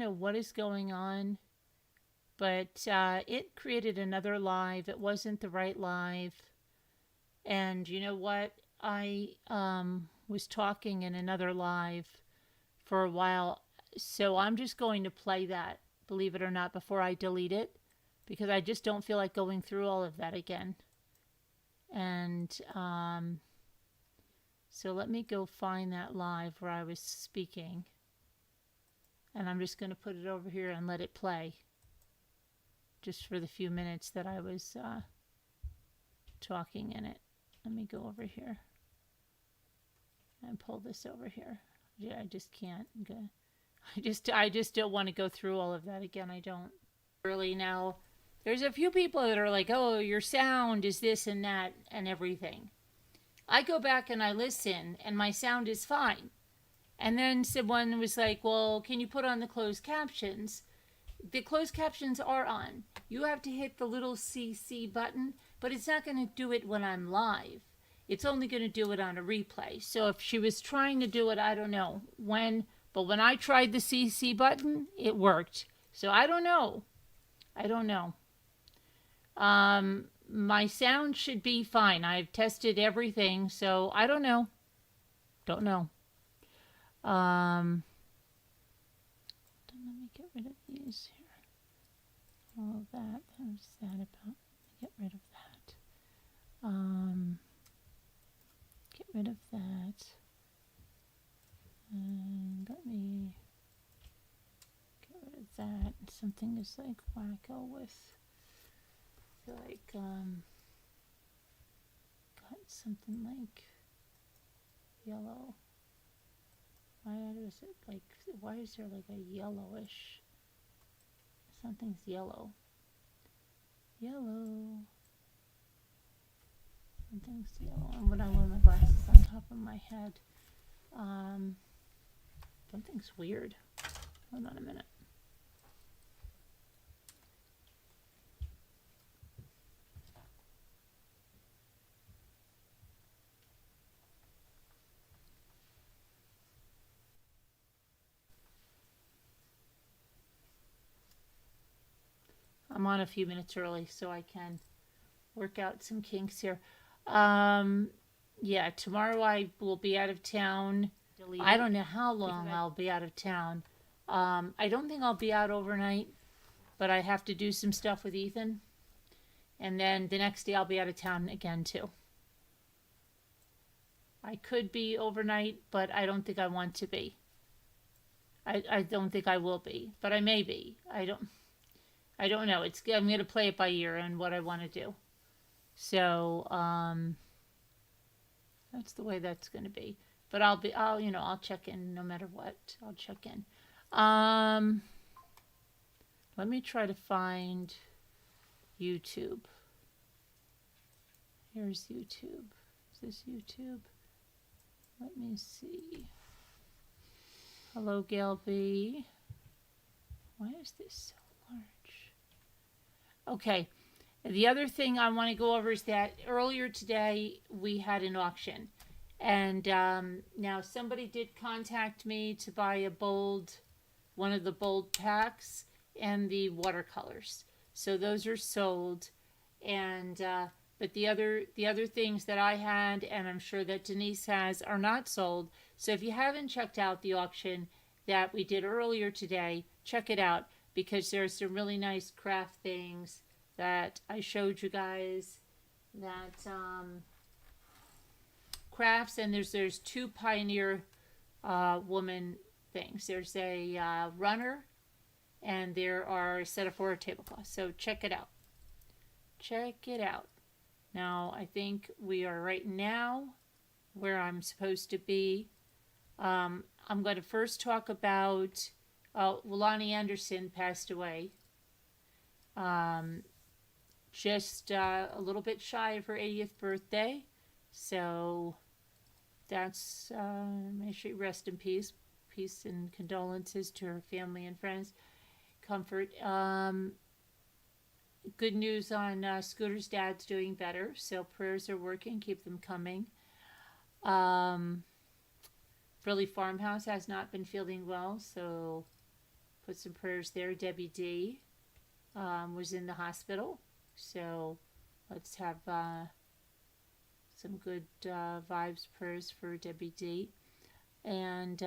know what is going on, but it created another live. It wasn't the right live. And you know what? I was talking in another live for a while. So I'm just going to play that, believe it or not, before I delete it, because I just don't feel like going through all of that again. And so let me go find that live where I was speaking. And I'm just going to put it over here and let it play just for the few minutes that I was talking in it. Let me go over here and pull this over here. Yeah, I just can't. I just don't want to go through all of that again. I don't. Really now, there's a few people that are like, oh, your sound is this and that and everything. I go back and I listen and my sound is fine. And then someone was like, well, can you put on the closed captions? The closed captions are on. You have to hit the little CC button, but it's not going to do it when I'm live. It's only going to do it on a replay. So if she was trying to do it, I don't know when, but when I tried the CC button, it worked. So I don't know. I don't know. My sound should be fine. I've tested everything, so I don't know. Don't know. Let me get rid of these here. All of that. How's that about? Get rid of that. Get rid of that. And let me get rid of that. Something is like wacko with, like, got something like yellow. Why is it like, why is there like a yellowish? Something's yellow. Yellow. Something's yellow. And when I wear my glasses on top of my head, something's weird. Hold on a minute. I'm on a few minutes early so I can work out some kinks here. Yeah, tomorrow I will be out of town. I don't know how long I'll be out of town. I don't think I'll be out overnight, but I have to do some stuff with Ethan. And then the next day I'll be out of town again too. I could be overnight, but I don't think I want to be. I don't think I will be, but I may be. I don't know. I'm going to play it by ear and what I want to do. So, that's the way that's going to be. But I'll check in no matter what. I'll check in. Let me try to find YouTube. Here's YouTube. Is this YouTube? Let me see. Hello, Gail B. Why is this so large? Okay. The other thing I want to go over is that earlier today we had an auction. And now somebody did contact me to buy one of the bold packs and the watercolors. So those are sold. And but the other things that I had, and I'm sure that Denise has, are not sold. So if you haven't checked out the auction that we did earlier today, check it out, because there's some really nice craft things that I showed you guys, that crafts, and there's two Pioneer woman things. There's a runner, and there are a set of 4 tablecloths. So check it out. Check it out. Now I think we are right now where I'm supposed to be. I'm going to first talk about Lonnie Anderson passed away. Just a little bit shy of her 80th birthday. So that's, may she rest in peace. Peace and condolences to her family and friends. Comfort. Good news on Scooter's dad's doing better. So prayers are working. Keep them coming. Frilly Farmhouse has not been feeling well. So put some prayers there. Debbie D was in the hospital, so let's have some good vibes, prayers for Debbie D. And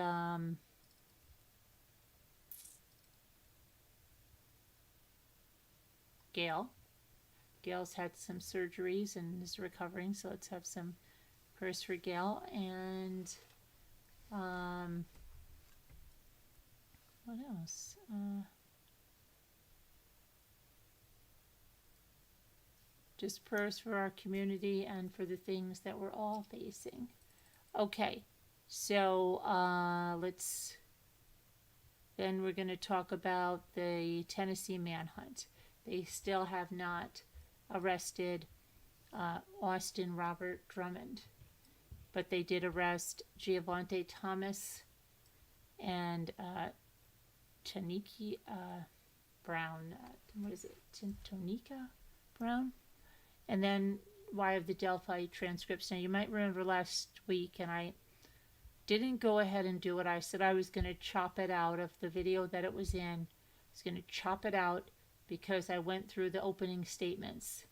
Gail. Gail's had some surgeries and is recovering, so let's have some prayers for Gail. And what else? Just prayers for our community and for the things that we're all facing. Okay, so then we're going to talk about the Tennessee manhunt. They still have not arrested Austin Robert Drummond, but they did arrest Giovante Thomas and Tanika Brown. What is it? Tonika Brown? And then why of the Delphi transcripts. Now, you might remember last week, and I didn't go ahead and do it. I said I was going to chop it out of the video that it was in. I was going to chop it out because I went through the opening statements.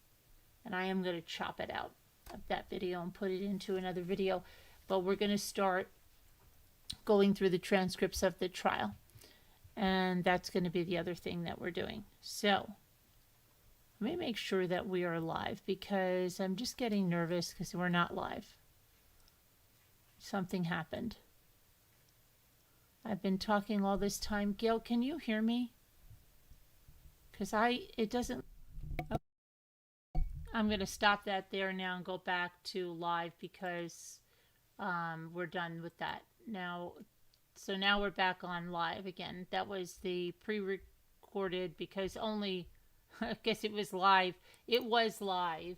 And I am going to chop it out of that video and put it into another video. But we're going to start going through the transcripts of the trial. And that's going to be the other thing that we're doing. So let me make sure that we are live, because I'm just getting nervous because we're not live. Something happened. I've been talking all this time. Gail, can you hear me? Because it doesn't... Okay. I'm going to stop that there now and go back to live because we're done with that. Now, so now we're back on live again. That was the pre-recorded because only... I guess it was live. It was live,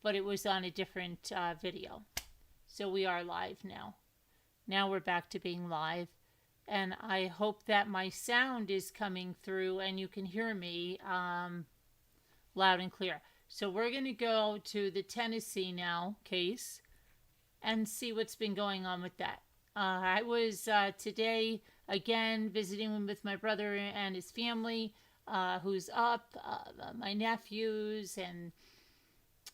but it was on a different video. So we are live now. Now we're back to being live. And I hope that my sound is coming through and you can hear me loud and clear. So we're going to go to the Tennessee now case and see what's been going on with that. I was today, again, visiting with my brother and his family. Who's up, my nephews and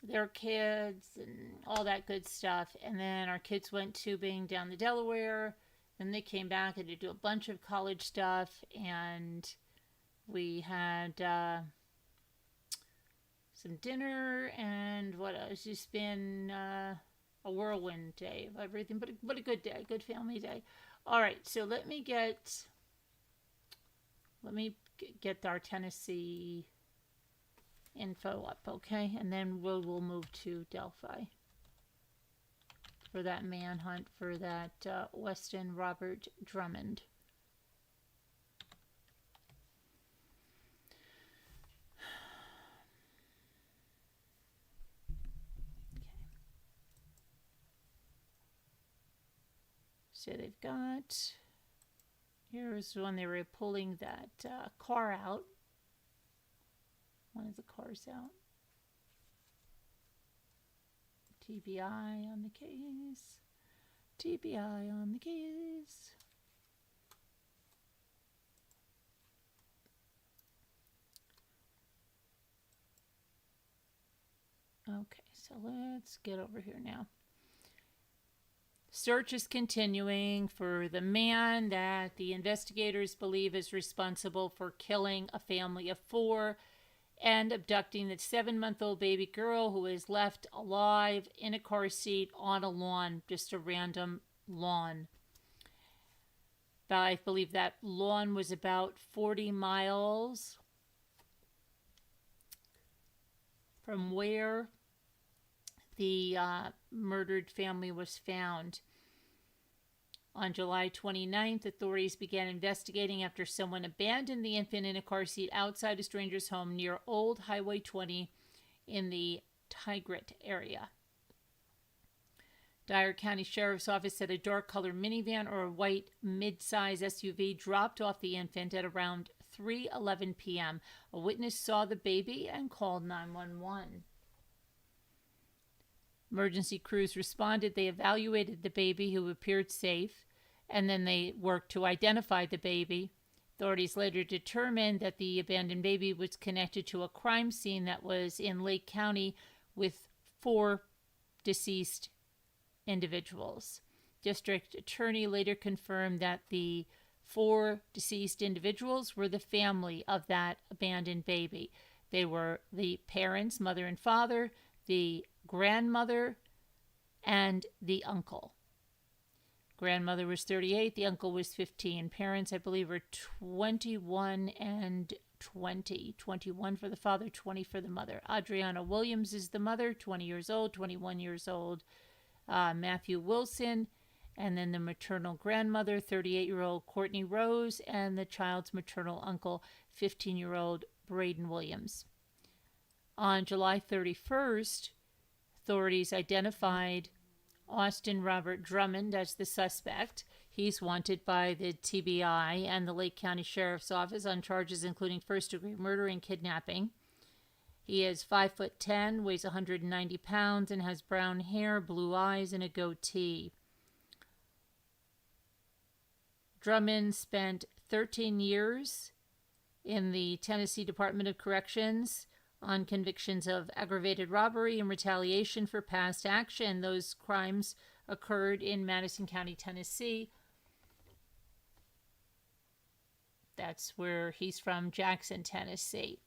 their kids and all that good stuff. And then our kids went tubing down the Delaware. Then they came back and to do a bunch of college stuff. And we had some dinner and what else? It's just been a whirlwind day of everything, but a good day, a good family day. All right, so let me get our Tennessee info up, okay? And then we'll move to Delphi for that manhunt for that Austin Robert Drummond. Okay. So they've got... Here's when they were pulling that car out. One of the cars out. TBI on the case. TBI on the case. Okay, so let's get over here now. Search is continuing for the man that the investigators believe is responsible for killing a family of 4 and abducting the 7-month-old baby girl who was left alive in a car seat on a lawn, just a random lawn. I believe that lawn was about 40 miles from where the murdered family was found. On July 29th, authorities began investigating after someone abandoned the infant in a car seat outside a stranger's home near Old Highway 20 in the Tigrit area. Dyer County Sheriff's Office said a dark-colored minivan or a white mid-size SUV dropped off the infant at around 3:11 p.m. A witness saw the baby and called 911. Emergency crews responded. They evaluated the baby, who appeared safe, and then they worked to identify the baby. Authorities later determined that the abandoned baby was connected to a crime scene that was in Lake County with 4 deceased individuals. District Attorney later confirmed that the 4 deceased individuals were the family of that abandoned baby. They were the parents, mother and father, the grandmother, and the uncle. Grandmother was 38, the uncle was 15. Parents, I believe, were 21 and 20. 21 for the father, 20 for the mother. Adriana Williams is the mother, 20 years old, 21 years old. Matthew Wilson, and then the maternal grandmother, 38-year-old Courtney Rose, and the child's maternal uncle, 15-year-old Braden Williams. On July 31st, authorities identified Austin Robert Drummond as the suspect. He's wanted by the TBI and the Lake County Sheriff's Office on charges including first-degree murder and kidnapping. He is 5'10", weighs 190 pounds, and has brown hair, blue eyes, and a goatee. Drummond spent 13 years in the Tennessee Department of Corrections on convictions of aggravated robbery and retaliation for past action. Those crimes occurred in Madison County, Tennessee. That's where he's from, Jackson, Tennessee.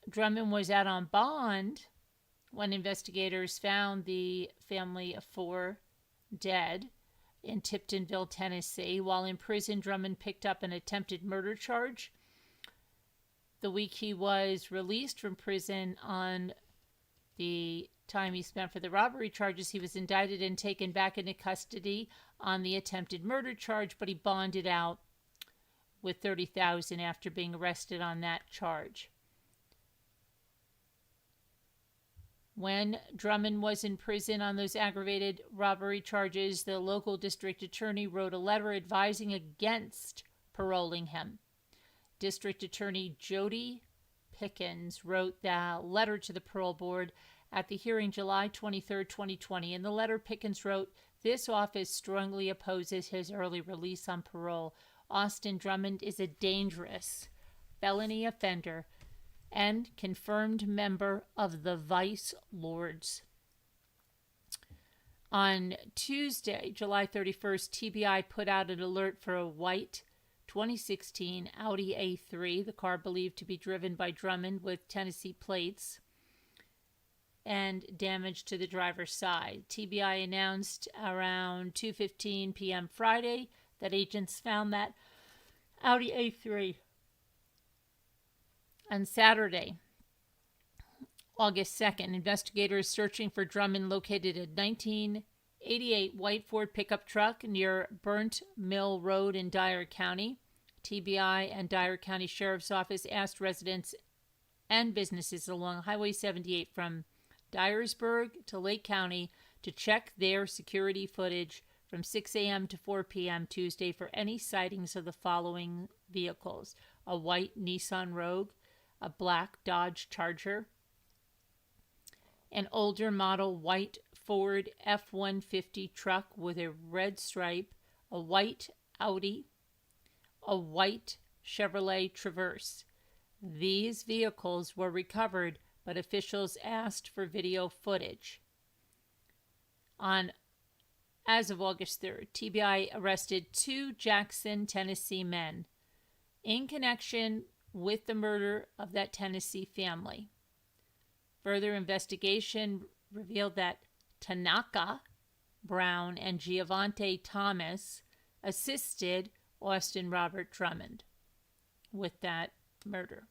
Drummond was out on bond when investigators found the family of 4 dead in Tiptonville, Tennessee. While in prison, Drummond picked up an attempted murder charge. The week he was released from prison on the time he spent for the robbery charges, he was indicted and taken back into custody on the attempted murder charge, but he bonded out with $30,000 after being arrested on that charge. When Drummond was in prison on those aggravated robbery charges, the local district attorney wrote a letter advising against paroling him. District Attorney Jody Pickens wrote the letter to the parole board at the hearing July 23, 2020. In the letter, Pickens wrote, "This office strongly opposes his early release on parole. Austin Drummond is a dangerous felony offender and confirmed member of the Vice Lords." On Tuesday, July 31st, TBI put out an alert for a white 2016 Audi A3, the car believed to be driven by Drummond with Tennessee plates, and damage to the driver's side. TBI announced around 2:15 p.m. Friday that agents found that Audi A3. On Saturday, August 2nd, investigators searching for Drummond located a 1988 white Ford pickup truck near Burnt Mill Road in Dyer County. TBI and Dyer County Sheriff's Office asked residents and businesses along Highway 78 from Dyersburg to Lake County to check their security footage from 6 a.m. to 4 p.m. Tuesday for any sightings of the following vehicles: a white Nissan Rogue, a black Dodge Charger, an older model white Ford F-150 truck with a red stripe, a white Audi, a white Chevrolet Traverse. These vehicles were recovered, but officials asked for video footage. As of August 3rd, TBI arrested 2 Jackson, Tennessee men in connection with the murder of that Tennessee family. Further investigation revealed that Tanaka Brown and Giovante Thomas assisted Austin Robert Drummond with that murder.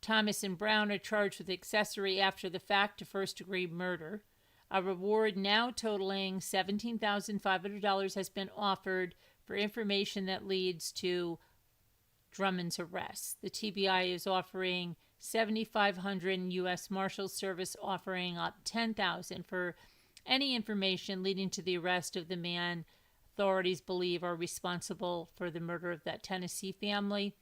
Thomas and Brown are charged with accessory after the fact to first-degree murder. A reward now totaling $17,500 has been offered for information that leads to Drummond's arrest. The TBI is offering $7,500 and U.S. Marshals Service offering up $10,000 for any information leading to the arrest of the man authorities believe are responsible for the murder of that Tennessee family.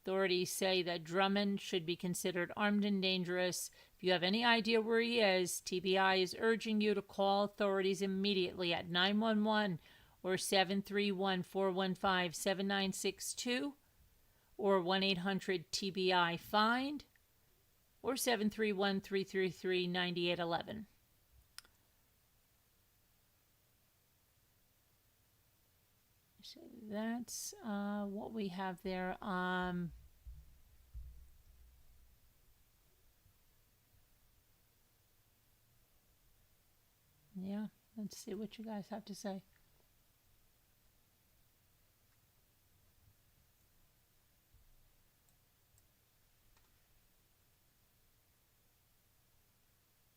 Authorities say that Drummond should be considered armed and dangerous If you have any idea where he is, TBI is urging you to call authorities immediately at 911 or 731-415-7962 or 1-800-TBI-FIND or 731-333-9811. So that's what we have there. Yeah, let's see what you guys have to say.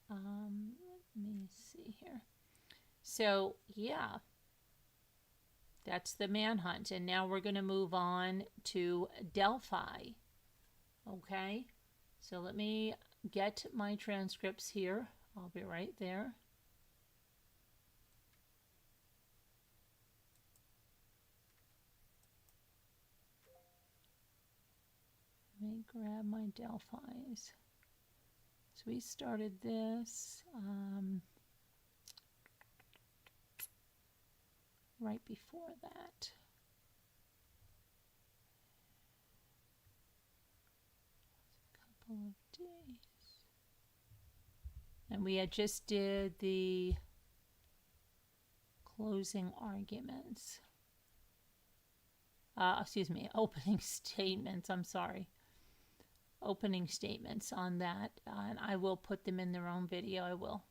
Let me see here. So, yeah, that's the Manhunt. And now we're going to move on to Delphi. Okay, so let me get my transcripts here. I'll be right there. Let me grab my Delphis. So we started this right before that. A couple of days. And we had just did the closing arguments. Excuse me, opening statements, I'm sorry. Opening statements on that, and I will put them in their own video. I will.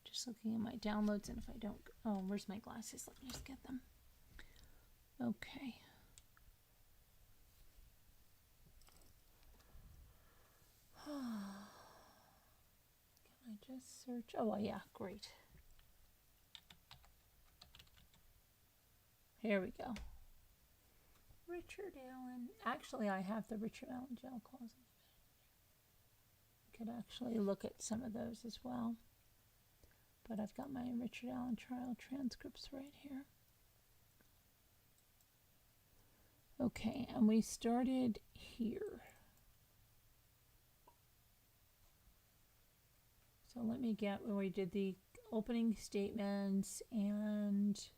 Just looking at my downloads, and if I don't, oh, where's my glasses? Let me just get them. Okay. Can I just search? Oh, yeah, great. Here we go. Richard Allen. Actually, I have the Richard Allen jail clause. I could actually look at some of those as well. But I've got my Richard Allen trial transcripts right here. Okay, and we started here. So let me get where we did the opening statements and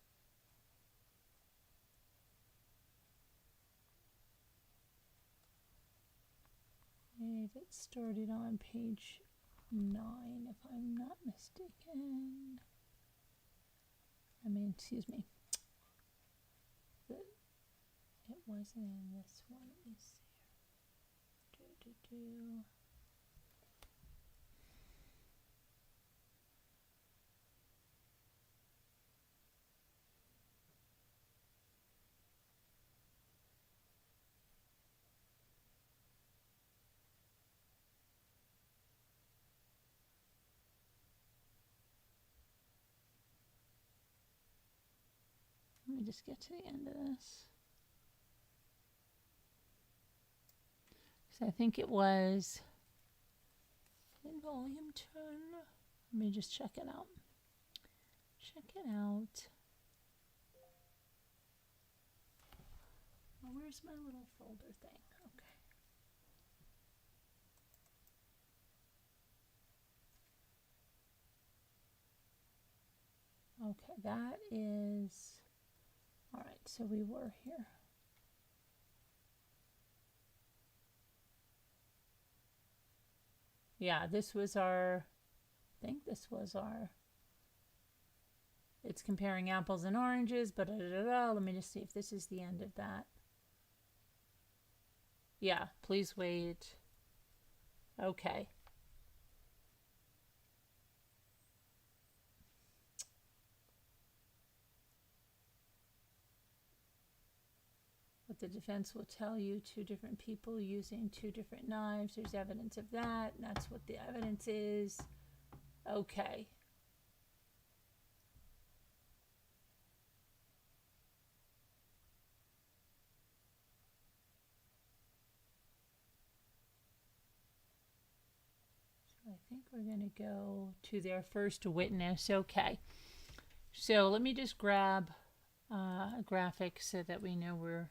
it started on page 9, if I'm not mistaken. Excuse me. It wasn't in this one. Let me see. Let me just get to the end of this. So I think it was in volume 10. Let me just check it out. Check it out. Well, where's my little folder thing? Okay. Okay, that is... All right, so we were here. Yeah, this was our, I think this was our, it's comparing apples and oranges, but let me just see if this is the end of that. Yeah, please wait. Okay. The defense will tell you 2 different people using 2 different knives. There's evidence of that, and that's what the evidence is. Okay. So I think we're going to go to their first witness. Okay. So let me just grab a graphic so that we know we're...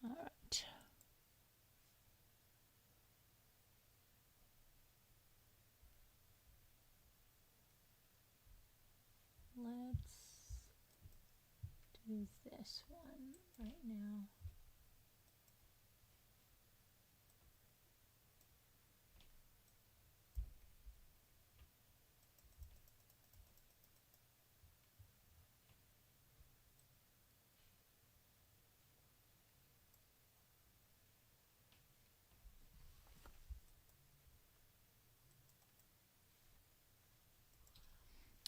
All right. Let's do this one right now.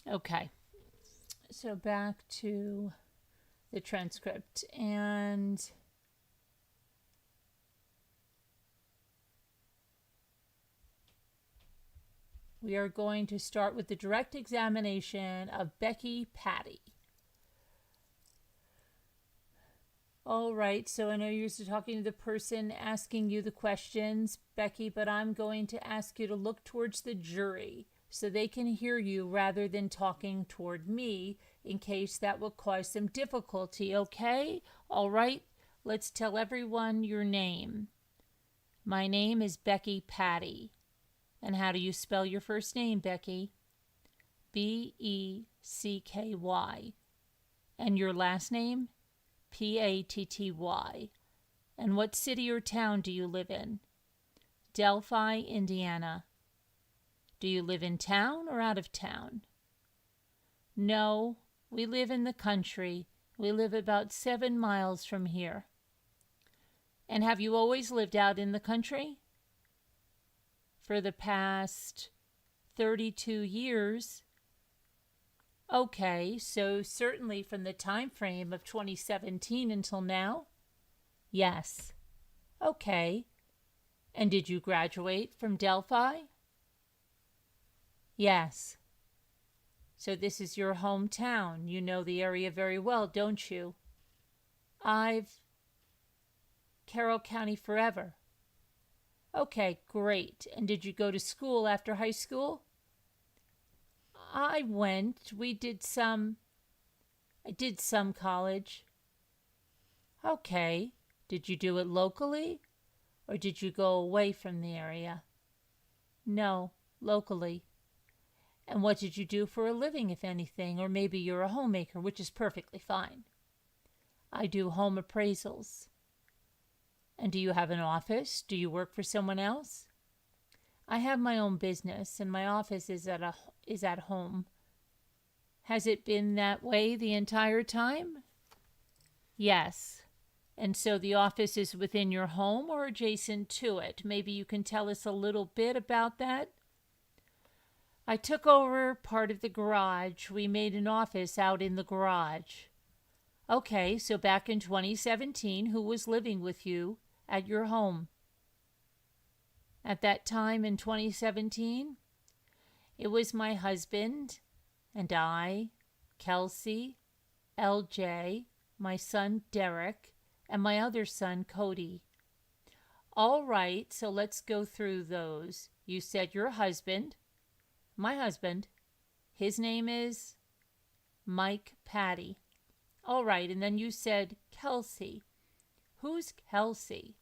Okay, so back to the transcript, and we are going to start with the direct examination of Becky Patty. All right, so I know you're used to talking to the person asking you the questions, Becky, but I'm going to ask you to look towards the jury so they can hear you rather than talking toward me, in case that will cause some difficulty, okay? All right, let's tell everyone your name. My name is Becky Patty. And how do you spell your first name, Becky? B-E-C-K-Y. And your last name? P-A-T-T-Y. And what city or town do you live in? Delphi, Indiana. Do you live in town or out of town? No, we live in the country. We live about 7 miles from here. And have you always lived out in the country? For the past 32 years. Okay, so certainly from the time frame of 2017 until now? Yes. Okay. And did you graduate from Delphi? Yes. So this is your hometown. You know the area very well, don't you? I've... Carroll County forever. Okay, great. And did you go to school after high school? I did some college. Okay. Did you do it locally or did you go away from the area? No, locally. And what did you do for a living, if anything? Or maybe you're a homemaker, which is perfectly fine. I do home appraisals. And do you have an office? Do you work for someone else? I have my own business, and my office is at home. Has it been that way the entire time? Yes. And so the office is within your home or adjacent to it? Maybe you can tell us a little bit about that? I took over part of the garage. We made an office out in the garage. Okay, so back in 2017, who was living with you at your home? At that time in 2017, it was my husband and I, Kelsey, LJ, my son Derek, and my other son Cody. All right, so let's go through those. You said your husband, my husband, his name is Mike Patty. All right, and then you said Kelsey. Who's Kelsey?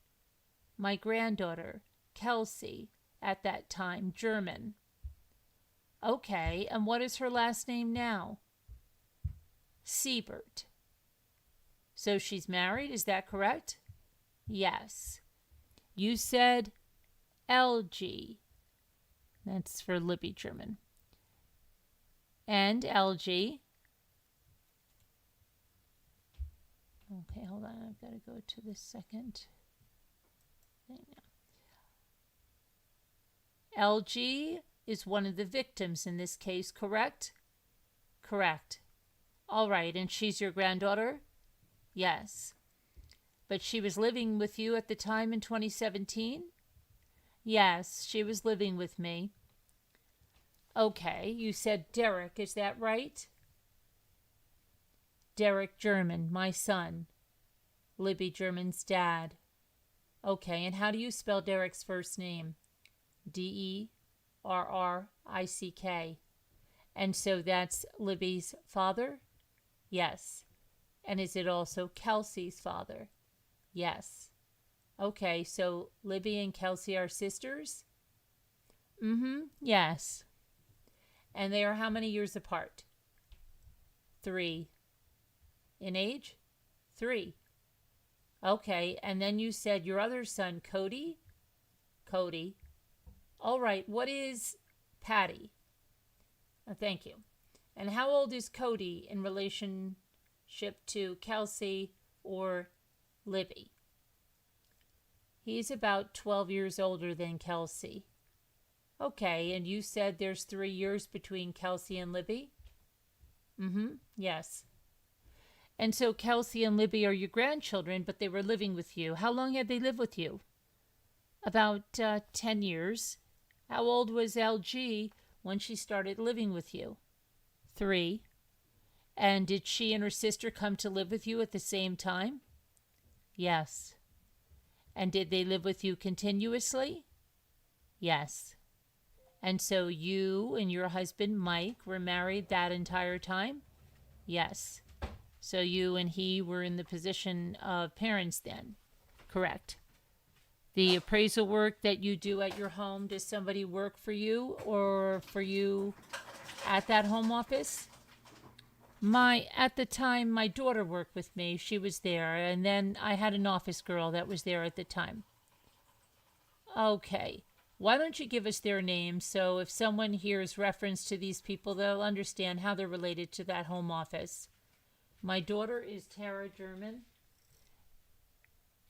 My granddaughter, Kelsey, at that time, German. Okay, and what is her last name now? Siebert. So she's married, is that correct? Yes. You said LG. That's for Libby German. And LG. Okay, hold on. I've got to go to the second thing now. LG is one of the victims in this case, correct? Correct. All right, and she's your granddaughter? Yes. But she was living with you at the time in 2017? Yes, she was living with me. Okay, you said Derek, is that right? Derek German, my son. Libby German's dad. Okay, and how do you spell Derek's first name? Derrick. And so that's Libby's father? Yes. And is it also Kelsey's father? Yes. Okay, so Libby and Kelsey are sisters? Yes. And they are how many years apart? 3. In age? 3. Okay, and then you said your other son, Cody? Cody. All right, what is Patty? Thank you. And how old is Cody in relationship to Kelsey or Libby? He's about 12 years older than Kelsey. Okay, and you said there's 3 years between Kelsey and Libby? Yes. And so Kelsey and Libby are your grandchildren, but they were living with you. How long had they lived with you? About 10 years. How old was LG when she started living with you? 3. And did she and her sister come to live with you at the same time? Yes. And did they live with you continuously? Yes. And so you and your husband, Mike, were married that entire time? Yes. So you and he were in the position of parents then? Correct. The appraisal work that you do at your home, does somebody work for you or for you at that home office? At the time, my daughter worked with me. She was there. And then I had an office girl that was there at the time. Okay. Why don't you give us their names so if someone hears reference to these people, they'll understand how they're related to that home office. My daughter is Tara German.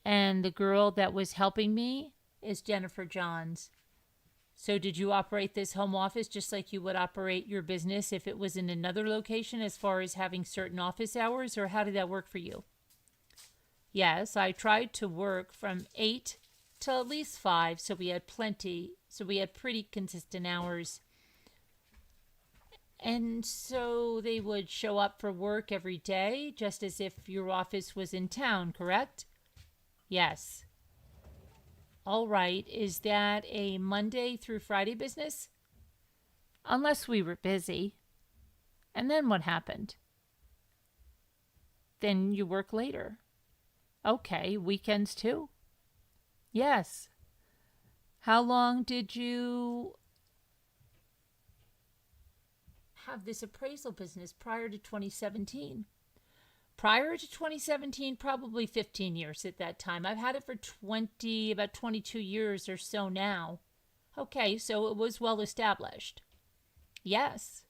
And the girl that was helping me is Jennifer Johns. So did you operate this home office just like you would operate your business if it was in another location as far as having certain office hours, or how did that work for you? Yes, I tried to work from 8 till at least 5, so we had pretty consistent hours. And so they would show up for work every day, just as if your office was in town, correct? Yes. All right. Is that a Monday through Friday business? Unless we were busy. And then what happened? Then you work later. Okay. Weekends too? Yes. How long did you have this appraisal business prior to 2017? Prior to 2017, probably 15 years at that time. I've had it for about 22 years or so now. Okay, so it was well established. Yes.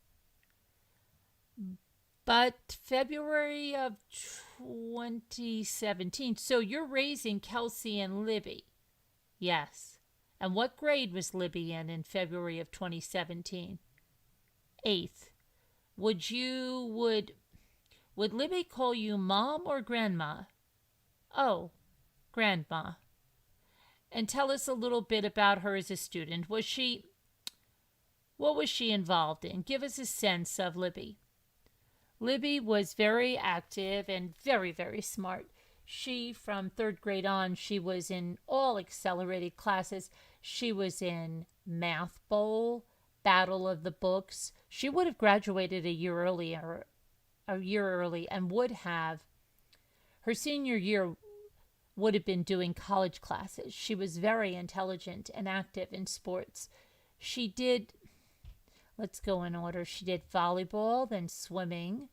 But February of 2017. So you're raising Kelsey and Libby. Yes. And what grade was Libby in February of 2017? 8th. Would Libby call you Mom or Grandma? Oh, Grandma. And tell us a little bit about her as a student. What was she involved in? Give us a sense of Libby. Libby was very active and very, very smart. From 3rd grade on, she was in all accelerated classes. She was in Math Bowl, Battle of the Books. She would have graduated a year early and would have, her senior year would have been doing college classes. She was very intelligent and active in sports. She did, let's go in order. She did volleyball, then swimming,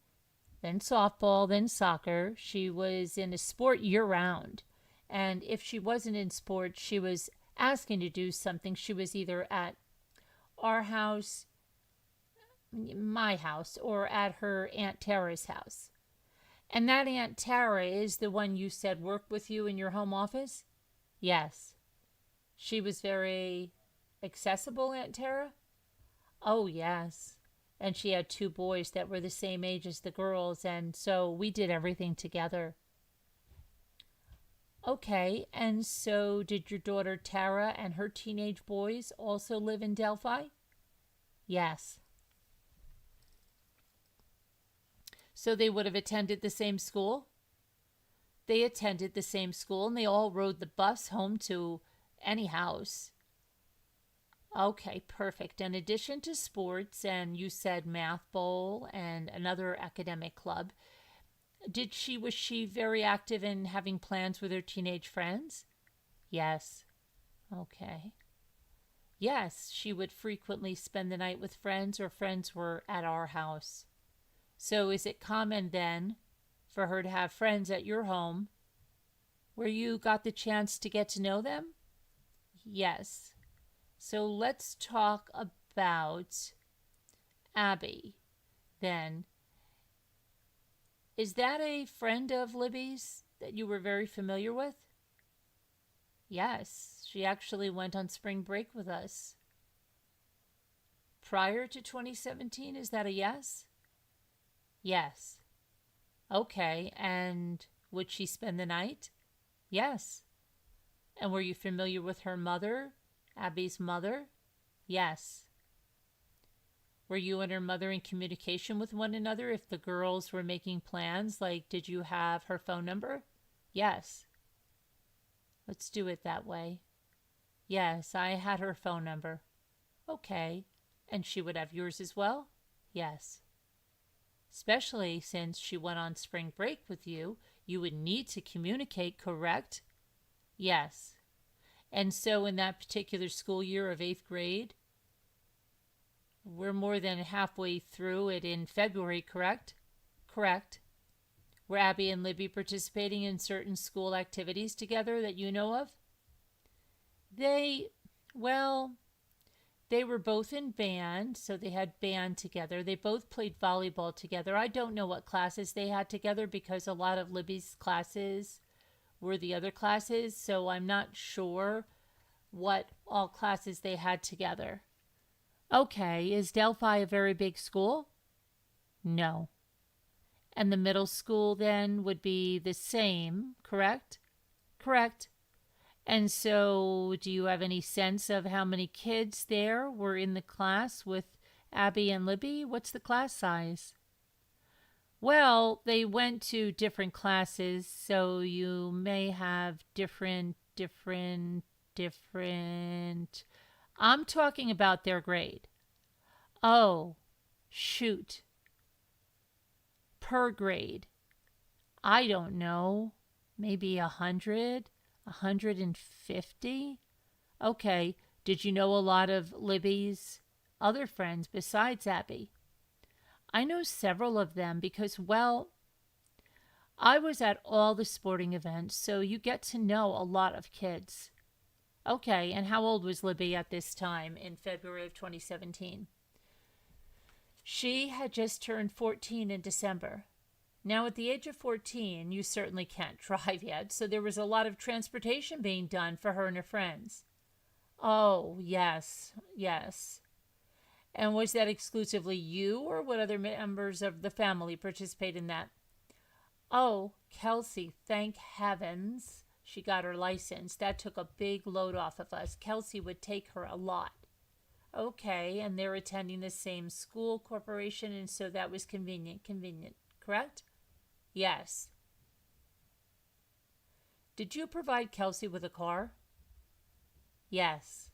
then softball, then soccer. She was in a sport year-round. And if she wasn't in sports, she was asking to do something. She was either at our house, my house, or at her Aunt Tara's house. And that Aunt Tara is the one you said worked with you in your home office? Yes. She was very accessible, Aunt Tara? Oh, yes. And she had 2 boys that were the same age as the girls, and so we did everything together. Okay, and so did your daughter Tara and her teenage boys also live in Delphi? Yes. So they would have attended the same school? They attended the same school and they all rode the bus home to any house. Okay, perfect. In addition to sports, and you said math bowl and another academic club, was she very active in having plans with her teenage friends? Yes. Okay. Yes, she would frequently spend the night with friends or friends were at our house. So is it common then for her to have friends at your home where you got the chance to get to know them? Yes. So let's talk about Abby then. Is that a friend of Libby's that you were very familiar with? Yes, she actually went on spring break with us. Prior to 2017, is that a yes? Yes. Okay, and would she spend the night? Yes. And were you familiar with her mother, Abby's mother? Yes. Were you and her mother in communication with one another if the girls were making plans? Like, did you have her phone number? Yes. Let's do it that way. Yes, I had her phone number. Okay. And she would have yours as well? Yes. Especially since she went on spring break with you, you would need to communicate, correct? Yes. And so in that particular school year of 8th grade, we're more than halfway through it in February, correct? Correct. Were Abby and Libby participating in certain school activities together that you know of? They were both in band, so they had band together. They both played volleyball together. I don't know what classes they had together because a lot of Libby's classes were the other classes, so I'm not sure what all classes they had together. Okay, is Delphi a very big school? No. And the middle school then would be the same, correct? Correct. And so do you have any sense of how many kids there were in the class with Abby and Libby? What's the class size? Well, they went to different classes, so you may have different. I'm talking about their grade. Oh, shoot. Per grade. I don't know. Maybe 100, 150? Okay. Did you know a lot of Libby's other friends besides Abby? I know several of them because, well, I was at all the sporting events, so you get to know a lot of kids. Okay, and how old was Libby at this time in February of 2017? She had just turned 14 in December. Now, at the age of 14, you certainly can't drive yet, so there was a lot of transportation being done for her and her friends. Oh, yes. And was that exclusively you, or what other members of the family participate in that? Oh, Kelsey, thank heavens she got her license. That took a big load off of us. Kelsey would take her a lot. Okay, and they're attending the same school corporation, and so that was convenient, correct? Yes. Did you provide Kelsey with a car? Yes.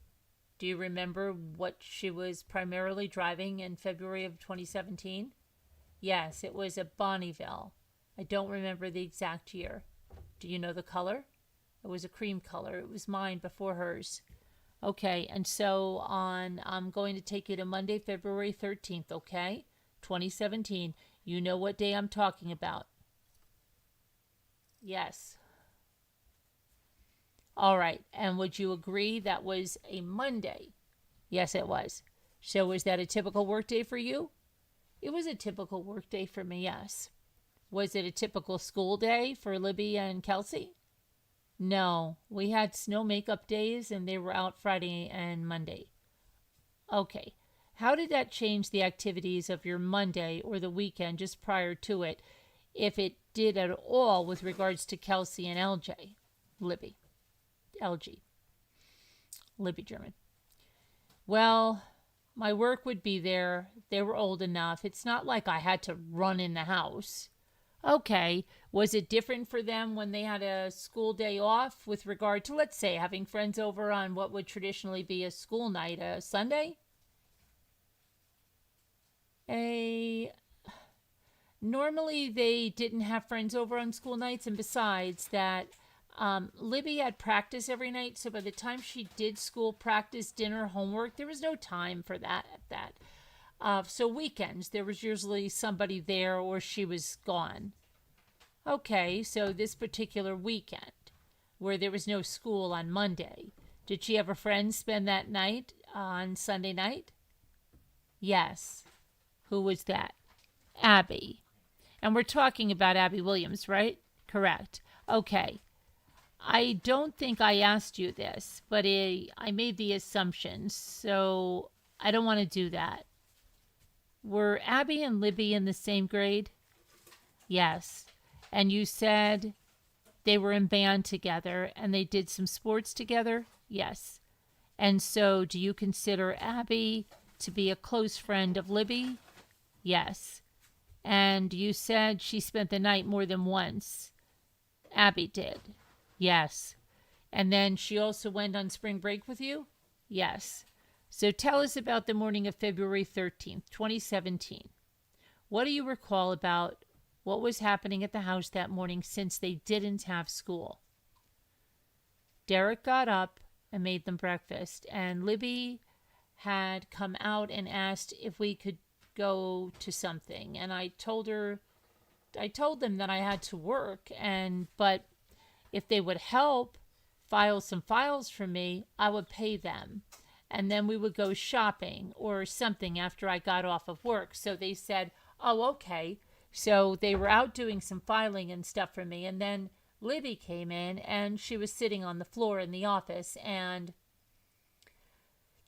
Do you remember what she was primarily driving in February of 2017? Yes, it was a Bonneville. I don't remember the exact year. Do you know the color? It was a cream color. It was mine before hers. Okay, and so I'm going to take you to Monday, February 13th, okay? 2017. You know what day I'm talking about. Yes. All right, and would you agree that was a Monday? Yes, it was. So was that a typical work day for you? It was a typical work day for me, yes. Was it a typical school day for Libby and Kelsey? No, we had snow makeup days and they were out Friday and Monday. Okay, how did that change the activities of your Monday or the weekend just prior to it, if it did at all with regards to Kelsey and Libby German? Well, my work would be there. They were old enough. It's not like I had to run in the house. Okay. Was it different for them when they had a school day off with regard to, let's say, having friends over on what would traditionally be a school night, a Sunday? Normally they didn't have friends over on school nights, and besides that, Libby had practice every night, so by the time she did school, practice, dinner, homework, there was no time for that. So weekends, there was usually somebody there or she was gone. Okay, so this particular weekend, where there was no school on Monday, did she have a friend spend that night on Sunday night? Yes. Who was that? Abby. And we're talking about Abby Williams, right? Correct. Okay. I don't think I asked you this, but I made the assumption, so I don't want to do that. Were Abby and Libby in the same grade? Yes. And you said they were in band together and they did some sports together? Yes. And so do you consider Abby to be a close friend of Libby? Yes. And you said she spent the night more than once. Abby did. Yes. And then she also went on spring break with you? Yes. So tell us about the morning of February 13th, 2017. What do you recall about what was happening at the house that morning since they didn't have school? Derek got up and made them breakfast, and Libby had come out and asked if we could go to something. And I told them that I had to work, but if they would help file some files for me, I would pay them. And then we would go shopping or something after I got off of work. So they said, oh, okay. So they were out doing some filing and stuff for me. And then Libby came in and she was sitting on the floor in the office. And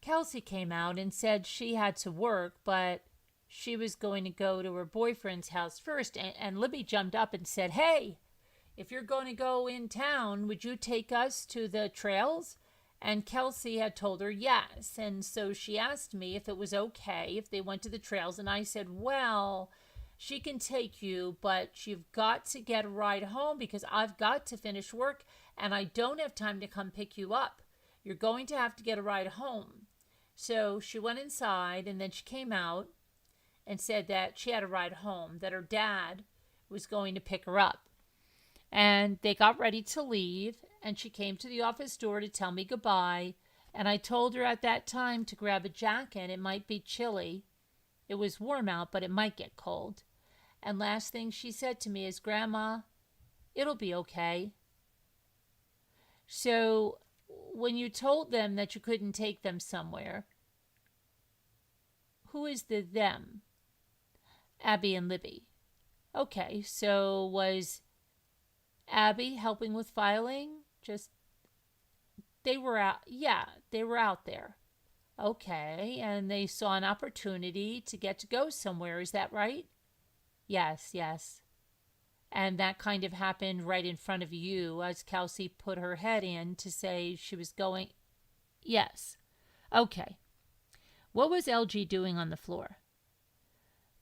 Kelsey came out and said she had to work, but she was going to go to her boyfriend's house first. And Libby jumped up and said, hey, if you're going to go in town, would you take us to the trails? And Kelsey had told her yes. And so she asked me if it was okay if they went to the trails. And I said, well, she can take you, but you've got to get a ride home because I've got to finish work and I don't have time to come pick you up. You're going to have to get a ride home. So she went inside and then she came out and said that she had a ride home, that her dad was going to pick her up. And they got ready to leave, and she came to the office door to tell me goodbye. And I told her at that time to grab a jacket. It might be chilly. It was warm out, but it might get cold. And last thing she said to me is, Grandma, it'll be okay. So when you told them that you couldn't take them somewhere, who is the them? Abby and Libby. Okay, so was Abby helping with filing? They were out. Yeah, they were out there. Okay, and they saw an opportunity to get to go somewhere. Is that right? Yes. And that kind of happened right in front of you as Kelsey put her head in to say she was going. Yes. Okay. What was LG doing on the floor?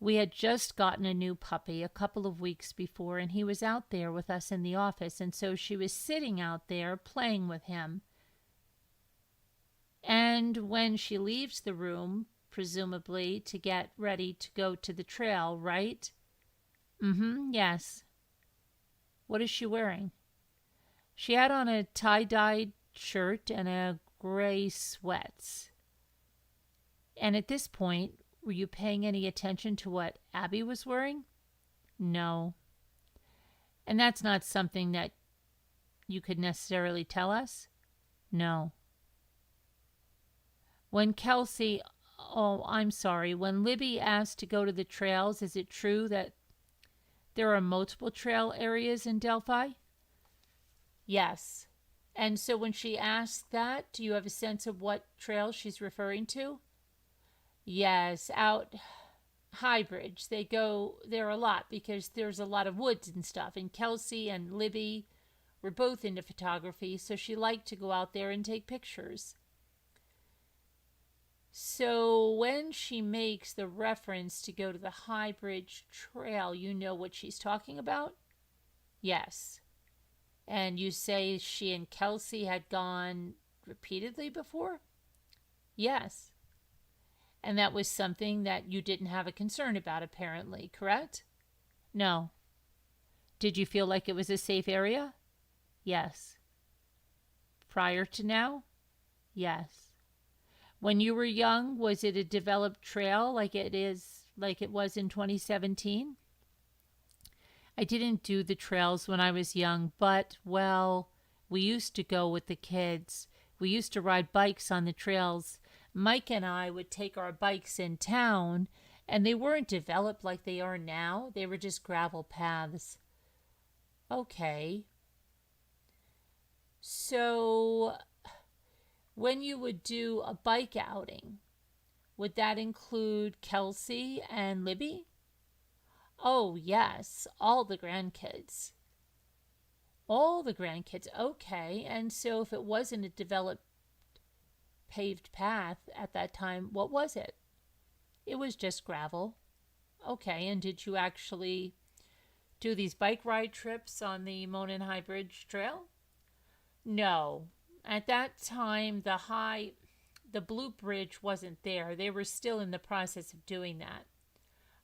We had just gotten a new puppy a couple of weeks before, and he was out there with us in the office, and so she was sitting out there playing with him. And when she leaves the room, presumably to get ready to go to the trail, right? Yes. What is she wearing? She had on a tie-dyed shirt and a gray sweats. And at this point, were you paying any attention to what Abby was wearing? No. And that's not something that you could necessarily tell us? No. When when Libby asked to go to the trails, is it true that there are multiple trail areas in Delphi? Yes. And so when she asked that, do you have a sense of what trail she's referring to? Yes, out High Bridge. They go there a lot because there's a lot of woods and stuff. And Kelsey and Libby were both into photography, so she liked to go out there and take pictures. So when she makes the reference to go to the High Bridge Trail, you know what she's talking about? Yes. And you say she and Kelsey had gone repeatedly before? Yes. And that was something that you didn't have a concern about, apparently, correct? No. Did you feel like it was a safe area? Yes. Prior to now? Yes. When you were young, was it a developed trail like it was in 2017? I didn't do the trails when I was young, but, well, we used to go with the kids. We used to ride bikes on the trails. Mike and I would take our bikes in town, and they weren't developed like they are now. They were just gravel paths. Okay. So, when you would do a bike outing, would that include Kelsey and Libby? Oh, yes, all the grandkids. All the grandkids. Okay. And so if it wasn't a developed paved path at that time, what was it? It was just gravel. Okay. And did you actually do these bike ride trips on the Monon High Bridge Trail? No. At that time, the Blue Bridge wasn't there. They were still in the process of doing that.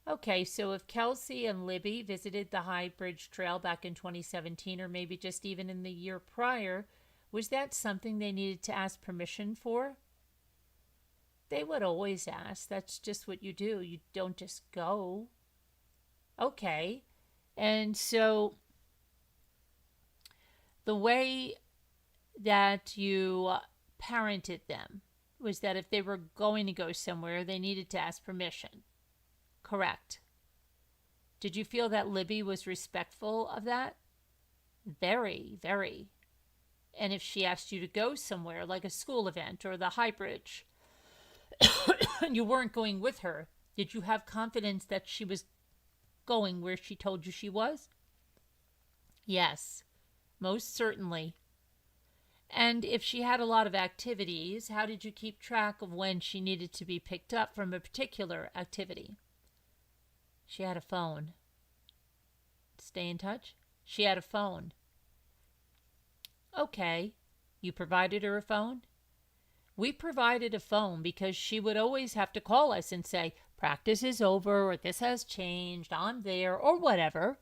Okay, so if Kelsey and Libby visited the High Bridge Trail back in 2017, or maybe just even in the year prior, was that something they needed to ask permission for? They would always ask. That's just what you do. You don't just go. Okay. And so the way that you parented them was that if they were going to go somewhere, they needed to ask permission. Correct. Did you feel that Libby was respectful of that? Very, very. And if she asked you to go somewhere, like a school event or the High Bridge, and you weren't going with her, did you have confidence that she was going where she told you she was? Yes, most certainly. And if she had a lot of activities, how did you keep track of when she needed to be picked up from a particular activity? She had a phone. Stay in touch? She had a phone. Okay. You provided her a phone? We provided a phone because she would always have to call us and say, practice is over, or this has changed, I'm there, or whatever.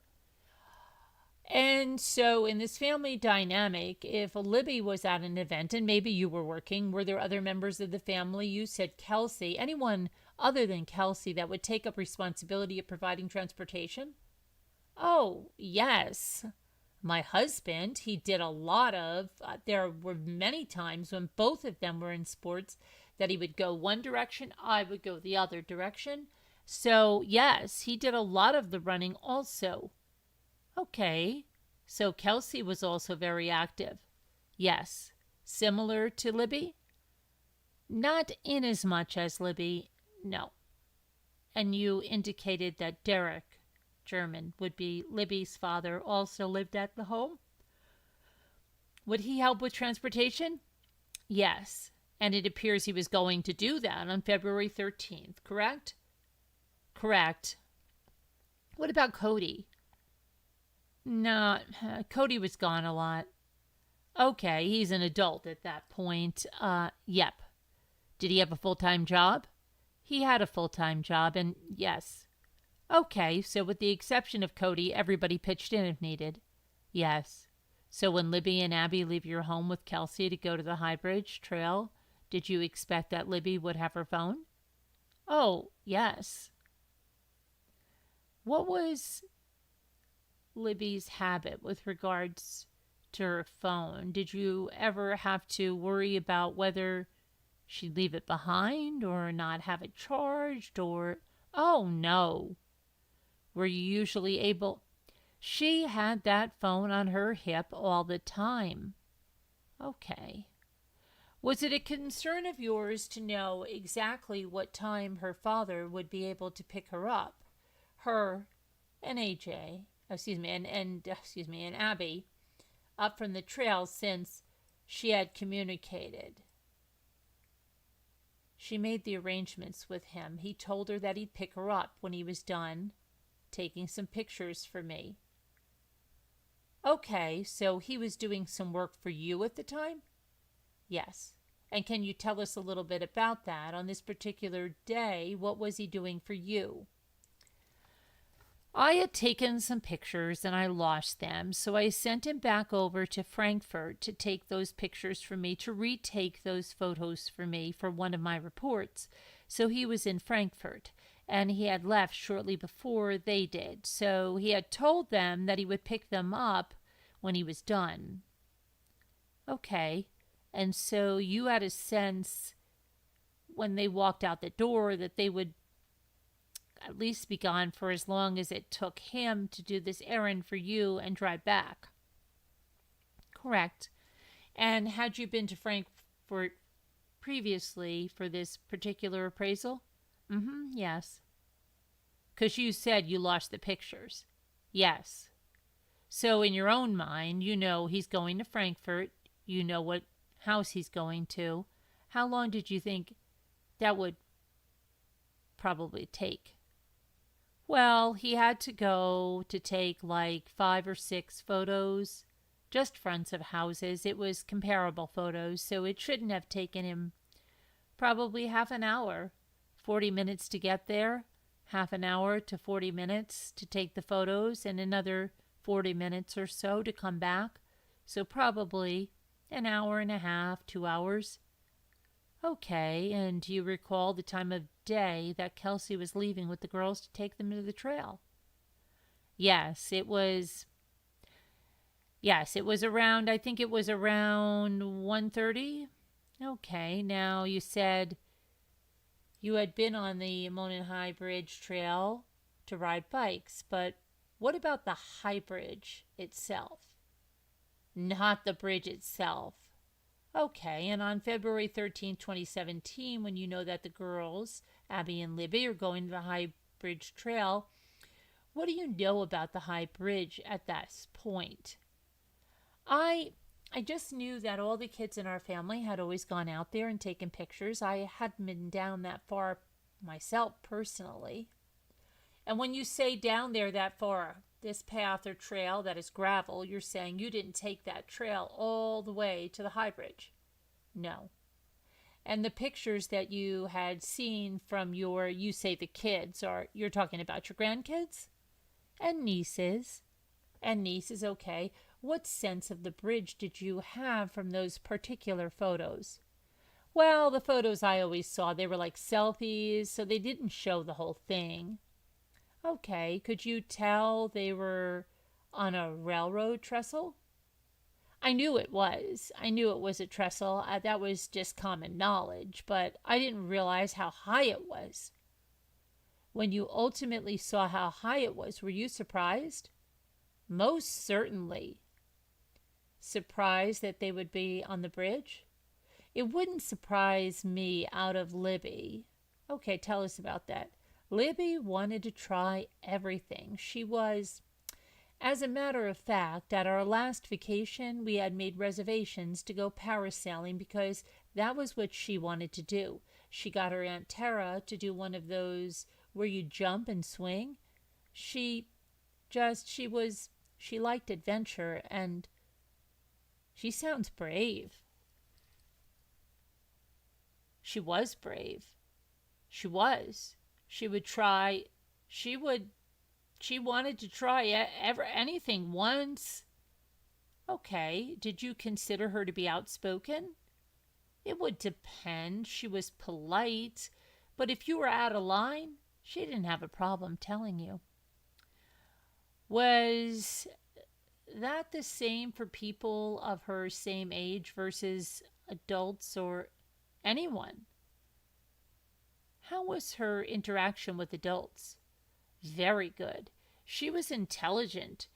And so in this family dynamic, if Libby was at an event and maybe you were working, were there other members of the family? You said Kelsey. Anyone other than Kelsey that would take up responsibility of providing transportation? Oh, yes. My husband, he did a lot of, there were many times when both of them were in sports that he would go one direction, I would go the other direction. So, yes, he did a lot of the running also. Okay, so Kelsey was also very active. Yes, similar to Libby? Not in as much as Libby, no. And you indicated that Derek German would be Libby's father, also lived at the home? Would he help with transportation? Yes, and it appears he was going to do that on February 13th, correct? Correct. What about Cody? No, Cody was gone a lot. Okay, he's an adult at that point. Yep. Did he have a full-time job? He had a full-time job, and yes. Okay, so with the exception of Cody, everybody pitched in if needed. Yes. So when Libby and Abby leave your home with Kelsey to go to the High Bridge Trail, did you expect that Libby would have her phone? Oh, yes. What was Libby's habit with regards to her phone? Did you ever have to worry about whether she'd leave it behind or not have it charged or... Oh, no. Were you usually able... She had that phone on her hip all the time. Okay. Was it a concern of yours to know exactly what time her father would be able to pick her up? Her and and Abby up from the trail, since she had communicated. She made the arrangements with him. He told her that he'd pick her up when he was done taking some pictures for me. Okay, so he was doing some work for you at the time? Yes. And can you tell us a little bit about that? On this particular day, what was he doing for you? I had taken some pictures and I lost them, so I sent him back over to Frankfurt to take those pictures for me, to retake those photos for me for one of my reports. So he was in Frankfurt, and he had left shortly before they did. So he had told them that he would pick them up when he was done. Okay, and so you had a sense when they walked out the door that they would at least be gone for as long as it took him to do this errand for you and drive back. Correct. And had you been to Frankfurt previously for this particular appraisal? Yes. Because you said you lost the pictures. Yes. So in your own mind, you know he's going to Frankfurt. You know what house he's going to. How long did you think that would probably take? Well, he had to go to take like 5 or 6 photos, just fronts of houses. It was comparable photos, so it shouldn't have taken him probably half an hour, 40 minutes to get there, half an hour to 40 minutes to take the photos, and another 40 minutes or so to come back. So probably an hour and a half, 2 hours. Okay, and do you recall the time of day that Kelsey was leaving with the girls to take them to the trail? Yes, it was around, I think it was around 1:30. Okay, now you said you had been on the Monon High Bridge Trail to ride bikes, but what about the high bridge itself? Not the bridge itself. Okay, and on February 13, 2017, when you know that the girls, Abby and Libby, are going to the High Bridge Trail, what do you know about the High Bridge at that point? I just knew that all the kids in our family had always gone out there and taken pictures. I hadn't been down that far myself personally. And when you say down there that far, this path or trail that is gravel, you're saying you didn't take that trail all the way to the High Bridge? No. And the pictures that you had seen from you say the kids, you're talking about your grandkids? And nieces. And nieces, okay. What sense of the bridge did you have from those particular photos? Well, the photos I always saw, they were like selfies, so they didn't show the whole thing. Okay, could you tell they were on a railroad trestle? I knew it was. I knew it was a trestle. That was just common knowledge, but I didn't realize how high it was. When you ultimately saw how high it was, were you surprised? Most certainly. Surprised that they would be on the bridge? It wouldn't surprise me out of Libby. Okay, tell us about that. Libby wanted to try everything. She was, as a matter of fact, at our last vacation, we had made reservations to go parasailing because that was what she wanted to do. She got her Aunt Tara to do one of those where you jump and swing. She liked adventure, and she sounds brave. She was brave. She was. She wanted to try anything once. Okay, did you consider her to be outspoken? It would depend. She was polite, but if you were out of line, she didn't have a problem telling you. Was that the same for people of her same age versus adults or anyone? How was her interaction with adults? Very good. She was intelligent.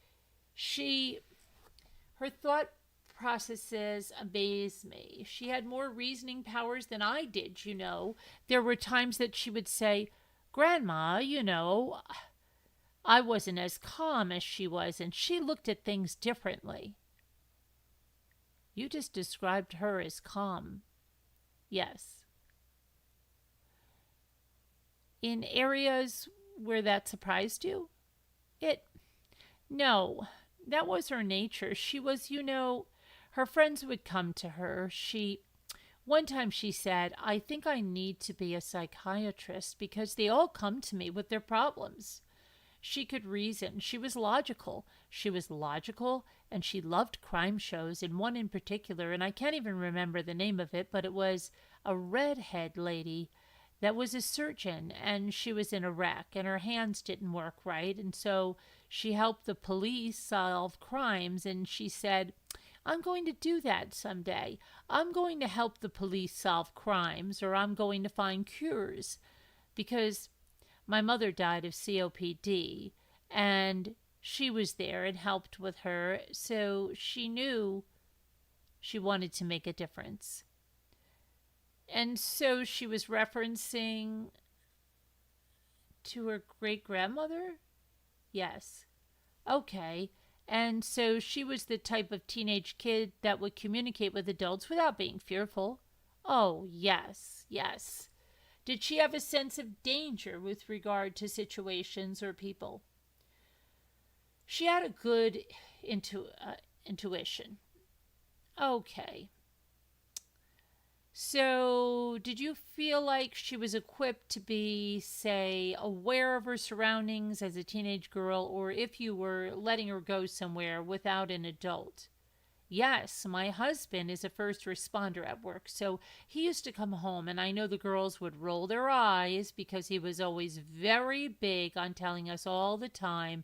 Her thought processes amaze me. She had more reasoning powers than I did, you know. There were times that she would say, "Grandma, you know," I wasn't as calm as she was, and she looked at things differently. You just described her as calm. Yes. in areas where that surprised you? It, no, that was her nature. She was, her friends would come to her. One time she said, I think I need to be a psychiatrist because they all come to me with their problems. She could reason. She was logical. She was logical, and she loved crime shows, and one in particular, and I can't even remember the name of it, but it was a redhead lady that was a surgeon, and she was in a wreck, and her hands didn't work right, and so she helped the police solve crimes, and she said, I'm going to do that someday. I'm going to help the police solve crimes, or I'm going to find cures, because my mother died of COPD, and she was there and helped with her, so she knew she wanted to make a difference. And so she was referencing to her great grandmother? Yes. Okay. And so she was the type of teenage kid that would communicate with adults without being fearful. Oh, yes, yes. Did she have a sense of danger with regard to situations or people? She had a good intuition. Okay. So, did you feel like she was equipped to be, say, aware of her surroundings as a teenage girl, or if you were letting her go somewhere without an adult? Yes, my husband is a first responder at work, so he used to come home, and I know the girls would roll their eyes because he was always very big on telling us all the time,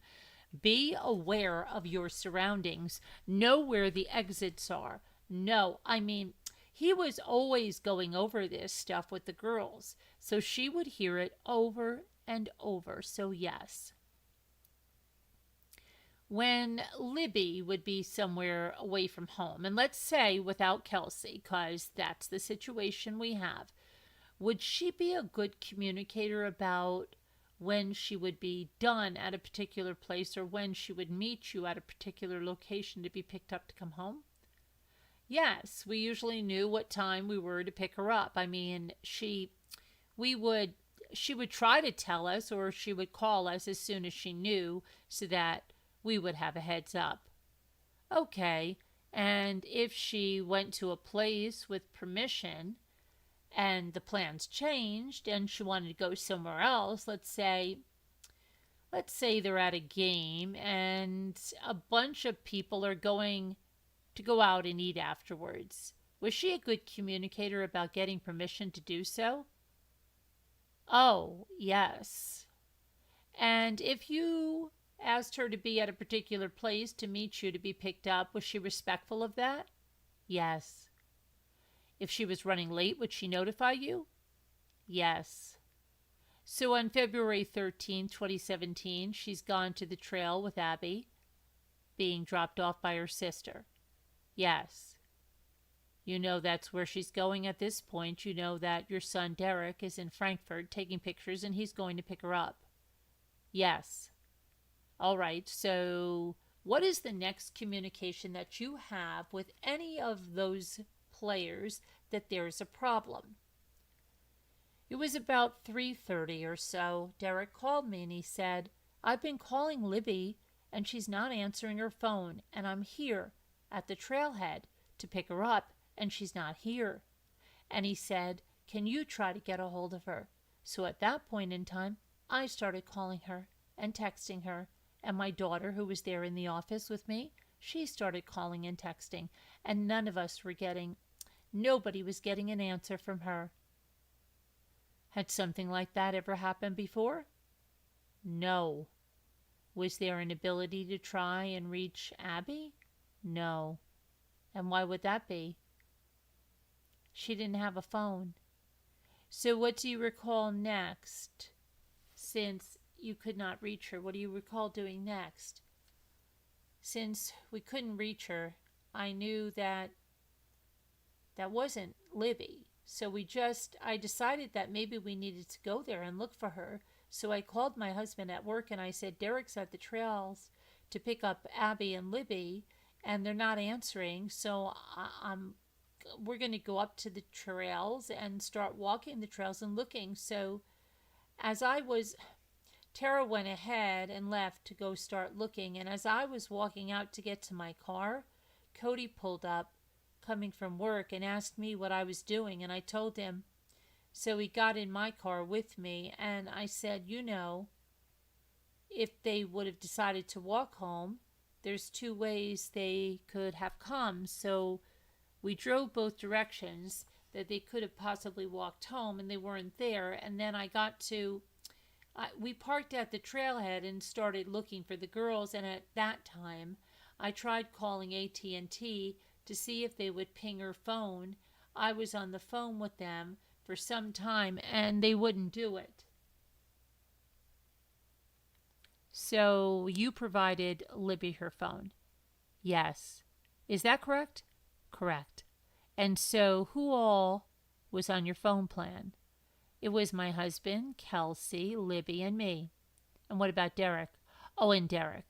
be aware of your surroundings, know where the exits are. No, I mean, he was always going over this stuff with the girls, so she would hear it over and over, so yes. When Libby would be somewhere away from home, and let's say without Kelsey, because that's the situation we have, would she be a good communicator about when she would be done at a particular place or when she would meet you at a particular location to be picked up to come home? Yes, we usually knew what time we were to pick her up. I mean, she would try to tell us, or she would call us as soon as she knew so that we would have a heads up. Okay, and if she went to a place with permission and the plans changed and she wanted to go somewhere else, let's say they're at a game and a bunch of people are going to go out and eat afterwards. Was she a good communicator about getting permission to do so? Oh, yes. And if you asked her to be at a particular place to meet you to be picked up, was she respectful of that? Yes. If she was running late, would she notify you? Yes. So on February 13th, 2017, she's gone to the trail with Abby, being dropped off by her sister. Yes. You know that's where she's going at this point. You know that your son Derek is in Frankfurt taking pictures and he's going to pick her up. Yes. All right, so what is the next communication that you have with any of those players that there's a problem? It was about 3:30 or so. Derek called me and he said, I've been calling Libby and she's not answering her phone, and I'm here at the trailhead to pick her up and she's not here. And he said, can you try to get a hold of her? So at that point in time, I started calling her and texting her. And my daughter, who was there in the office with me, she started calling and texting. And nobody was getting an answer from her. Had something like that ever happened before? No. Was there an ability to try and reach Abby? No. And why would that be? She didn't have a phone. So what do you recall next? Since you could not reach her, what do you recall doing next? Since we couldn't reach her, I knew that wasn't Libby. So I decided that maybe we needed to go there and look for her. So I called my husband at work and I said, Derek's at the trails to pick up Abby and Libby, and they're not answering. So we're going to go up to the trails and start walking the trails and looking. So Tara went ahead and left to go start looking, and as I was walking out to get to my car, Cody pulled up coming from work and asked me what I was doing, and I told him. So he got in my car with me, and I said, if they would have decided to walk home, there's two ways they could have come. So we drove both directions that they could have possibly walked home, and they weren't there. And then we parked at the trailhead and started looking for the girls, and at that time I tried calling AT&T to see if they would ping her phone. I was on the phone with them for some time and they wouldn't do it. So you provided Libby her phone? Yes. Is that correct? Correct. And so who all was on your phone plan? It was my husband, Kelsey, Libby, and me. And what about Derek? Oh, and Derek.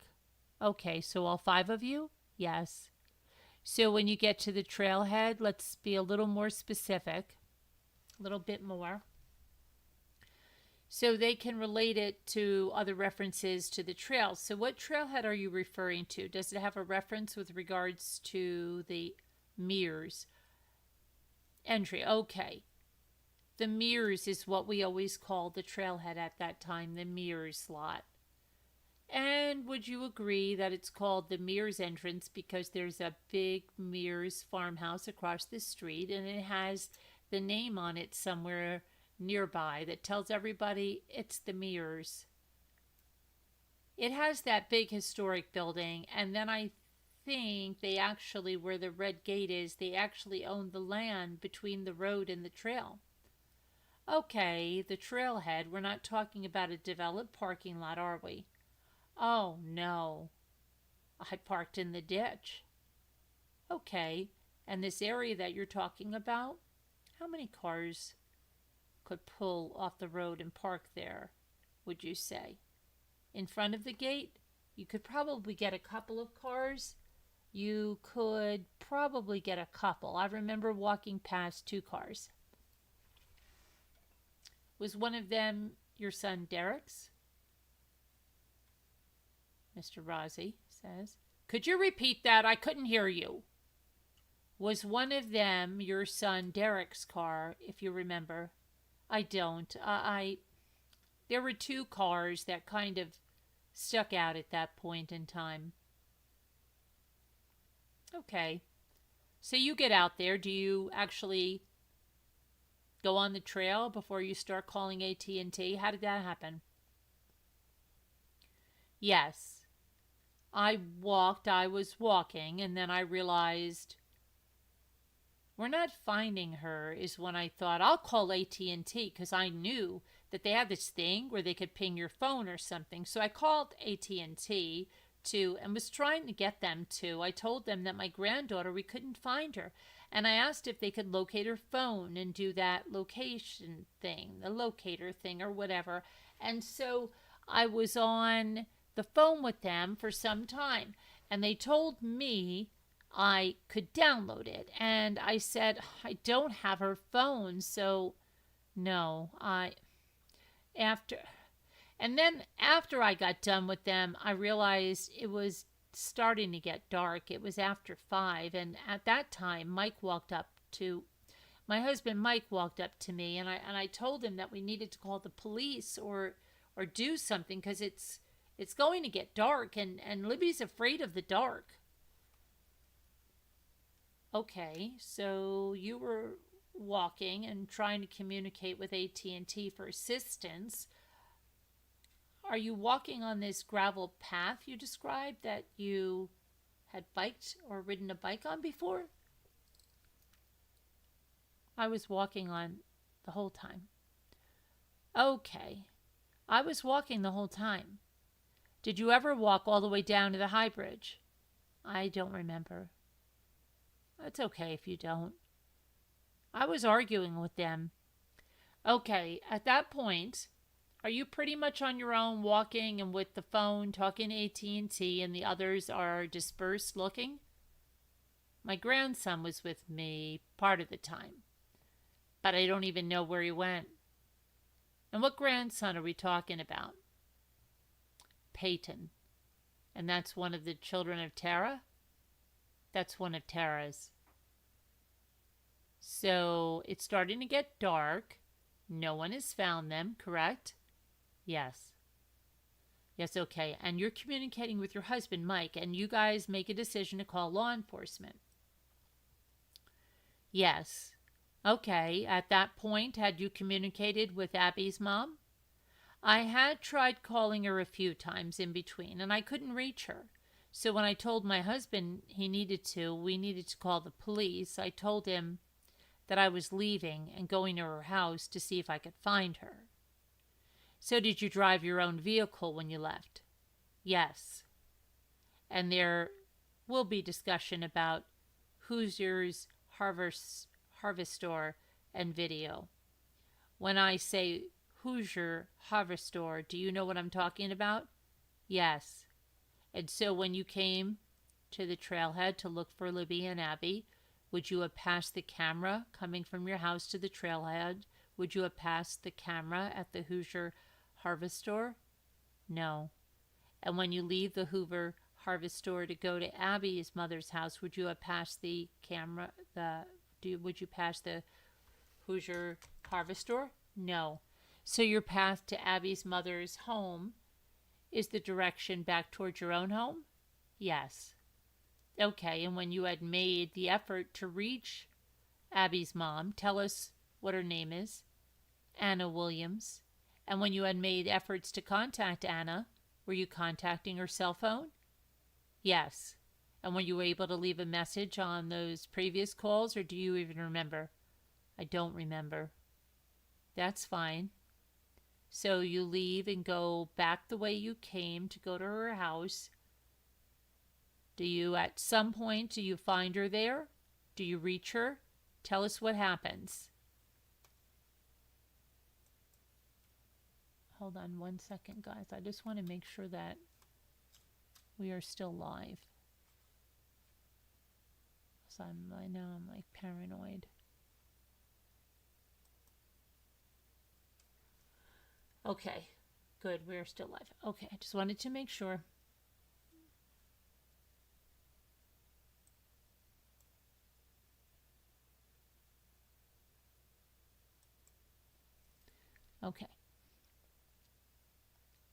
Okay, so all 5 of you? Yes. So when you get to the trailhead, let's be a little more specific, a little bit more, so they can relate it to other references to the trail. So what trailhead are you referring to? Does it have a reference with regards to the Mears entry? Okay. The Mears is what we always called the trailhead at that time, the Mears lot. And would you agree that it's called the Mears entrance because there's a big Mears farmhouse across the street and it has the name on it somewhere nearby that tells everybody it's the Mears. It has that big historic building, and then I think they actually, where the red gate is, they actually own the land between the road and the trail. Okay, the trailhead, we're not talking about a developed parking lot, are we? Oh, no. I parked in the ditch. Okay, and this area that you're talking about, how many cars could pull off the road and park there, would you say? In front of the gate, you could probably get a couple of cars. You could probably get a couple. I remember walking past 2 cars. Was one of them your son Derek's? Mr. Rossi says. Could you repeat that? I couldn't hear you. Was one of them your son Derek's car, if you remember? I don't. There were 2 cars that kind of stuck out at that point in time. Okay. So you get out there. Do you actually go on the trail before you start calling AT&T? How did that happen? Yes. I was walking, and then I realized we're not finding her is when I thought I'll call AT&T because I knew that they had this thing where they could ping your phone or something. So I called AT&T and was trying to get them to. I told them that my granddaughter, we couldn't find her. And I asked if they could locate her phone and do that location thing, the locator thing or whatever. And so I was on the phone with them for some time. And they told me I could download it. And I said, I don't have her phone. So no, and then after I got done with them, I realized it was starting to get dark. It was after 5. And at that time, my husband Mike walked up to me, and I told him that we needed to call the police or do something because it's going to get dark, and Libby's afraid of the dark. Okay, so you were walking and trying to communicate with AT&T for assistance. Are you walking on this gravel path you described that you had biked or ridden a bike on before? I was walking on the whole time. Okay, I was walking the whole time. Did you ever walk all the way down to the high bridge? I don't remember. It's okay if you don't. I was arguing with them. Okay, at that point, are you pretty much on your own walking and with the phone talking to AT&T and the others are dispersed looking? My grandson was with me part of the time, but I don't even know where he went. And what grandson are we talking about? Peyton. And that's one of the children of Tara? That's one of Tara's. So it's starting to get dark. No one has found them, correct? Yes. Yes, okay. And you're communicating with your husband, Mike, and you guys make a decision to call law enforcement. Yes. Okay. At that point, had you communicated with Abby's mom? I had tried calling her a few times in between, and I couldn't reach her. So when I told my husband we needed to call the police, I told him that I was leaving and going to her house to see if I could find her. So did you drive your own vehicle when you left? Yes. And there will be discussion about Hoosier's Harvestor and video. When I say Hoosier Harvestor, do you know what I'm talking about? Yes. And so when you came to the trailhead to look for Libby and Abby, would you have passed the camera coming from your house to the trailhead? Would you have passed the camera at the Hoosier Harvestor? No. And when you leave the Hoover Harvestor to go to Abby's mother's house, would you have passed the camera? Would you pass the Hoosier Harvestor? No. So your path to Abby's mother's home is the direction back towards your own home? Yes. Okay, and when you had made the effort to reach Abby's mom, tell us what her name is. Anna Williams. And when you had made efforts to contact Anna, were you contacting her cell phone? Yes. And were you able to leave a message on those previous calls, or do you even remember? I don't remember. That's fine. So you leave and go back the way you came to go to her house. At some point, do you find her there? Do you reach her? Tell us what happens. Hold on one second, guys. I just want to make sure that we are still live. So I know I'm like paranoid. Okay, good. We're still live. Okay, I just wanted to make sure. Okay.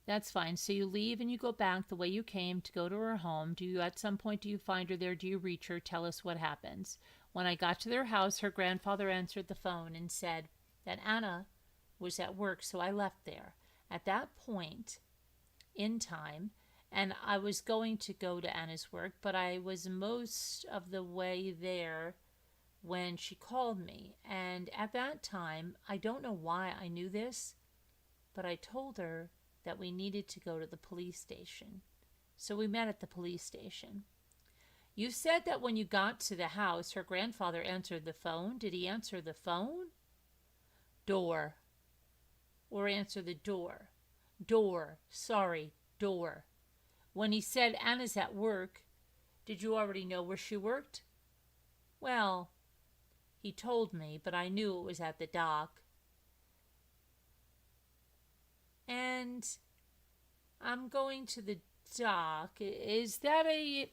That's fine. So you leave and you go back the way you came to go to her home. At some point, do you find her there? Do you reach her? Tell us what happens. When I got to their house, her grandfather answered the phone and said that Anna was at work, so I left there. At that point in time, and I was going to go to Anna's work, but I was most of the way there when she called me. And at that time, I don't know why I knew this, but I told her that we needed to go to the police station. So we met at the police station. You said that when you got to the house, her grandfather answered the phone. Did he answer the phone? Door. Or answer the door. Door. Sorry, door. When he said Anna's at work, did you already know where she worked? Well, he told me, but I knew it was at the dock. And I'm going to the dock. Is that a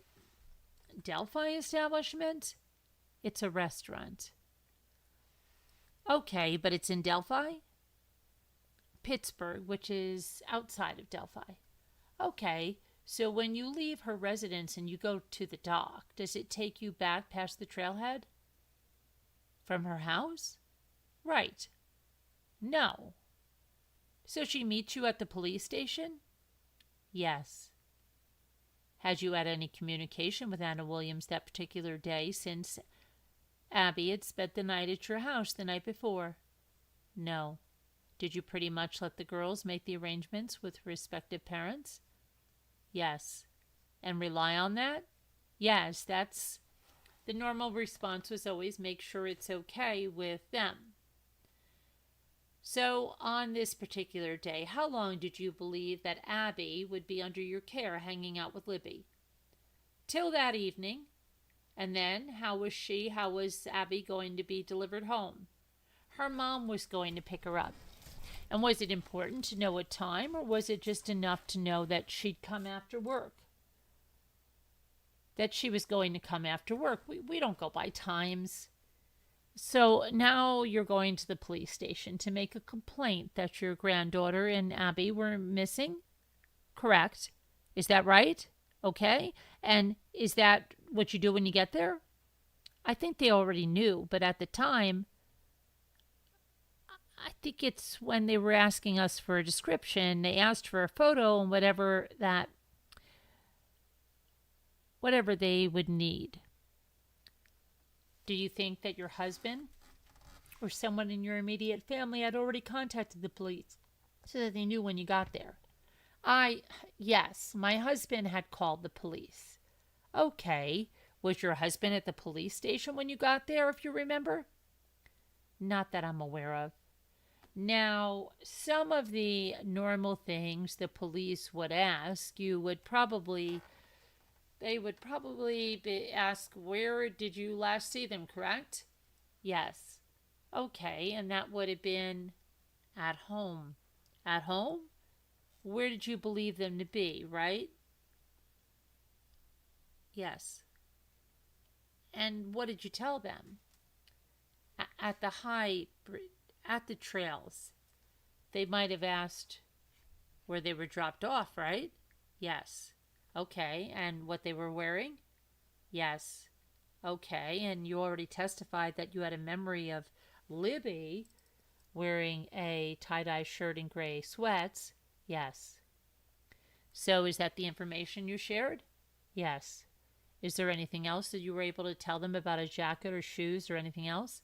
Delphi establishment? It's a restaurant. Okay, but it's in Delphi? Pittsburgh, which is outside of Delphi. Okay, so when you leave her residence and you go to the dock, does it take you back past the trailhead? From her house? Right. No. So she meets you at the police station? Yes. Had you had any communication with Anna Williams that particular day since Abby had spent the night at your house the night before? No. Did you pretty much let the girls make the arrangements with respective parents? Yes. And rely on that? Yes, that's the normal response was always make sure it's okay with them. So on this particular day, how long did you believe that Abby would be under your care hanging out with Libby? Till that evening. And then how was Abby going to be delivered home? Her mom was going to pick her up. And was it important to know what time, or was it just enough to know that she'd come after work? That she was going to come after work. We don't go by times. So now you're going to the police station to make a complaint that your granddaughter and Abby were missing? Correct. Is that right? Okay. And is that what you do when you get there? I think they already knew, but at the time, I think it's when they were asking us for a description, they asked for a photo and whatever they would need. Do you think that your husband or someone in your immediate family had already contacted the police so that they knew when you got there? Yes, my husband had called the police. Okay. Was your husband at the police station when you got there, if you remember? Not that I'm aware of. Now, some of the normal things the police would ask, they would probably ask, where did you last see them, correct? Yes. Okay, and that would have been at home. At home? Where did you believe them to be, right? Yes. And what did you tell them? At the trails. They might have asked where they were dropped off, right? Yes. Okay, and what they were wearing? Yes. Okay, and you already testified that you had a memory of Libby wearing a tie-dye shirt and gray sweats. Yes. So is that the information you shared? Yes. Is there anything else that you were able to tell them about a jacket or shoes or anything else?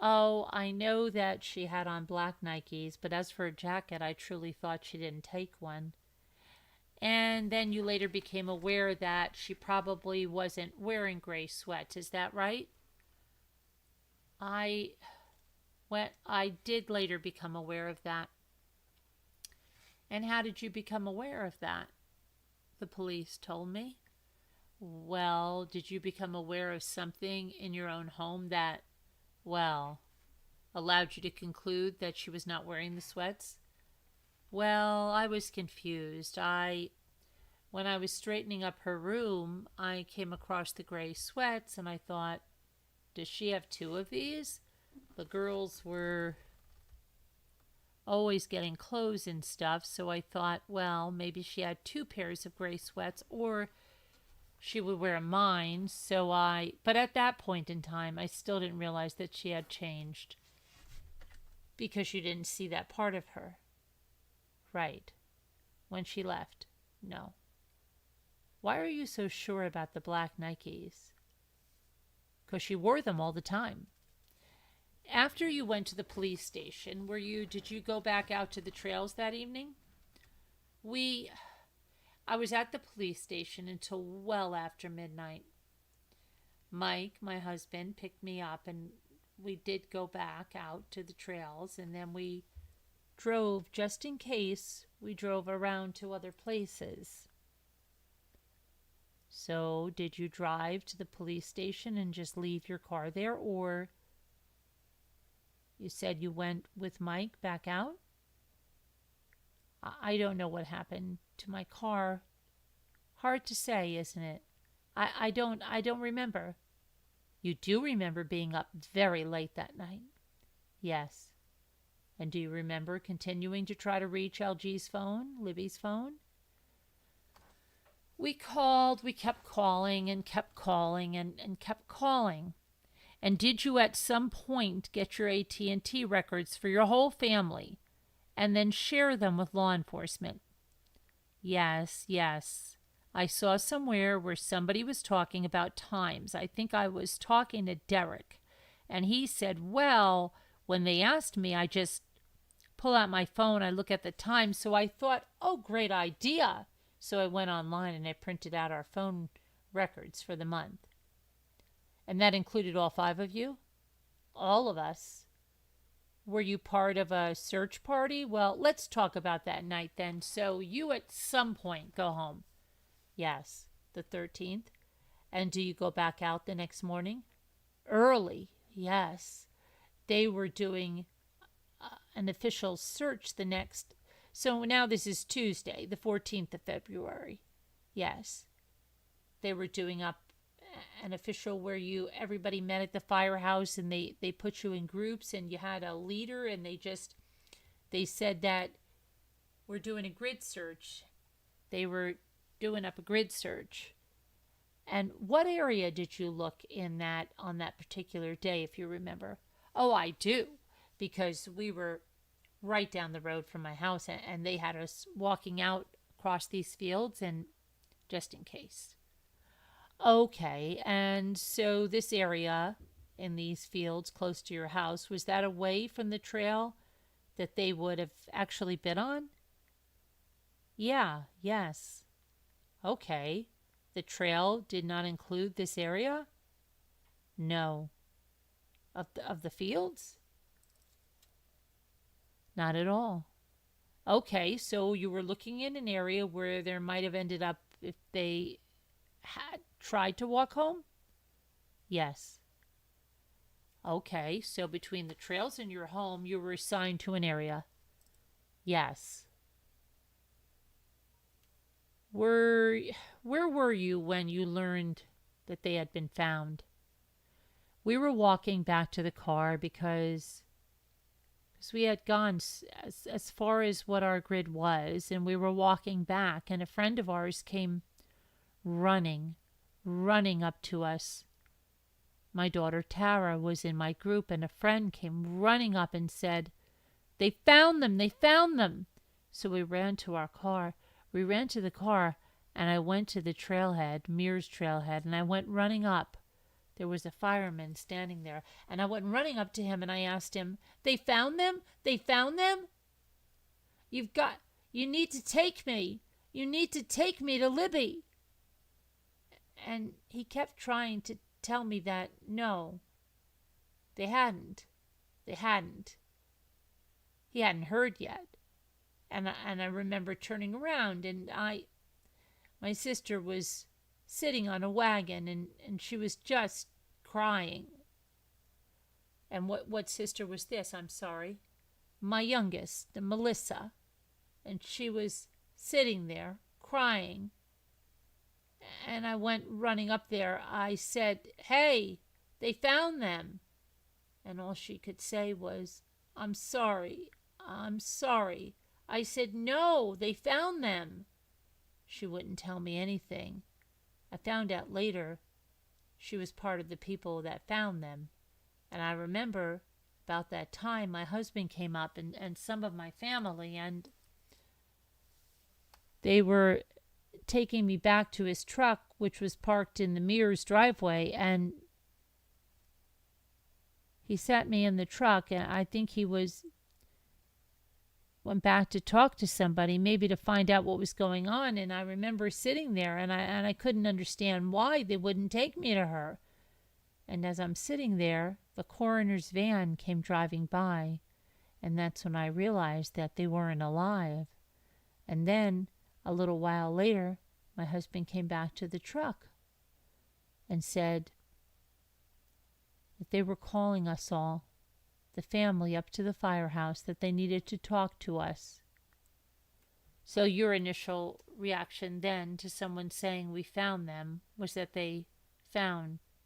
Oh, I know that she had on black Nikes, but as for a jacket, I truly thought she didn't take one. And then you later became aware that she probably wasn't wearing gray sweats. Is that right? I did later become aware of that. And how did you become aware of that? The police told me. Well, did you become aware of something in your own home that, well, allowed you to conclude that she was not wearing the sweats? Well, I was confused. When I was straightening up her room, I came across the gray sweats and I thought, does she have two of these? The girls were always getting clothes and stuff, so I thought, well, maybe she had two pairs of gray sweats, or she would wear mine. But at that point in time, I still didn't realize that she had changed because you didn't see that part of her. Right. When she left. No. Why are you so sure about the black Nikes? Because she wore them all the time. After you went to the police station, did you go back out to the trails that evening? I was at the police station until well after midnight. Mike, my husband, picked me up and we did go back out to the trails, and then we drove, just in case, we drove around to other places. So, did you drive to the police station and just leave your car there, or you said you went with Mike back out? I don't know what happened to my car. Hard to say, isn't it? I don't remember. You do remember being up very late that night? Yes. And do you remember continuing to try to reach LG's phone, Libby's phone? We kept calling and kept calling and kept calling. And did you at some point get your AT&T records for your whole family and then share them with law enforcement? Yes. I saw somewhere where somebody was talking about times. I think I was talking to Derek. And he said, well, when they asked me, I just pull out my phone, I look at the time. So I thought, oh, great idea. So I went online and I printed out our phone records for the month. And that included all 5 of you? All of us. Were you part of a search party? Well, let's talk about that night then. So you at some point go home. Yes, the 13th. And do you go back out the next morning? Early, yes. They were doing an official search the next. So now this is Tuesday, the 14th of February. Yes. They were doing up an official where everybody met at the firehouse, and they put you in groups, and you had a leader, and they said that we're doing a grid search. They were doing up a grid search. And what area did you look in on that particular day, if you remember? Oh, I do, because we were right down the road from my house, and they had us walking out across these fields, and just in case. Okay, and so this area in these fields close to your house, was that away from the trail that they would have actually been on? Yeah, yes. Okay. The trail did not include this area? No. Of the fields? Not at all. Okay, so you were looking in an area where there might have ended up if they had tried to walk home? Yes. Okay, so between the trails and your home, you were assigned to an area? Yes. Where were you when you learned that they had been found? We were walking back to the car because we had gone as far as what our grid was, and we were walking back, and a friend of ours came running up to us. My daughter Tara was in my group, and a friend came running up and said, "They found them! They found them!" So we ran to our car. We ran to the car, and I went to the trailhead, Mears trailhead, and I went running up. There was a fireman standing there, and I went running up to him, and I asked him, "They found them? They found them? You need to take me. You need to take me to Libby." And he kept trying to tell me that, no, they hadn't. They hadn't. He hadn't heard yet. And I remember turning around, and my sister was sitting on a wagon, and she was just crying. And what sister was this? I'm sorry. My youngest, Melissa. And she was sitting there crying. And I went running up there. I said, "Hey, they found them." And all she could say was, "I'm sorry. I'm sorry." I said, "No, they found them." She wouldn't tell me anything. I found out later she was part of the people that found them. And I remember about that time my husband came up and some of my family, and they were taking me back to his truck, which was parked in the Mears driveway, and he sat me in the truck, and I think he went back to talk to somebody, maybe to find out what was going on. And I remember sitting there, and I couldn't understand why they wouldn't take me to her. And as I'm sitting there, the coroner's van came driving by, and that's when I realized that they weren't alive. And then, a little while later, my husband came back to the truck and said that they were calling us all, the family, up to the firehouse, that they needed to talk to us. So your initial reaction then to someone saying we found them was that they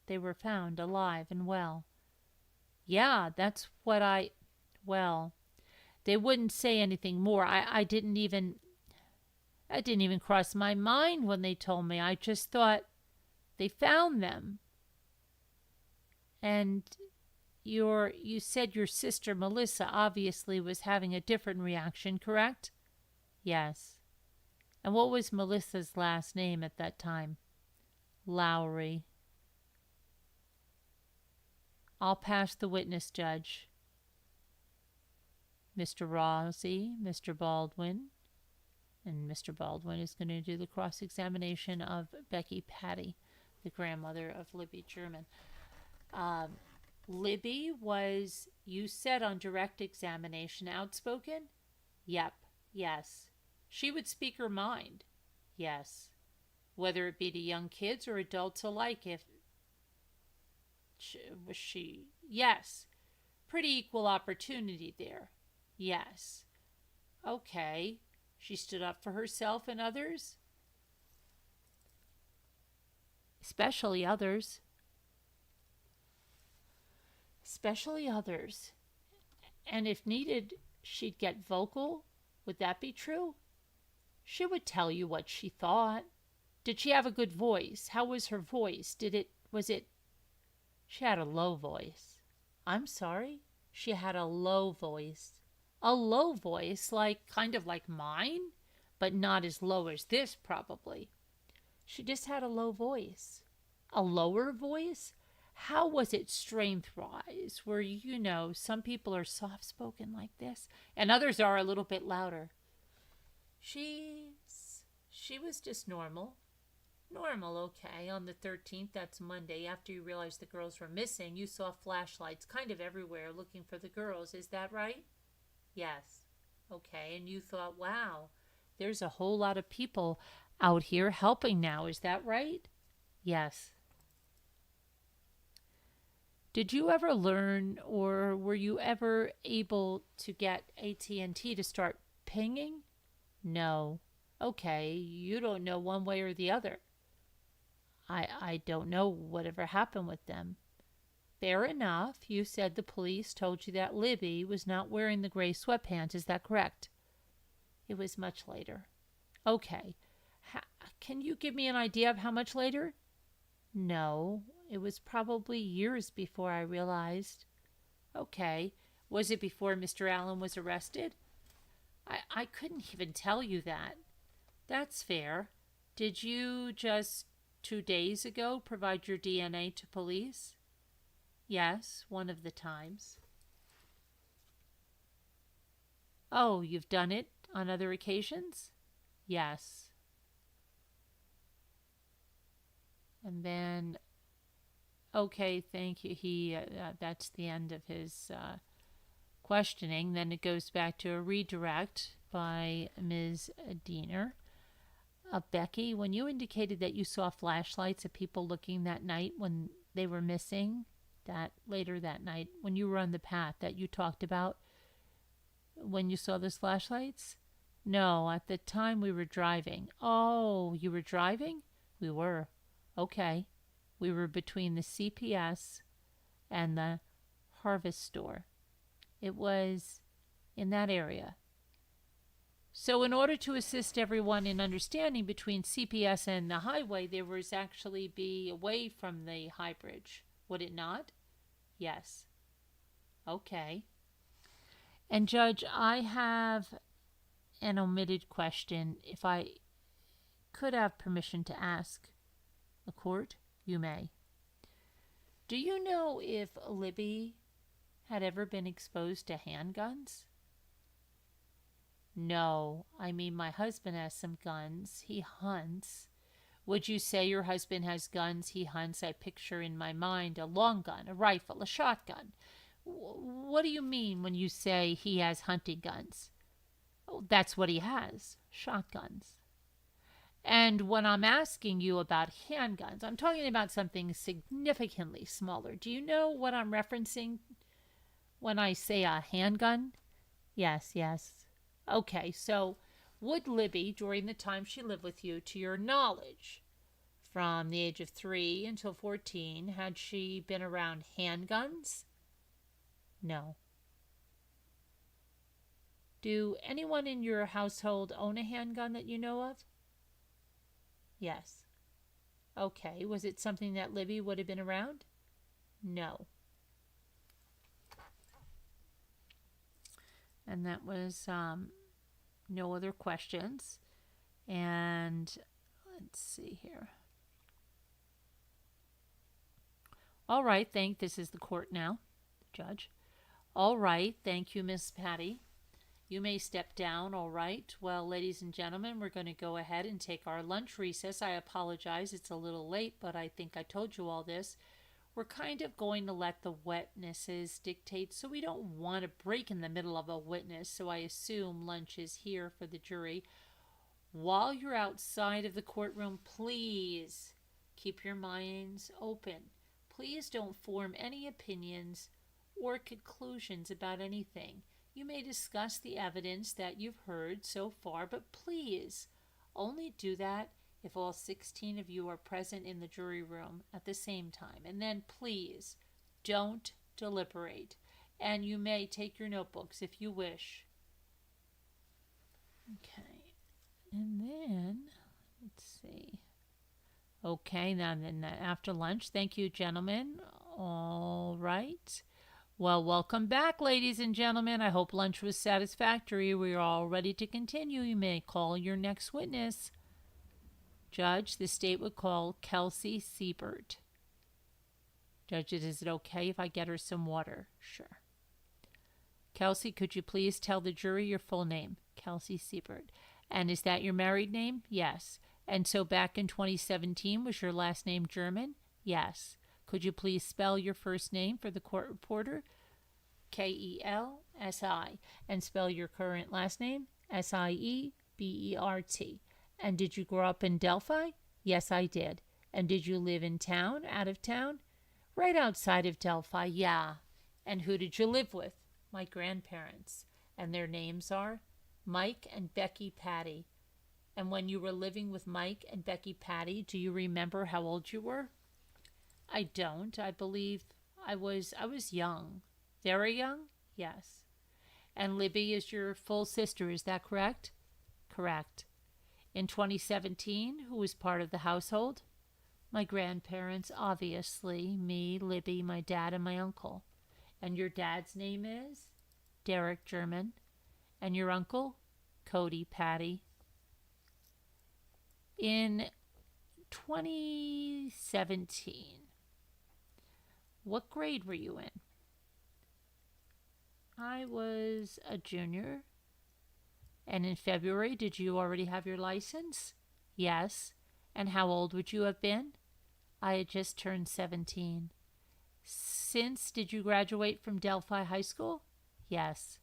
were found alive and well. Yeah, that's what well, they wouldn't say anything more. I didn't even cross my mind when they told me. I just thought they found them. And you said your sister Melissa obviously was having a different reaction, correct? Yes. And what was Melissa's last name at that time? Lowry. I'll pass the witness, Judge. Mr. Rossi, Mr. Baldwin, and Mr. Baldwin is going to do the cross-examination of Becky Patty, the grandmother of Libby German. Libby was, you said on direct examination, outspoken? Yep, yes. She would speak her mind. Yes. Whether it be to young kids or adults alike, was she? Yes. Pretty equal opportunity there. Yes. Okay. She stood up for herself and others? Especially others. Especially others. And if needed, she'd get vocal? Would that be true? She would tell you what she thought. Did she have a good voice? How was her voice? Was it, she had a low voice. I'm sorry? She had a low voice. A low voice, kind of like mine, but not as low as this, probably. She just had a low voice. A lower voice? How was it strength-wise? Where, some people are soft-spoken like this, and others are a little bit louder. She was just normal. Normal, okay. On the 13th, that's Monday, after you realized the girls were missing, you saw flashlights kind of everywhere looking for the girls. Is that right? Yes. Okay, and you thought, wow, there's a whole lot of people out here helping now. Is that right? Yes. Did you ever learn, or were you ever able to get AT&T to start pinging? No. Okay, you don't know one way or the other. I don't know whatever happened with them. Fair enough. You said the police told you that Libby was not wearing the gray sweatpants. Is that correct? It was much later. Okay. Can you give me an idea of how much later? No. It was probably years before I realized. Okay. Was it before Mr. Allen was arrested? I couldn't even tell you that. That's fair. Did you just 2 days ago provide your DNA to police? Yes, one of the times. Oh, you've done it on other occasions? Yes. And then, okay, thank you. That's the end of his questioning. Then it goes back to a redirect by Ms. Diener. Becky, when you indicated that you saw flashlights of people looking that night when they were missing, that later that night, when you were on the path that you talked about, when you saw those flashlights? No, at the time we were driving. Oh, you were driving? We were. Okay. We were between the CPS and the Harvest store. It was in that area. So in order to assist everyone in understanding, between CPS and the highway, there was actually be away from the high bridge. Would it not? Yes. Okay. And Judge, I have an omitted question. If I could have permission to ask the court, you may. Do you know if Libby had ever been exposed to handguns? No, I mean my husband has some guns. He hunts. Would you say your husband has guns? He hunts. I picture in my mind a long gun, a rifle, a shotgun. What do you mean when you say he has hunting guns? Oh, that's what he has, shotguns. And when I'm asking you about handguns, I'm talking about something significantly smaller. Do you know what I'm referencing when I say a handgun? Yes, yes. Okay, so would Libby, during the time she lived with you, to your knowledge, from the age of 3 until 14, had she been around handguns? No. Do anyone in your household own a handgun that you know of? Yes. Okay, was it something that Libby would have been around? No. And that was no other questions. And let's see here. All right, this is the court now, Judge. All right, thank you, Miss Patty. You may step down, all right. Well, ladies and gentlemen, we're going to go ahead and take our lunch recess. I apologize, it's a little late, but I think I told you all this. We're kind of going to let the witnesses dictate, so we don't want to break in the middle of a witness, so I assume lunch is here for the jury. While you're outside of the courtroom, please keep your minds open. Please don't form any opinions or conclusions about anything. You may discuss the evidence that you've heard so far, but please only do that if all 16 of you are present in the jury room at the same time. And then please don't deliberate. And you may take your notebooks if you wish. Okay. And then, let's see. Okay, now then after lunch. Thank you, gentlemen. All right. Well, welcome back, ladies and gentlemen. I hope lunch was satisfactory. We are all ready to continue. You may call your next witness. Judge, the state would call Kelsey Siebert. Judge, is it okay if I get her some water? Sure. Kelsey, could you please tell the jury your full name? Kelsey Siebert. And is that your married name? Yes. And so back in 2017, was your last name German? Yes. Could you please spell your first name for the court reporter? Kelsi. And spell your current last name? Siebert. And did you grow up in Delphi? Yes, I did. And did you live in town, out of town? Right outside of Delphi, yeah. And who did you live with? My grandparents. And their names are Mike and Becky Patty. And when you were living with Mike and Becky Patty, do you remember how old you were? I don't. I believe I was young. Very young? Yes. And Libby is your full sister, is that correct? Correct. In 2017, who was part of the household? My grandparents, obviously. Me, Libby, my dad, and my uncle. And your dad's name is? Derek German. And your uncle? Cody Patty. In 2017, what grade were you in? I was a junior. And in February, did you already have your license? Yes. And how old would you have been? I had just turned 17. Since did you graduate from Delphi High School? Yes.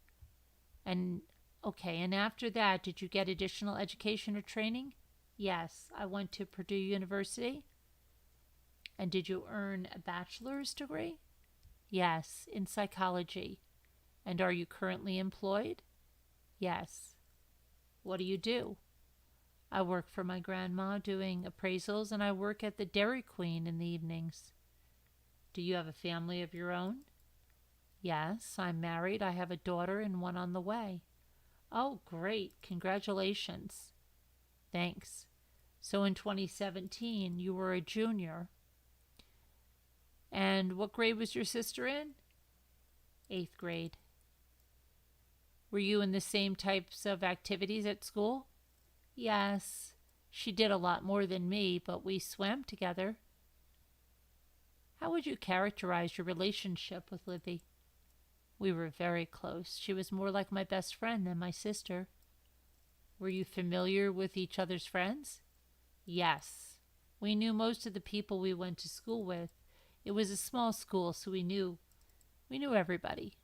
And okay, and after that, did you get additional education or training? Yes, I went to Purdue University. And did you earn a bachelor's degree? Yes, in psychology. And are you currently employed? Yes. What do you do? I work for my grandma doing appraisals, and I work at the Dairy Queen in the evenings. Do you have a family of your own? Yes, I'm married. I have a daughter and one on the way. Oh, great. Congratulations. Thanks. So in 2017, you were a junior. And what grade was your sister in? 8th grade. Were you in the same types of activities at school? Yes. She did a lot more than me, but we swam together. How would you characterize your relationship with Libby? We were very close. She was more like my best friend than my sister. Were you familiar with each other's friends? Yes. We knew most of the people we went to school with. It was a small school, so we knew everybody.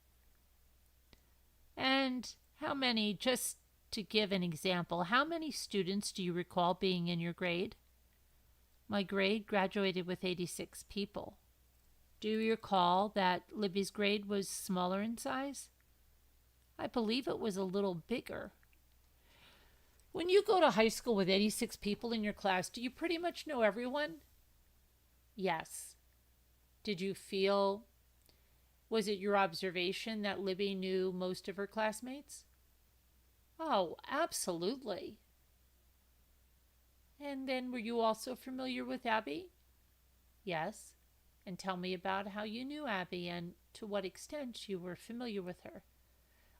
And how many, just to give an example, how many students do you recall being in your grade? My grade graduated with 86 people. Do you recall that Libby's grade was smaller in size? I believe it was a little bigger. When you go to high school with 86 people in your class, do you pretty much know everyone? Yes. Did you feel, was it your observation that Libby knew most of her classmates? Oh, absolutely. And then were you also familiar with Abby? Yes. And tell me about how you knew Abby and to what extent you were familiar with her.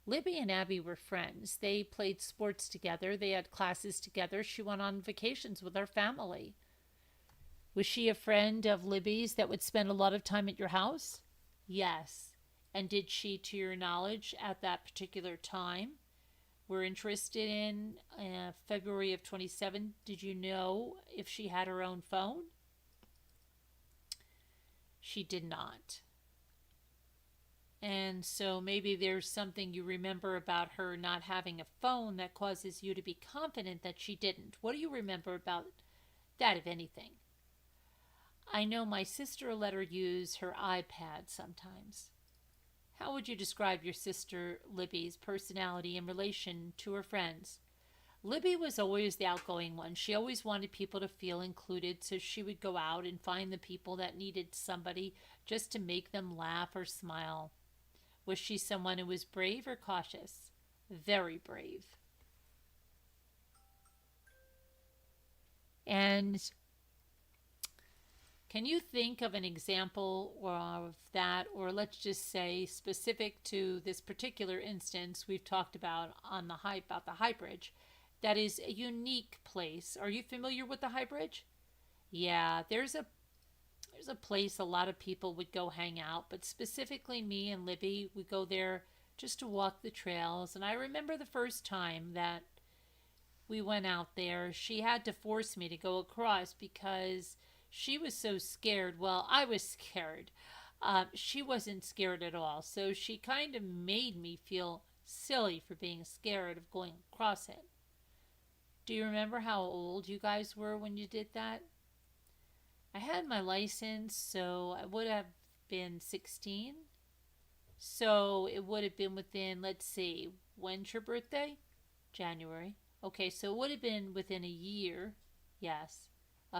Libby and Abby were friends. They played sports together. They had classes together. She went on vacations with her family. Was she a friend of Libby's that would spend a lot of time at your house? Yes. And did she, to your knowledge, at that particular time, were interested in February of 27, did you know if she had her own phone? She did not. And so maybe there's something you remember about her not having a phone that causes you to be confident that she didn't. What do you remember about that, if anything? I know my sister let her use her iPad sometimes. How would you describe your sister Libby's personality in relation to her friends? Libby was always the outgoing one. She always wanted people to feel included, so she would go out and find the people that needed somebody just to make them laugh or smile. Was she someone who was brave or cautious? Very brave. And can you think of an example of that, or let's just say specific to this particular instance we've talked about on the High Bridge, that is a unique place? Are you familiar with the High Bridge? Yeah, there's a place a lot of people would go hang out, but specifically me and Libby would go there just to walk the trails. And I remember the first time that we went out there, she had to force me to go across because she was so scared. Well, I was scared. She wasn't scared at all. So she kind of made me feel silly for being scared of going across it. Do you remember how old you guys were when you did that? I had my license, so I would have been 16. So it would have been within, let's see, when's your birthday? January. Okay, so it would have been within a year. Yes.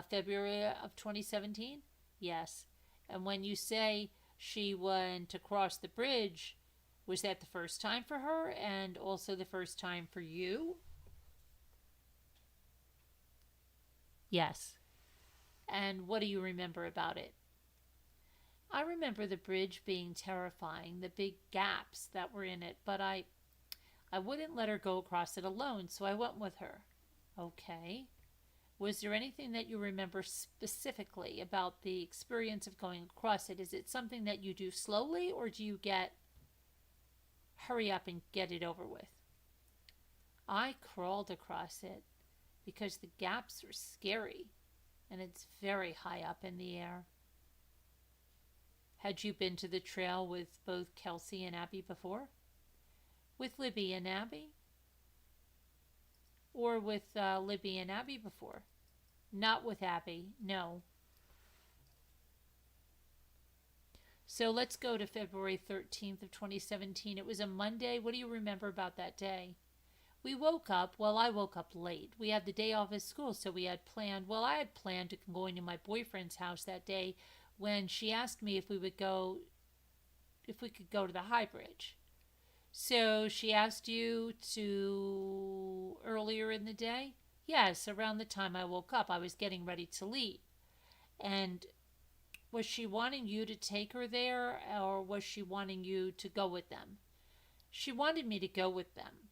February of 2017? Yes. And when you say she went across the bridge, was that the first time for her and also the first time for you? Yes. And what do you remember about it? I remember the bridge being terrifying, the big gaps that were in it, but I wouldn't let her go across it alone, so I went with her. Okay. Was there anything that you remember specifically about the experience of going across it? Is it something that you do slowly, or do you hurry up and get it over with? I crawled across it because the gaps are scary and it's very high up in the air. Had you been to the trail with both Kelsey and Abby before? With Libby and Abby? Or with Libby and Abby before? Not with Abby, no. So let's go to February 13th of 2017. It was a Monday. What do you remember about that day? We woke up, well, I woke up late. We had the day off of school, so I had planned to go into my boyfriend's house that day when she asked me if we could go to the High Bridge. So she asked you to earlier in the day? Yes, around the time I woke up. I was getting ready to leave. And was she wanting you to take her there, or was she wanting you to go with them? She wanted me to go with them.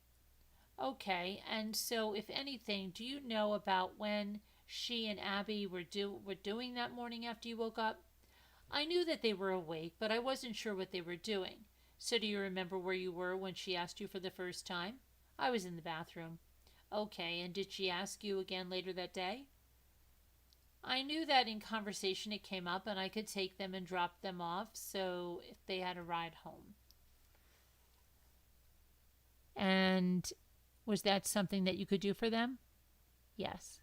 Okay, and so if anything, do you know about when she and Abby were doing that morning after you woke up? I knew that they were awake, but I wasn't sure what they were doing. So do you remember where you were when she asked you for the first time? I was in the bathroom. Okay, and did she ask you again later that day? I knew that in conversation it came up and I could take them and drop them off, so if they had a ride home. And was that something that you could do for them? Yes.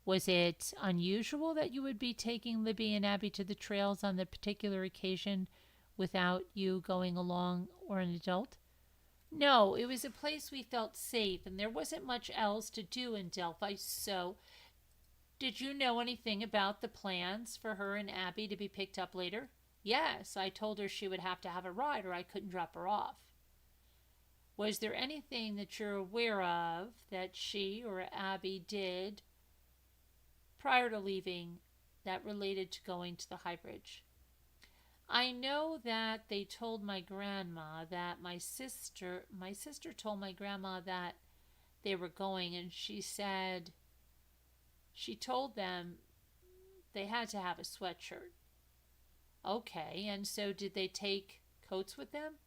Was it unusual that you would be taking Libby and Abby to the trails on the particular occasion without you going along or an adult? No, it was a place we felt safe and there wasn't much else to do in Delphi, so did you know anything about the plans for her and Abby to be picked up later? Yes, I told her she would have to have a ride or I couldn't drop her off. Was there anything that you're aware of that she or Abby did prior to leaving that related to going to the High Bridge? I know that they told my grandma that my sister told my grandma that they were going, and she told them they had to have a sweatshirt. Okay, and so did they take coats with them?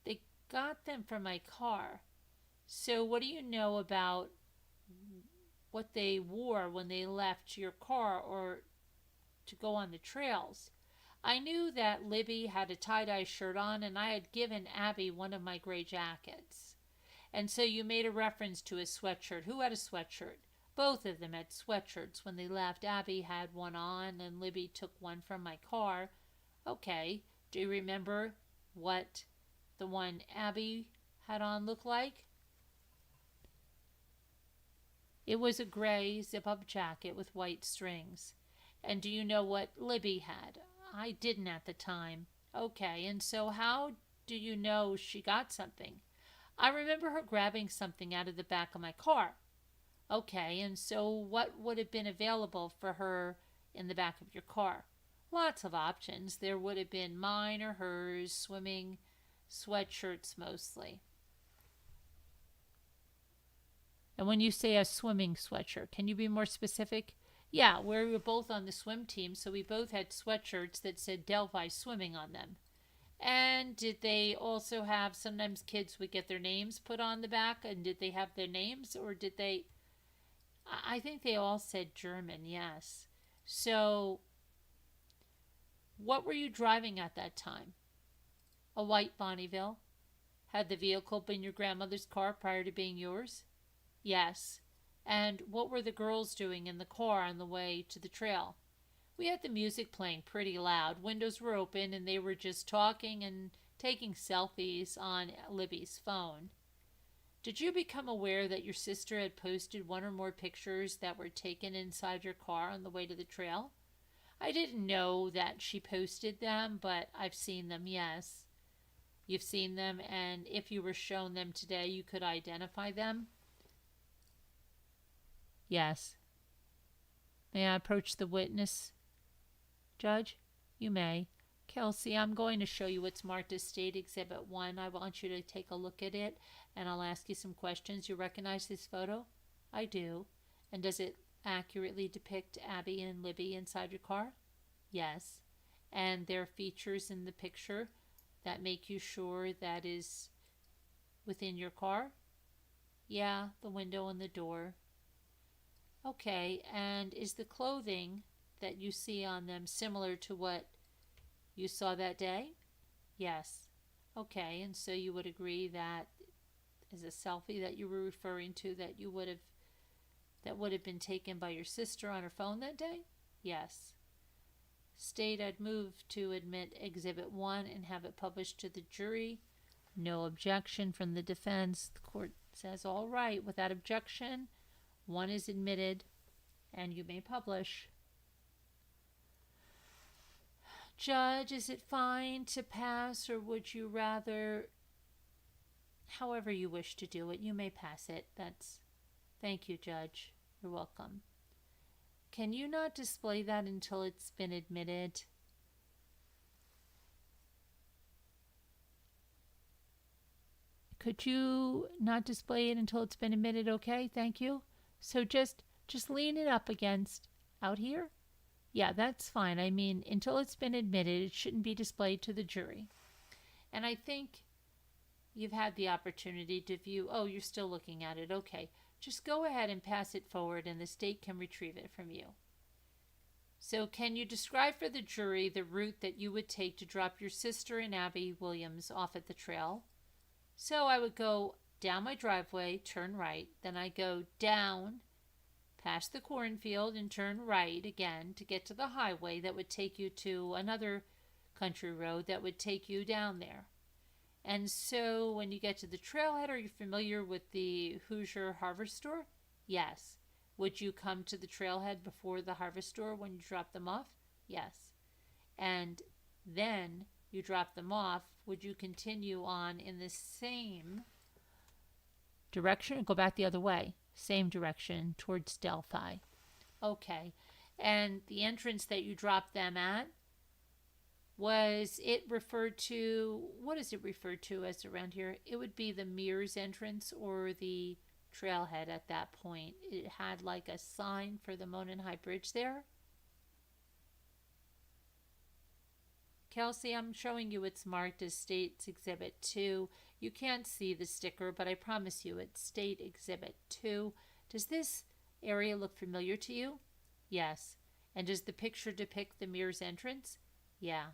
They got them from my car. So what do you know about what they wore when they left your car or to go on the trails? I knew that Libby had a tie-dye shirt on and I had given Abby one of my gray jackets. And so you made a reference to a sweatshirt. Who had a sweatshirt? Both of them had sweatshirts when they left. Abby had one on and Libby took one from my car. Okay. Do you remember what the one Abby had on looked like? It was a gray zip-up jacket with white strings. And do you know what Libby had? I didn't at the time. Okay, and so how do you know she got something? I remember her grabbing something out of the back of my car. Okay, and so what would have been available for her in the back of your car? Lots of options. There would have been mine or hers, swimming sweatshirts mostly. And when you say a swimming sweatshirt, can you be more specific? Yeah, we were both on the swim team, so we both had sweatshirts that said Delphi swimming on them. And did they also have, sometimes kids would get their names put on the back, and did they have their names, or did they, I think they all said German, yes. So, what were you driving at that time? A white Bonneville? Had the vehicle been your grandmother's car prior to being yours? Yes. And what were the girls doing in the car on the way to the trail? We had the music playing pretty loud. Windows were open and they were just talking and taking selfies on Libby's phone. Did you become aware that your sister had posted one or more pictures that were taken inside your car on the way to the trail? I didn't know that she posted them, but I've seen them, yes. You've seen them, and if you were shown them today, you could identify them? Yes. May I approach the witness, Judge? You may. Kelsey, I'm going to show you what's marked as State Exhibit 1. I want you to take a look at it, and I'll ask you some questions. You recognize this photo? I do. And does it accurately depict Abby and Libby inside your car? Yes. And there are features in the picture that make you sure that is within your car? Yeah, the window and the door. Okay, and is the clothing that you see on them similar to what you saw that day? Yes. Okay, and so you would agree that is a selfie that you were referring to that would have been taken by your sister on her phone that day? Yes. State, I'd move to admit Exhibit 1 and have it published to the jury. No objection from the defense. The court says all right. Without objection, 1 is admitted and you may publish. Judge, is it fine to pass, or would you rather, however you wish to do it, you may pass it. Thank you, Judge. You're welcome. Can you not display that until it's been admitted? Could you not display it until it's been admitted? Okay, thank you. So just lean it up against out here. Yeah, that's fine. I mean, until it's been admitted, it shouldn't be displayed to the jury. And I think you've had the opportunity to view. Oh, you're still looking at it. Okay. Just go ahead and pass it forward and the state can retrieve it from you. So can you describe for the jury the route that you would take to drop your sister and Abby Williams off at the trail? So I would go down my driveway, turn right. Then I go down past the cornfield and turn right again to get to the highway that would take you to another country road that would take you down there. And so when you get to the trailhead, are you familiar with the Hoosier Harvest Store? Yes. Would you come to the trailhead before the Harvest Store when you drop them off? Yes. And then you drop them off, would you continue on in the same direction or go back the other way? Same direction towards Delphi. Okay. And the entrance that you dropped them at, was it referred to, what is it referred to as around here? It would be the Mears entrance or the trailhead at that point. It had like a sign for the Monon High Bridge there. Kelsey, I'm showing you it's marked as State Exhibit 2. You can't see the sticker, but I promise you it's State Exhibit 2. Does this area look familiar to you? Yes. And does the picture depict the Mears entrance? Yeah.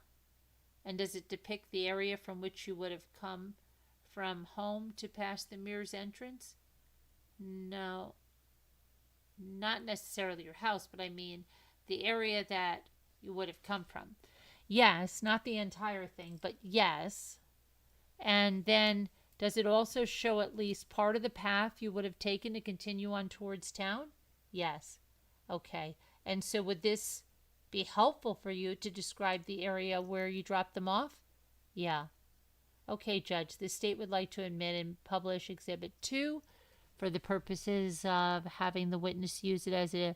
And does it depict the area from which you would have come from home to pass the Mears entrance? No. Not necessarily your house, but I mean the area that you would have come from. Yes, not the entire thing, but yes. And then does it also show at least part of the path you would have taken to continue on towards town? Yes. Okay. And so would this be helpful for you to describe the area where you dropped them off? Yeah. Okay, Judge, the state would like to admit and publish Exhibit 2 for the purposes of having the witness use it as a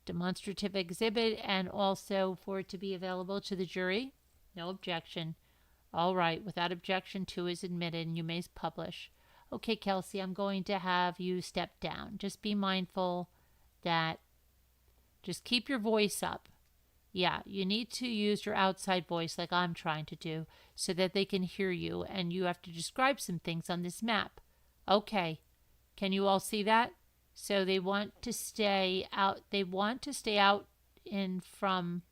demonstrative exhibit and also for it to be available to the jury. No objection. All right, without objection, 2 is admitted and you may publish. Okay, Kelsey, I'm going to have you step down. Just be mindful that just keep your voice up. Yeah, you need to use your outside voice like I'm trying to do so that they can hear you, and you have to describe some things on this map. Okay, can you all see that? So they want to stay out. They want to stay out in front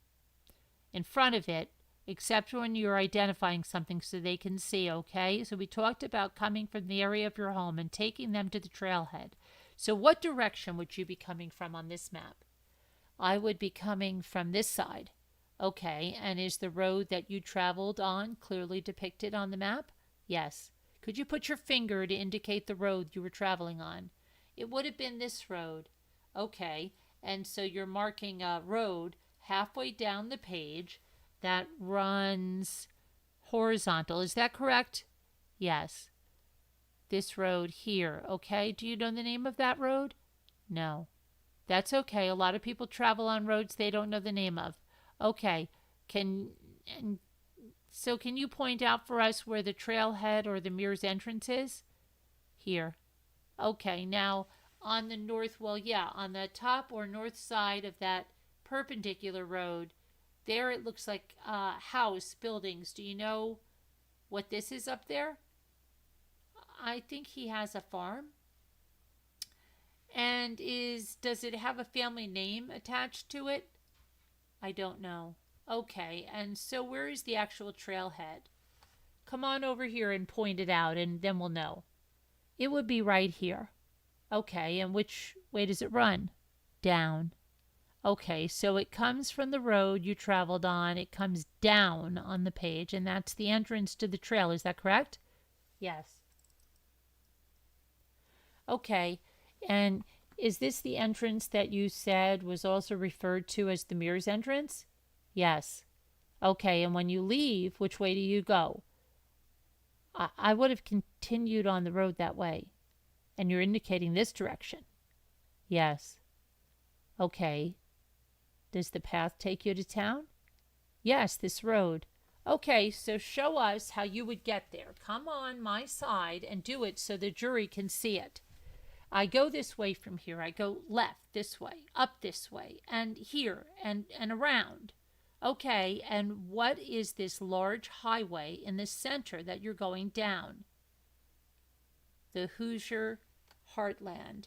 of it, except when you're identifying something so they can see, okay? So we talked about coming from the area of your home and taking them to the trailhead. So what direction would you be coming from on this map? I would be coming from this side. Okay, and is the road that you traveled on clearly depicted on the map? Yes. Could you put your finger to indicate the road you were traveling on? It would have been this road. Okay, and so you're marking a road halfway down the page that runs horizontal. Is that correct? Yes. This road here. Okay, do you know the name of that road? No. That's okay. A lot of people travel on roads they don't know the name of. Okay. So can you point out for us where the trailhead or the mirror's entrance is? Here. Okay. Now on the on the top or north side of that perpendicular road, there it looks like house, buildings. Do you know what this is up there? I think he has a farm. And does it have a family name attached to it? I don't know. Okay, and so where is the actual trailhead? Come on over here and point it out, and then we'll know. It would be right here. Okay, and which way does it run? Down. Okay, so it comes from the road you traveled on. It comes down on the page, and that's the entrance to the trail. Is that correct? Yes. Okay. And is this the entrance that you said was also referred to as the mirror's entrance? Yes. Okay, and when you leave, which way do you go? I would have continued on the road that way. And you're indicating this direction. Yes. Okay. Does the path take you to town? Yes, this road. Okay, so show us how you would get there. Come on my side and do it so the jury can see it. I go this way from here. I go left this way, up this way, and here, and around. Okay, and what is this large highway in the center that you're going down? The Hoosier Heartland.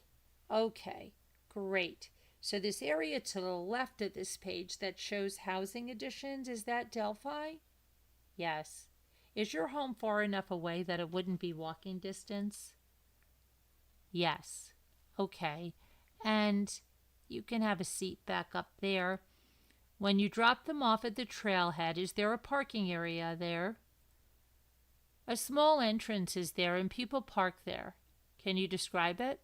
Okay, great. So this area to the left of this page that shows housing additions, is that Delphi? Yes. Is your home far enough away that it wouldn't be walking distance? Yes. Okay. And you can have a seat back up there. When you drop them off at the trailhead, is there a parking area there? A small entrance is there and people park there. Can you describe it?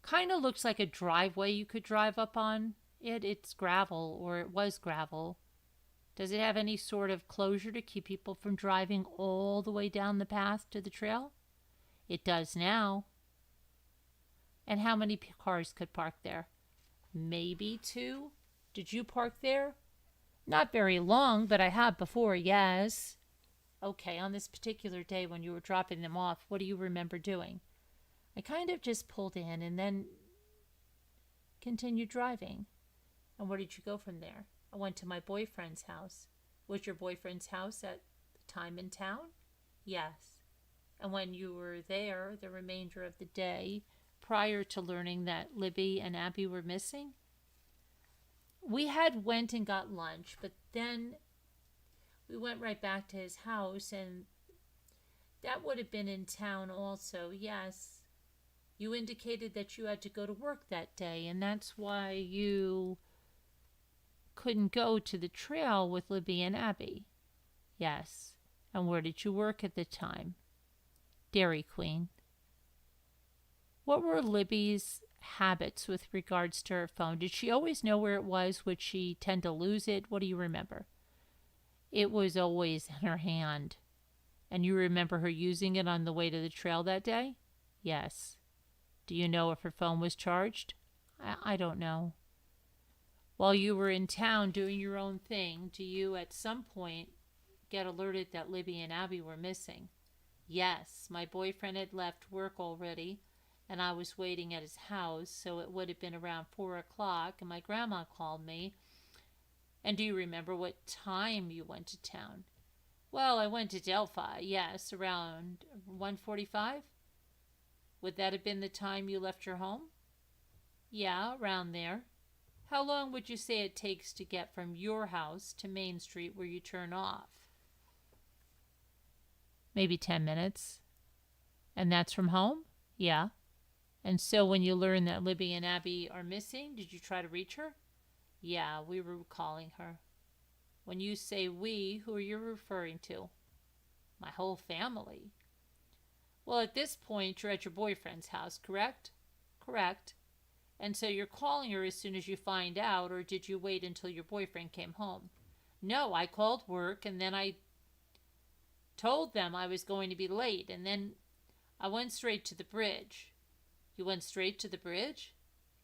Kind of looks like a driveway you could drive up on it. It's gravel, or it was gravel. Does it have any sort of closure to keep people from driving all the way down the path to the trail? It does now. And how many cars could park there? Maybe 2. Did you park there? Not very long, but I have before, yes. Okay, on this particular day when you were dropping them off, what do you remember doing? I kind of just pulled in and then continued driving. And where did you go from there? I went to my boyfriend's house. Was your boyfriend's house at the time in town? Yes. And when you were there the remainder of the day, prior to learning that Libby and Abby were missing, we had went and got lunch, but then we went right back to his house, and that would have been in town also. Yes. You indicated that you had to go to work that day, and that's why you couldn't go to the trail with Libby and Abby. Yes. And where did you work at the time? Dairy Queen. What were Libby's habits with regards to her phone? Did she always know where it was? Would she tend to lose it? What do you remember? It was always in her hand. And you remember her using it on the way to the trail that day? Yes. Do you know if her phone was charged? I don't know. While you were in town doing your own thing, do you at some point get alerted that Libby and Abby were missing? Yes. My boyfriend had left work already, and I was waiting at his house, so it would have been around 4 o'clock, and my grandma called me. And do you remember what time you went to town? Well, I went to Delphi, yes, around 1:45. Would that have been the time you left your home? Yeah, around there. How long would you say it takes to get from your house to Main Street where you turn off? Maybe 10 minutes. And that's from home? Yeah. And so when you learned that Libby and Abby are missing, did you try to reach her? Yeah, we were calling her. When you say we, who are you referring to? My whole family. Well, at this point, you're at your boyfriend's house, correct? Correct. And so you're calling her as soon as you find out, or did you wait until your boyfriend came home? No, I called work, and then I told them I was going to be late, and then I went straight to the bridge. You went straight to the bridge?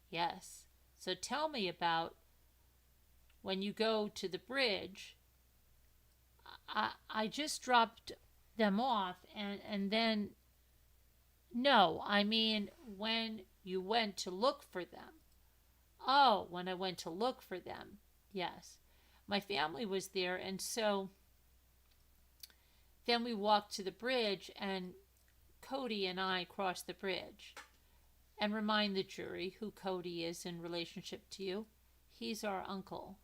Yes. So tell me about when you go to the bridge. I just dropped them off, and then, no, I mean when you went to look for them. Oh, when I went to look for them. Yes. My family was there, and so then we walked to the bridge, and Cody and I crossed the bridge. And remind the jury who Cody is in relationship to you. He's our uncle.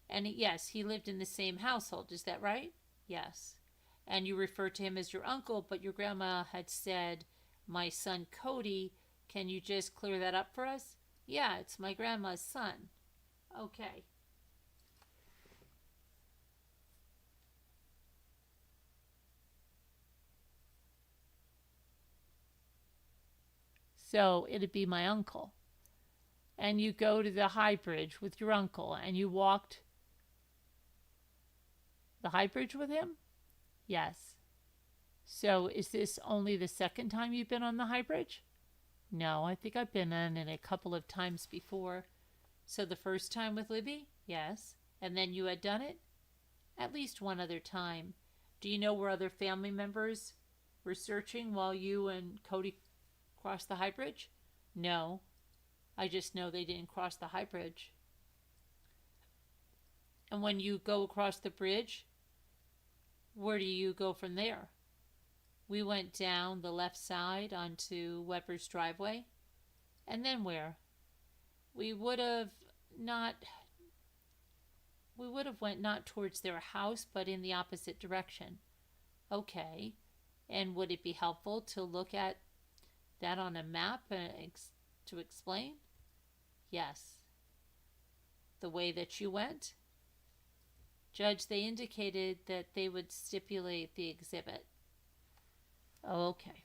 And yes, he lived in the same household. Is that right? Yes. And you refer to him as your uncle, but your grandma had said, my son Cody. Can you just clear that up for us? Yeah, it's my grandma's son. Okay. So it'd be my uncle. And you go to the high bridge with your uncle, and you walked the high bridge with him? Yes. So is this only the second time you've been on the high bridge? No, I think I've been on it a couple of times before. So the first time with Libby? Yes. And then you had done it? At least one other time. Do you know where other family members were searching while you and Cody crossed the high bridge? No. I just know they didn't cross the high bridge. And when you go across the bridge, where do you go from there? We went down the left side onto Weber's driveway. And then where? We would have went not towards their house, but in the opposite direction. Okay. And would it be helpful to look at that on a map to explain? Yes. The way that you went? Judge, they indicated that they would stipulate the exhibit. Oh, okay.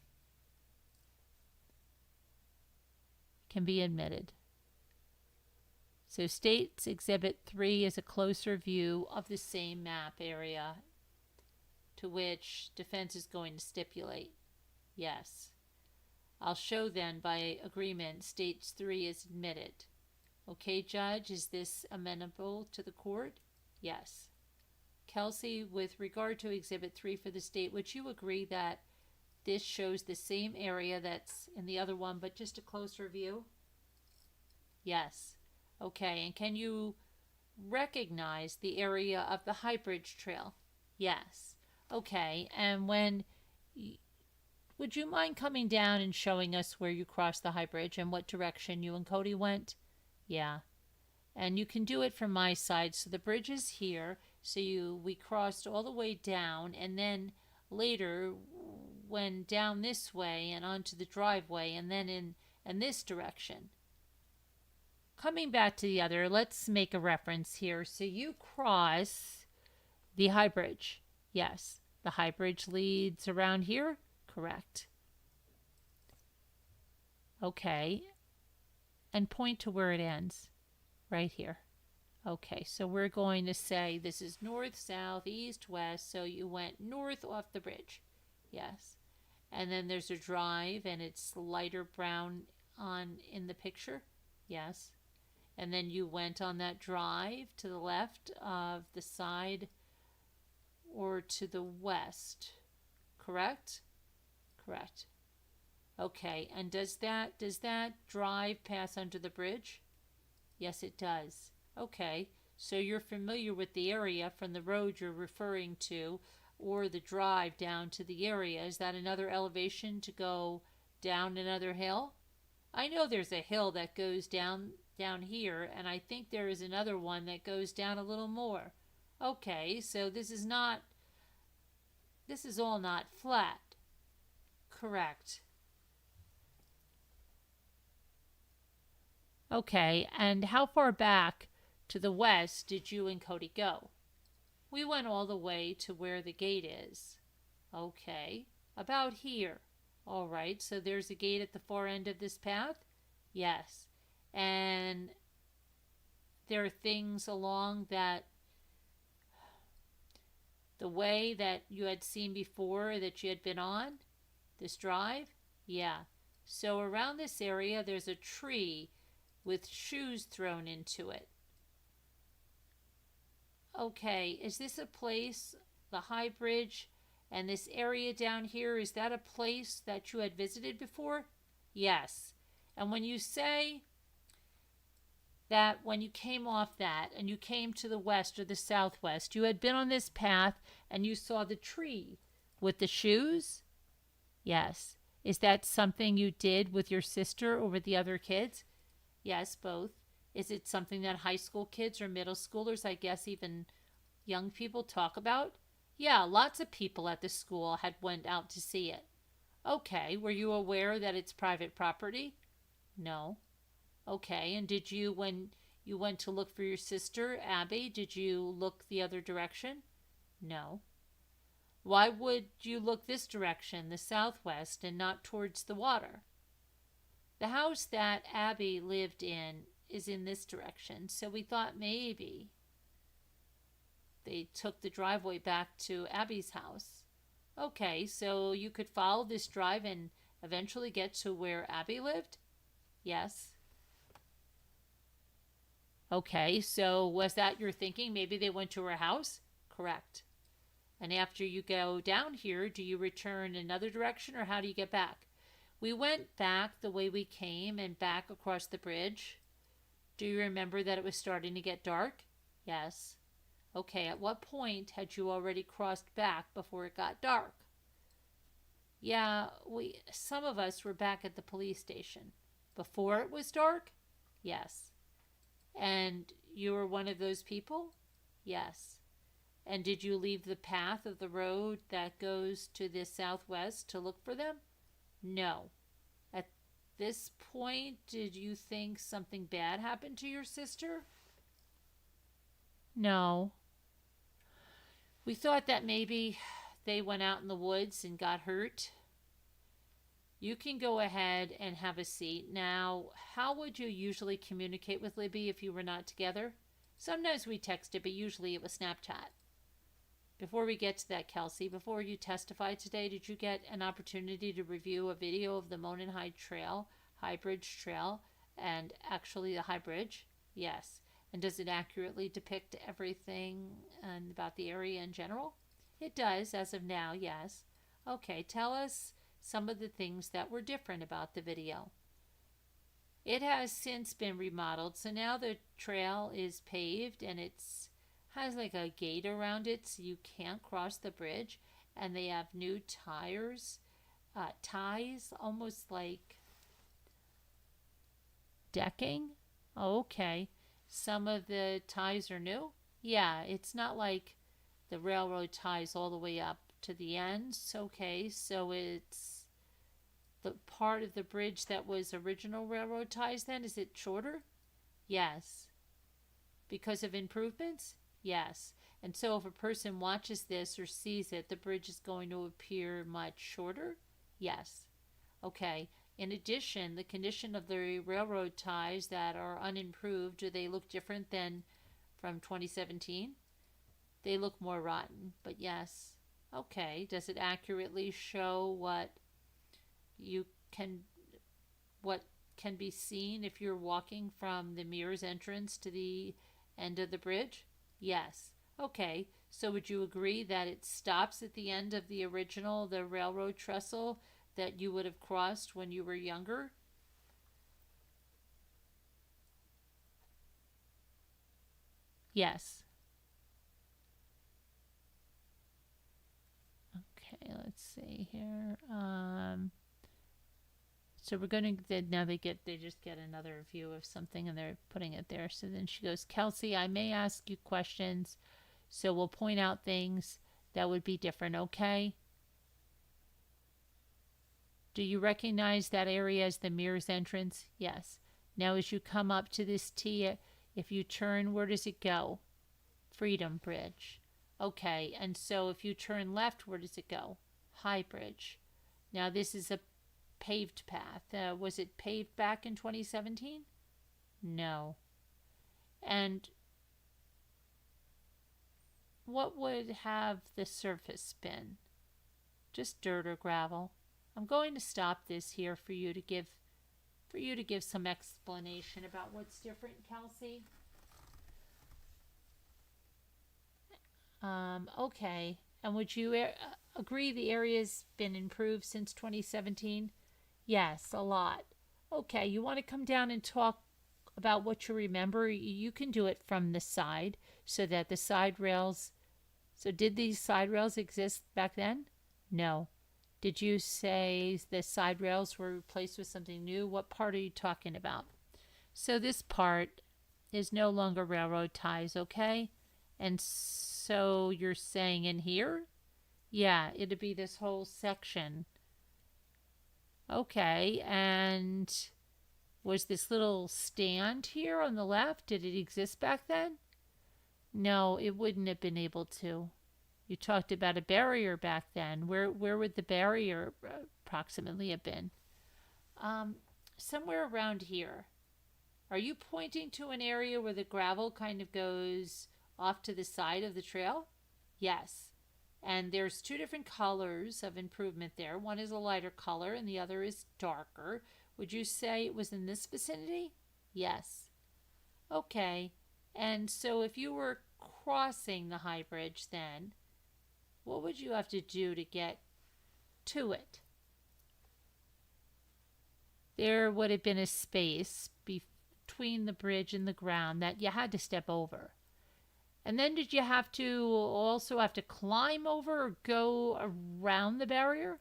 Can be admitted. So State's Exhibit 3 is a closer view of the same map area to which defense is going to stipulate. Yes. I'll show then by agreement Stage 3 is admitted. Okay, Judge, is this amenable to the court? Yes. Kelsey, with regard to Exhibit 3 for the state, would you agree that this shows the same area that's in the other one, but just a closer view? Yes. Okay, and can you recognize the area of the High Bridge Trail? Yes. Okay, and would you mind coming down and showing us where you crossed the High Bridge and what direction you and Cody went? Yeah. And you can do it from my side. So the bridge is here. So we crossed all the way down, and then later went down this way and onto the driveway, and then in this direction. Coming back to the other, let's make a reference here. So you cross the High Bridge. Yes. The high bridge leads around here? Correct. Okay. And point to where it ends. Right here. Okay, so we're going to say this is north, south, east, west. So you went north off the bridge. Yes. And then there's a drive and it's lighter brown in the picture. Yes. And then you went on that drive to the left of the side or to the west. Correct? Correct. Okay, and does that drive pass under the bridge? Yes, it does. Okay, so you're familiar with the area from the road you're referring to, or the drive down to the area. Is that another elevation to go down another hill? I know there's a hill that goes down here, and I think there is another one that goes down a little more. Okay, so this is all not flat. Correct. Okay, and how far back to the west did you and Cody go? We went all the way to where the gate is. Okay, about here. All right, so there's a gate at the far end of this path? Yes. And there are things along that the way that you had seen before that you had been on? This drive? Yeah. So around this area there's a tree with shoes thrown into it. Okay, is this a place, the high bridge, and this area down here, is that a place that you had visited before? Yes. And when you say that when you came off that and you came to the west or the southwest, you had been on this path and you saw the tree with the shoes? Yes. Is that something you did with your sister or with the other kids? Yes, both. Is it something that high school kids or middle schoolers, I guess even young people, talk about? Yeah, lots of people at the school had went out to see it. Okay, were you aware that it's private property? No. Okay, and did you, when you went to look for your sister, Abby, did you look the other direction? No. Why would you look this direction, the southwest, and not towards the water? The house that Abby lived in is in this direction, so we thought maybe they took the driveway back to Abby's house. Okay, so you could follow this drive and eventually get to where Abby lived? Yes. Okay, so was that your thinking? Maybe they went to her house? Correct. And after you go down here, do you return another direction, or how do you get back? We went back the way we came and back across the bridge. Do you remember that it was starting to get dark? Yes. Okay, at what point had you already crossed back before it got dark? Yeah, some of us were back at the police station. Before it was dark? Yes. And you were one of those people? Yes. And did you leave the path of the road that goes to the southwest to look for them? No. At this point, did you think something bad happened to your sister? No. We thought that maybe they went out in the woods and got hurt. You can go ahead and have a seat. Now, how would you usually communicate with Libby if you were not together? Sometimes we texted, but usually it was Snapchat. Before we get to that, Kelsey, before you testify today, did you get an opportunity to review a video of the Manhunt Trail, High Bridge Trail, and actually the High Bridge? Yes. And does it accurately depict everything and about the area in general? It does, as of now, yes. Okay, tell us some of the things that were different about the video. It has since been remodeled, so now the trail is paved and it's has like a gate around it so you can't cross the bridge, and they have new ties, almost like decking. Okay, some of the ties are new. Yeah, it's not like the railroad ties all the way up to the ends. Okay, so it's the part of the bridge that was original railroad ties then. Is it shorter? Yes. Because of improvements? Yes. And so if a person watches this or sees it, the bridge is going to appear much shorter? Yes. Okay. In addition, the condition of the railroad ties that are unimproved, do they look different than from 2017? They look more rotten, but yes. Okay. Does it accurately show you can what can be seen if you're walking from the mirror's entrance to the end of the bridge? Yes. Okay, so would you agree that it stops at the end of the railroad trestle that you would have crossed when you were younger? Yes. Okay, let's see here. So we're going to, now they just get another view of something and they're putting it there. So then she goes, Kelsey, I may ask you questions, so we'll point out things that would be different, okay? Do you recognize that area as the mirror's entrance? Yes. Now as you come up to this T, if you turn, where does it go? Freedom Bridge. Okay, and so if you turn left, where does it go? High Bridge. Now this is a paved path. Was it paved back in 2017? No. And what would have the surface been? Just dirt or gravel? I'm going to stop this here for you to give some explanation about what's different, Kelsey. Okay. And would you agree the area's been improved since 2017? Yes, a lot. Okay, you want to come down and talk about what you remember? You can do it from the side so that the side rails. So did these side rails exist back then? No. Did you say the side rails were replaced with something new? What part are you talking about? So this part is no longer railroad ties, okay? And so you're saying in here? Yeah, it'd be this whole section. Okay, and was this little stand here on the left, did it exist back then? No, it wouldn't have been able to. You talked about a barrier back then. Where would the barrier approximately have been? Somewhere around here. Are you pointing to an area where the gravel kind of goes off to the side of the trail? Yes. And there's two different colors of improvement there. One is a lighter color and the other is darker. Would you say it was in this vicinity? Yes. Okay. And so if you were crossing the high bridge then, what would you have to do to get to it? There would have been a space between the bridge and the ground that you had to step over. And then did you also have to climb over or go around the barrier?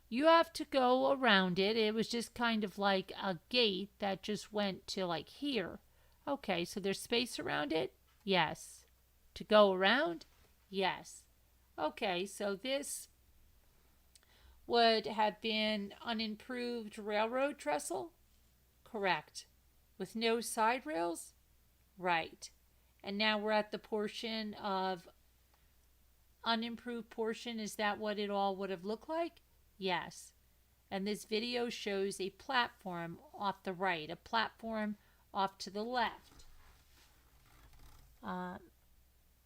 You have to go around it. It was just kind of like a gate that just went to like here. Okay, so there's space around it? Yes. To go around? Yes. Okay, so this would have been unimproved railroad trestle? Correct. With no side rails? Right. And now we're at the portion of unimproved portion. Is that what it all would have looked like? Yes. And this video shows a platform off the right, a platform off to the left.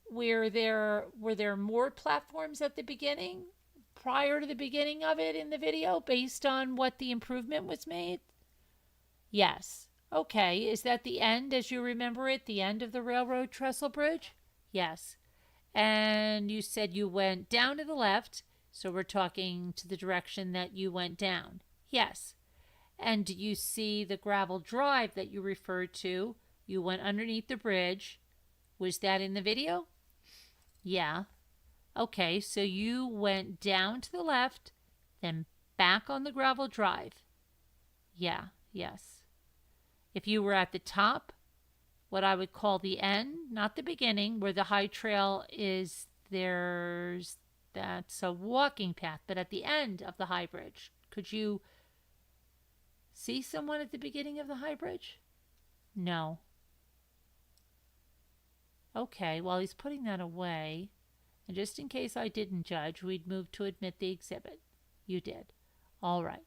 Were there more platforms at the beginning, prior to the beginning of it in the video, based on what the improvement was made? Yes. Okay, is that the end, as you remember it, the end of the railroad trestle bridge? Yes. And you said you went down to the left, so we're talking to the direction that you went down. Yes. And do you see the gravel drive that you referred to? You went underneath the bridge. Was that in the video? Yeah. Okay, so you went down to the left, then back on the gravel drive. Yeah, yes. If you were at the top, what I would call the end, not the beginning, where the high trail is, that's a walking path, but at the end of the high bridge, could you see someone at the beginning of the high bridge? No. Okay, while he's putting that away, and just in case I didn't judge, we'd move to admit the exhibit. You did. All right.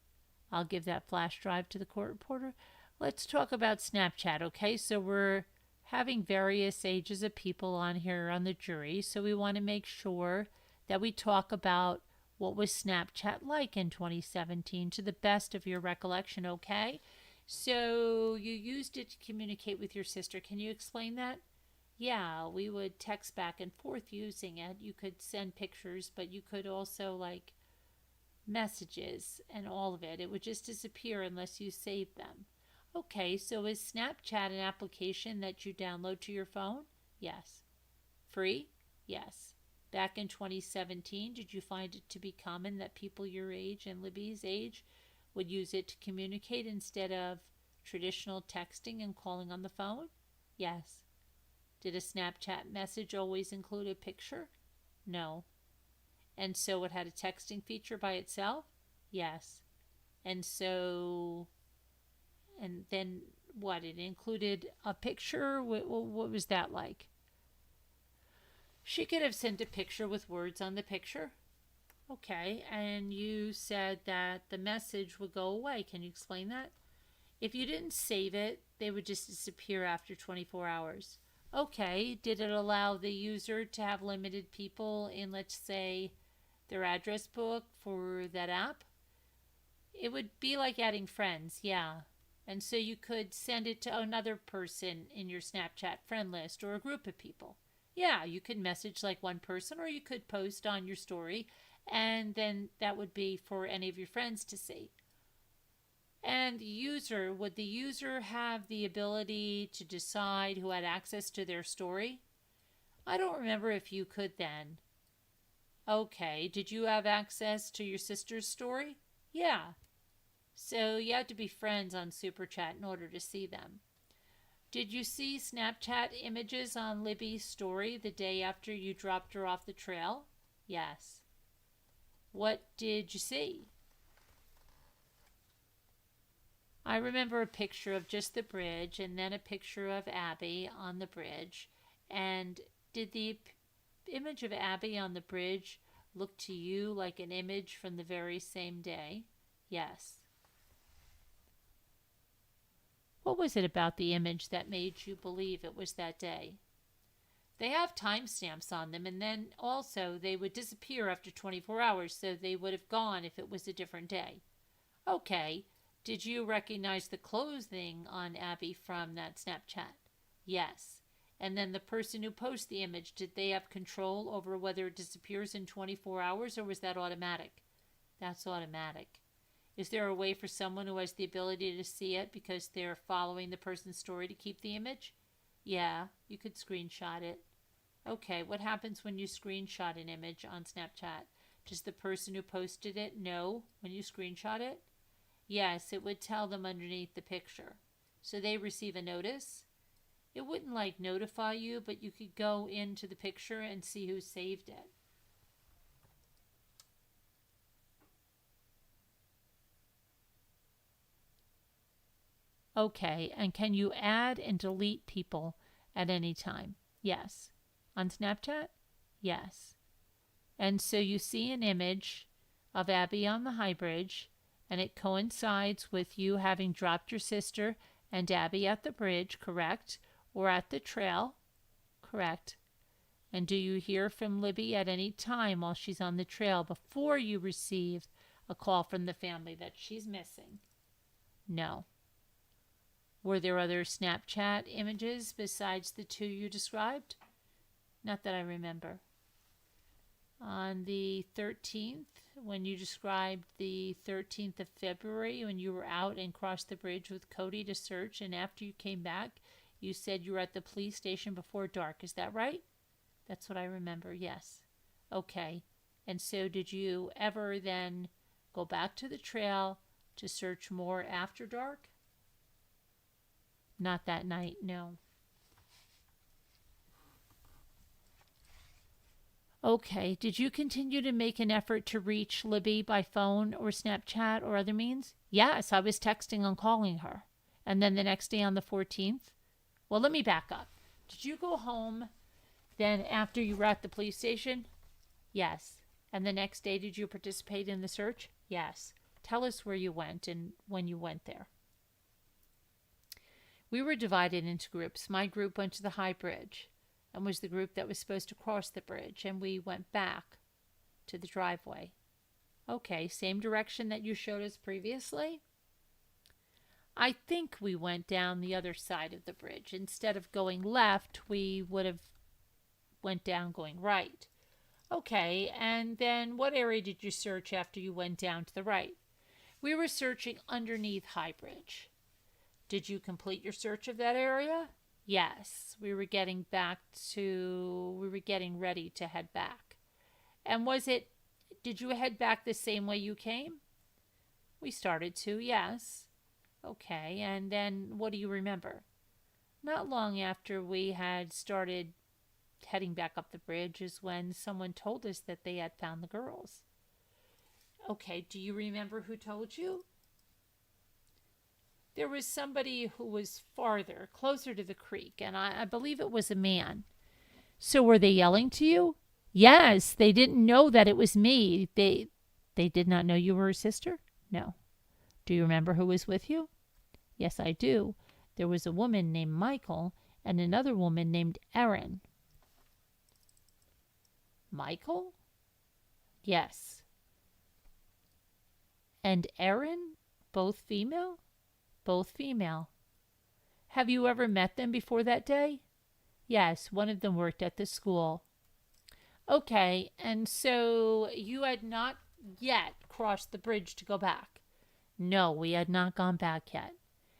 I'll give that flash drive to the court reporter. Let's talk about Snapchat, okay? So we're having various ages of people on here on the jury, so we want to make sure that we talk about what was Snapchat like in 2017 to the best of your recollection, okay? So you used it to communicate with your sister. Can you explain that? Yeah, we would text back and forth using it. You could send pictures, but you could also like messages and all of it. It would just disappear unless you saved them. Okay, so is Snapchat an application that you download to your phone? Yes. Free? Yes. Back in 2017, did you find it to be common that people your age and Libby's age would use it to communicate instead of traditional texting and calling on the phone? Yes. Did a Snapchat message always include a picture? No. And so it had a texting feature by itself? Yes. And so, and then what? It included a picture? What was that like? She could have sent a picture with words on the picture. Okay, and you said that the message would go away. Can you explain that? If you didn't save it, they would just disappear after 24 hours. Okay, did it allow the user to have limited people in, let's say, their address book for that app? It would be like adding friends, yeah. And so you could send it to another person in your Snapchat friend list or a group of people. Yeah, you could message like one person or you could post on your story and then that would be for any of your friends to see. And would the user have the ability to decide who had access to their story? I don't remember if you could then. Okay, did you have access to your sister's story? Yeah. So you had to be friends on Super Chat in order to see them. Did you see Snapchat images on Libby's story the day after you dropped her off the trail? Yes. What did you see? I remember a picture of just the bridge and then a picture of Abby on the bridge. And did the image of Abby on the bridge look to you like an image from the very same day? Yes. What was it about the image that made you believe it was that day? They have timestamps on them, and then also they would disappear after 24 hours, so they would have gone if it was a different day. Okay. Did you recognize the clothing on Abby from that Snapchat? Yes. And then the person who posted the image, did they have control over whether it disappears in 24 hours, or was that automatic? That's automatic. Is there a way for someone who has the ability to see it because they're following the person's story to keep the image? Yeah, you could screenshot it. Okay, what happens when you screenshot an image on Snapchat? Does the person who posted it know when you screenshot it? Yes, it would tell them underneath the picture. So they receive a notice. It wouldn't like notify you, but you could go into the picture and see who saved it. Okay, and can you add and delete people at any time? Yes. On Snapchat? Yes. And so you see an image of Abby on the high bridge, and it coincides with you having dropped your sister and Abby at the bridge, correct? Or at the trail, correct? And do you hear from Libby at any time while she's on the trail before you receive a call from the family that she's missing? No. Were there other Snapchat images besides the two you described? Not that I remember. On the 13th, when you described the 13th of February, when you were out and crossed the bridge with Cody to search, and after you came back, you said you were at the police station before dark. Is that right? That's what I remember, yes. Okay. And so did you ever then go back to the trail to search more after dark? Not that night, no. Okay, did you continue to make an effort to reach Libby by phone or Snapchat or other means? Yes, I was texting and calling her. And then the next day on the 14th? Well, let me back up. Did you go home Then after you were at the police station? Yes. And the next day, did you participate in the search? Yes. Tell us where you went and when you went there. We were divided into groups. My group went to the high bridge and was the group that was supposed to cross the bridge, and we went back to the driveway. Okay, same direction that you showed us previously? I think we went down the other side of the bridge. Instead of going left, we would have went down going right. Okay, and then what area did you search after you went down to the right? We were searching underneath High Bridge. Did you complete your search of that area? Yes, we were getting ready to head back. And did you head back the same way you came? We started to, yes. Okay, and then what do you remember? Not long after we had started heading back up the bridge is when someone told us that they had found the girls. Okay, do you remember who told you? There was somebody who was farther, closer to the creek, and I believe it was a man. So were they yelling to you? Yes, they didn't know that it was me. They did not know you were her sister? No. Do you remember who was with you? Yes, I do. There was a woman named Michael and another woman named Erin. Michael? Yes. And Erin? Both female? Both female. Have you ever met them before that day? Yes, one of them worked at the school. Okay, and so you had not yet crossed the bridge to go back? No, we had not gone back yet.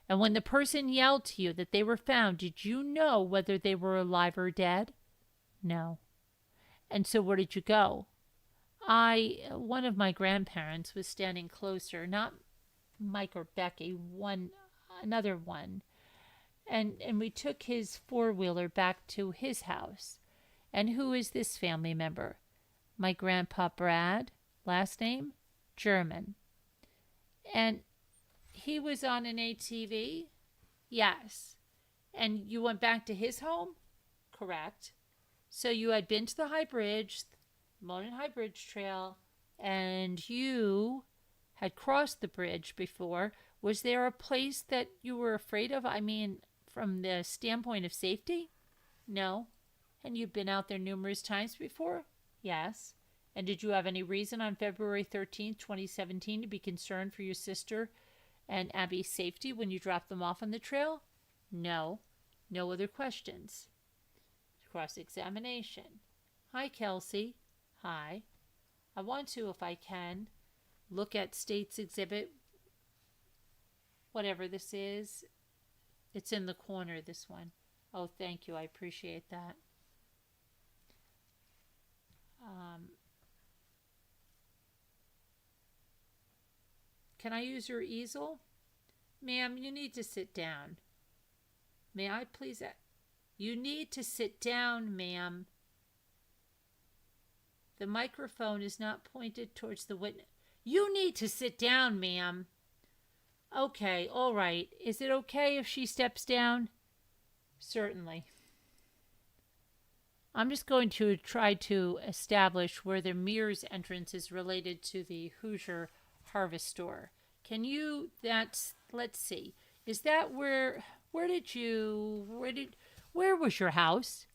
And when the person yelled to you that they were found, did you know whether they were alive or dead? No. And so where did you go? One of my grandparents was standing closer, not Mike or Becky, another one. And we took his four-wheeler back to his house. And who is this family member? My grandpa Brad, last name? German. And he was on an ATV? Yes. And you went back to his home? Correct. So you had been to the High Bridge, Monon High Bridge Trail, and you had crossed the bridge before. Was there a place that you were afraid of? I mean, from the standpoint of safety? No. And you've been out there numerous times before? Yes. And did you have any reason on February 13th, 2017 to be concerned for your sister and Abby's safety when you dropped them off on the trail? No. No other questions. Cross-examination. Hi, Kelsey. Hi. I want to, if I can, look at State's Exhibit, whatever this is. It's in the corner, this one. Oh, thank you. I appreciate that. Can I use your easel? Ma'am, you need to sit down. May I please? You need to sit down, ma'am. The microphone is not pointed towards the witness. You need to sit down, ma'am. Okay, all right. Is it okay if she steps down? Certainly. I'm just going to try to establish where the Mears entrance is related to the Hoosier Harvest Store. Let's see. Is that where was your house?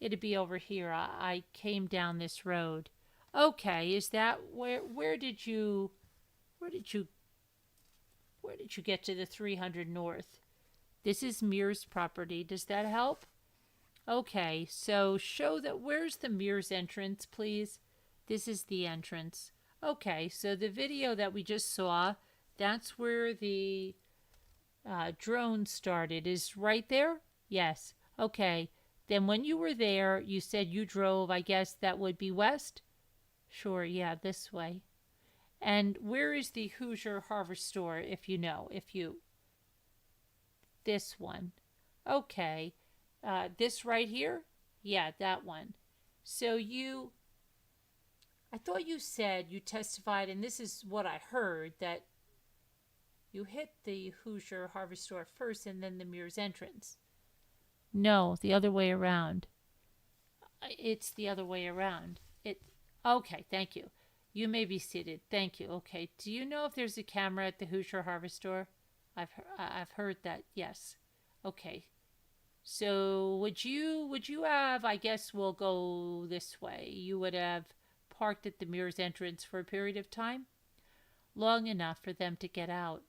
It'd be over here. I came down this road. Okay, is that where did you get to the 300 North? This is Mears property. Does that help? Okay, so show that. Where's the Mears entrance, please? This is the entrance. Okay, so the video that we just saw, that's where the drone started, is right there? Yes. Okay, then when you were there, you said you drove, I guess that would be west? Sure, yeah, this way. And where is the Hoosier Harvest Store, if you know? This one. Okay. This right here? Yeah, that one. So I thought you said you testified, and this is what I heard, that you hit the Hoosier Harvest Store first and then the Mears entrance. No, the other way around. It's the other way around. Okay, thank you. You may be seated. Thank you. Okay. Do you know if there's a camera at the Hoosier Harvest Store? I've heard that. Yes. Okay. So would you have, I guess we'll go this way. You would have parked at the mirror's entrance for a period of time, long enough for them to get out.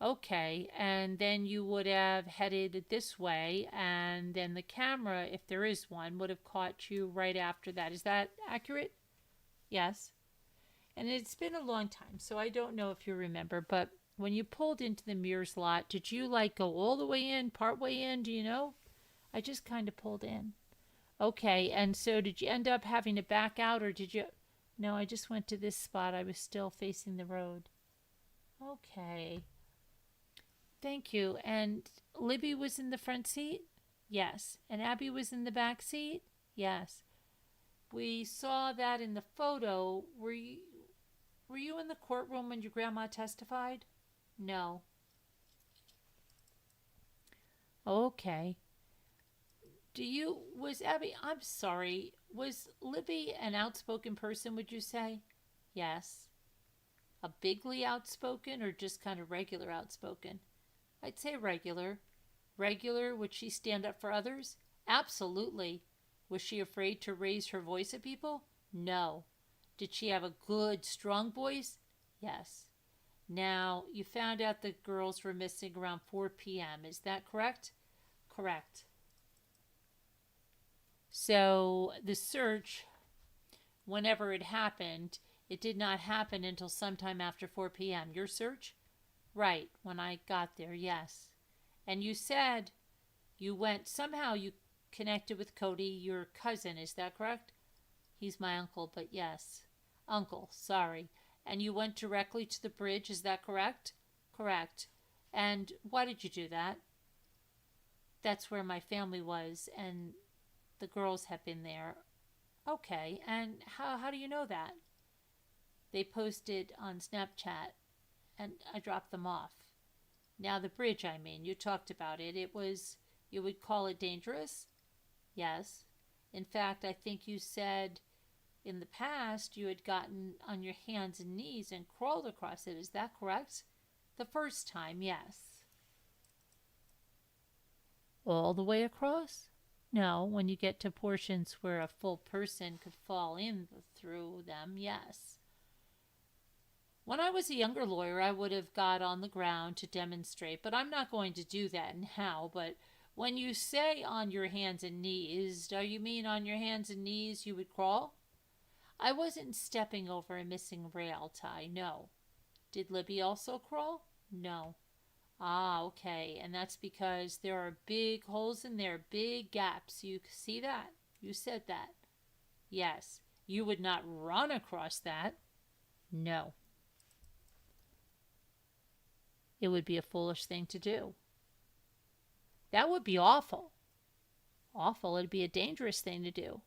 Okay, and then you would have headed this way, and then the camera, if there is one, would have caught you right after that. Is that accurate? Yes. And it's been a long time, so I don't know if you remember, but when you pulled into the mirrors lot, did you like go all the way in, part way in? Do you know? I just kind of pulled in. Okay, and so did you end up having to back out, or did you? No, I just went to this spot. I was still facing the road. Okay. Thank you. And Libby was in the front seat? Yes. And Abby was in the back seat? Yes. We saw that in the photo. Were you in the courtroom when your grandma testified? No. Okay. Was Abby, I'm sorry, was Libby an outspoken person, would you say? Yes. A bigly outspoken or just kind of regular outspoken? I'd say regular. Regular, would she stand up for others? Absolutely. Was she afraid to raise her voice at people? No. Did she have a good, strong voice? Yes. Now, you found out the girls were missing around 4 p.m. Is that correct? Correct. So the search, whenever it happened, it did not happen until sometime after 4 p.m. Your search? Right, when I got there, yes. And you said somehow you connected with Cody, your cousin, is that correct? He's my uncle, but yes. Uncle, sorry. And you went directly to the bridge, is that correct? Correct. And why did you do that? That's where my family was, and the girls have been there. Okay, and how do you know that? They posted on Snapchat, and I dropped them off. Now the bridge, I mean, you talked about it. You would call it dangerous? Yes. In fact, I think you said in the past you had gotten on your hands and knees and crawled across it. Is that correct? The first time, yes. All the way across? No, when you get to portions where a full person could fall in through them, yes. When I was a younger lawyer, I would have got on the ground to demonstrate, but I'm not going to do that now. But when you say on your hands and knees, do you mean on your hands and knees you would crawl? I wasn't stepping over a missing rail tie, no. Did Libby also crawl? No. Ah, okay, and that's because there are big holes in there, big gaps. You see that? You said that. Yes. You would not run across that. No. It would be a foolish thing to do. That would be awful. Awful. It'd be a dangerous thing to do.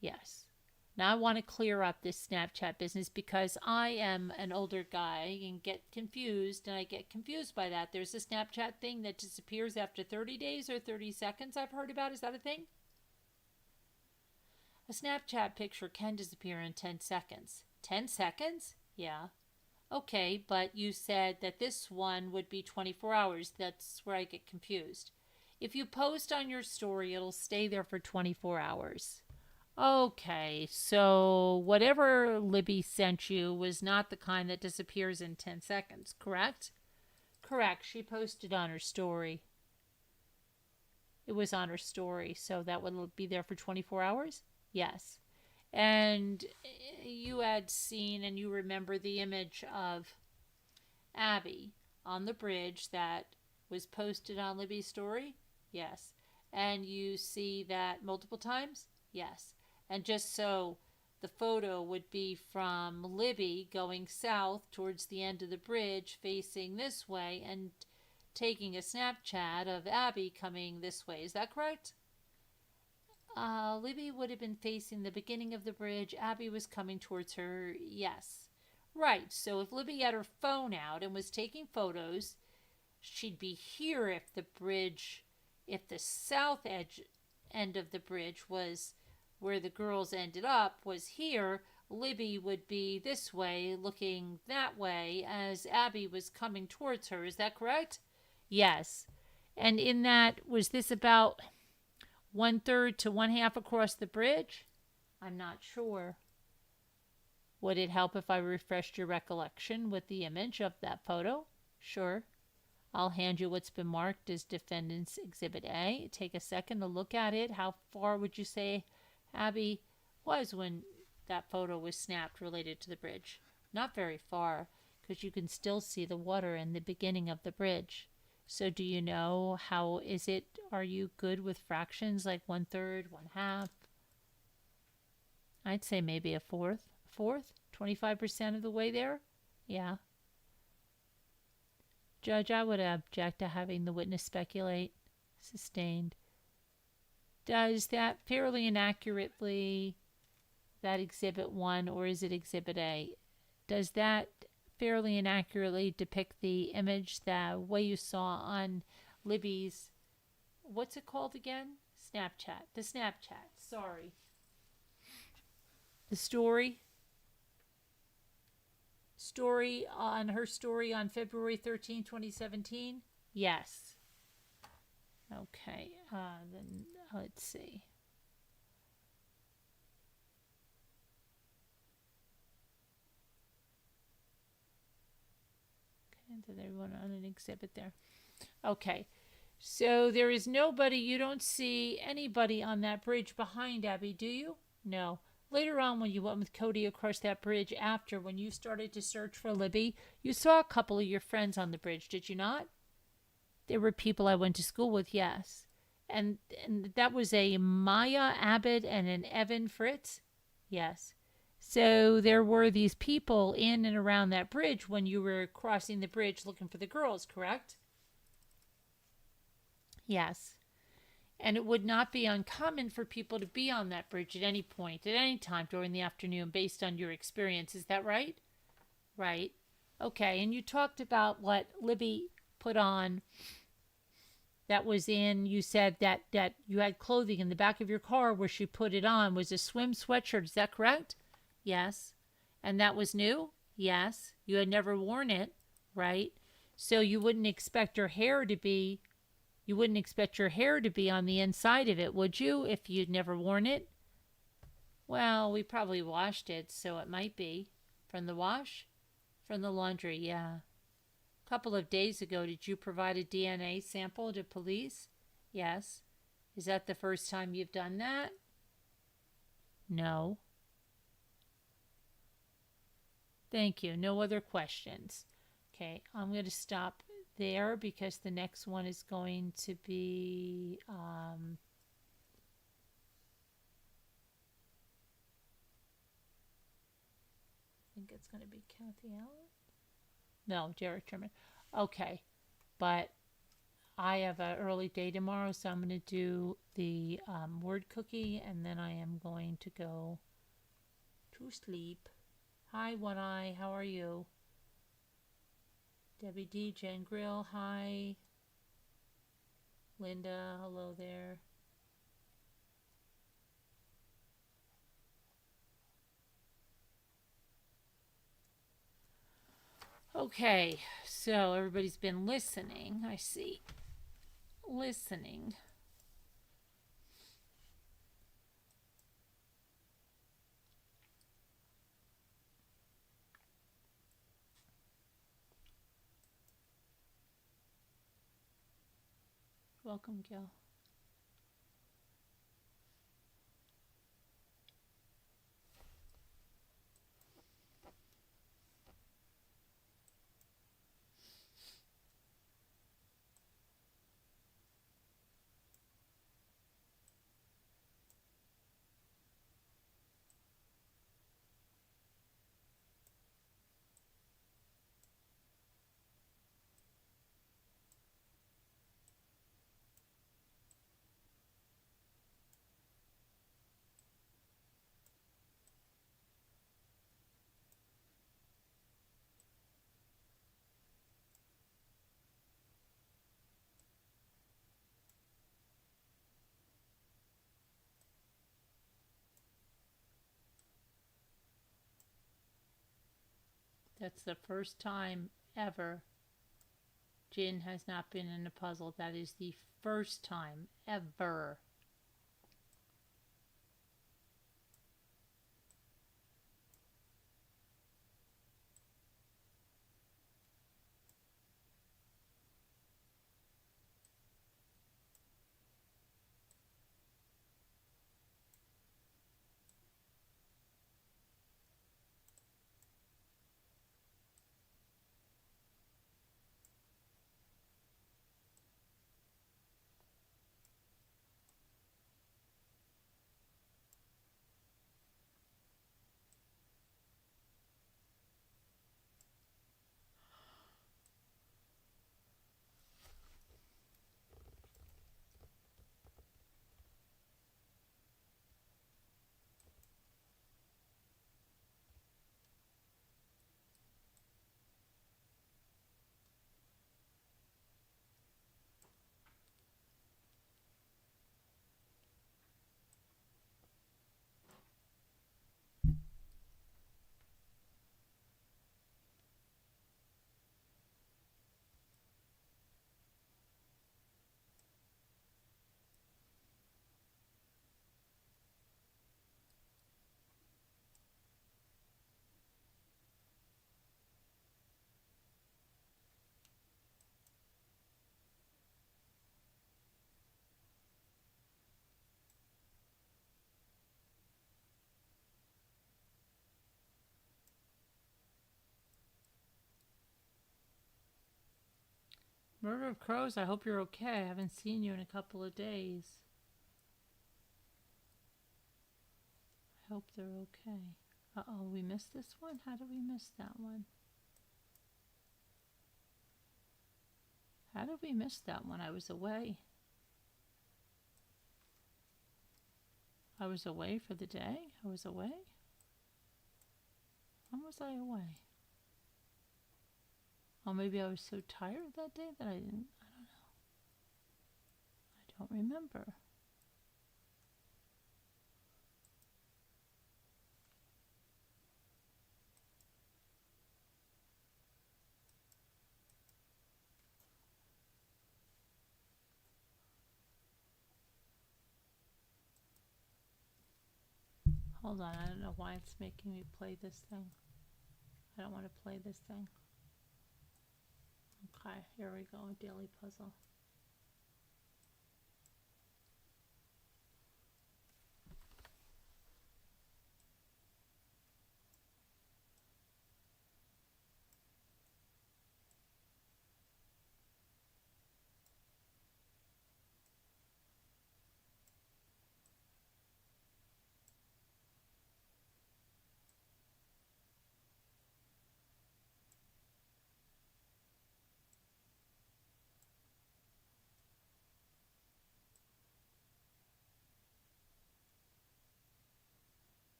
Yes. Now I want to clear up this Snapchat business because I am an older guy and get confused, and I get confused by that. There's a Snapchat thing that disappears after 30 days or 30 seconds I've heard about. Is that a thing? A Snapchat picture can disappear in 10 seconds. 10 seconds? Yeah. Okay, but you said that this one would be 24 hours. That's where I get confused. If you post on your story, it'll stay there for 24 hours. Okay, so whatever Libby sent you was not the kind that disappears in 10 seconds, correct? Correct. She posted on her story. It was on her story, so that would be there for 24 hours? Yes. And you had seen and you remember the image of Abby on the bridge that was posted on Libby's story? Yes. And you see that multiple times? Yes. And just so the photo would be from Libby going south towards the end of the bridge facing this way and taking a Snapchat of Abby coming this way. Is that correct? Libby would have been facing the beginning of the bridge. Abby was coming towards her. Yes. Right. So if Libby had her phone out and was taking photos, she'd be here if the south end of the bridge was where the girls ended up was here, Libby would be this way, looking that way, as Abby was coming towards her. Is that correct? Yes. And in that, was this about 1/3 to 1/2 across the bridge? I'm not sure. Would it help if I refreshed your recollection with the image of that photo? Sure. I'll hand you what's been marked as Defendant's Exhibit A. Take a second to look at it. How far would you say Abby was when that photo was snapped related to the bridge? Not very far, because you can still see the water in the beginning of the bridge. So do you know how is it? Are you good with fractions like 1/3, 1/2? I'd say maybe a fourth. 25% of the way there? Yeah. Judge, I would object to having the witness speculate. Sustained. Does that fairly inaccurately, that Exhibit 1, or is it Exhibit A? Does that fairly inaccurately depict the image the way you saw on Libby's, what's it called again? Snapchat. The Snapchat. Sorry. The story on her story on February 13, 2017? Yes. Okay, then let's see. Okay, did everyone on an exhibit there? Okay, so there is nobody, you don't see anybody on that bridge behind Abby, do you? No. Later on, when you went with Cody across that bridge after, when you started to search for Libby, you saw a couple of your friends on the bridge, did you not? There were people I went to school with, yes. And that was a Maya Abbott and an Evan Fritz? Yes. So there were these people in and around that bridge when you were crossing the bridge looking for the girls, correct? Yes. And it would not be uncommon for people to be on that bridge at any point, at any time during the afternoon, based on your experience. Is that right? Right. Okay, and you talked about what Libby put on that was in, you said that you had clothing in the back of your car where she put it on was a swim sweatshirt. Is that correct? Yes. And that was new? Yes. You had never worn it, right? So you wouldn't expect your hair to be on the inside of it, would you, if you'd never worn it? Well, we probably washed it, so it might be. From the wash? From the laundry, yeah. A couple of days ago, did you provide a DNA sample to police? Yes. Is that the first time you've done that? No. Thank you. No other questions. Okay, I'm going to stop there because the next one is going to be I think it's going to be Kathy Allen. No, Jared Sherman. Okay, but I have an early day tomorrow, so I'm going to do the word cookie, and then I am going to go to sleep. Hi, One Eye. How are you? Debbie D. Jen Grill. Hi. Linda. Hello there. Okay, so everybody's been listening. I see. Listening. Welcome, Gil. That's the first time ever Jin has not been in a puzzle. That is the first time ever. Murder of Crows, I hope you're okay. I haven't seen you in a couple of days. I hope they're okay. Uh-oh, we missed this one? How did we miss that one? How did we miss that one? I was away. I was away for the day? I was away? When was I away? Oh, maybe I was so tired that day that I don't know. I don't remember. Hold on, I don't know why it's making me play this thing. I don't want to play this thing. Okay, here we go, daily puzzle.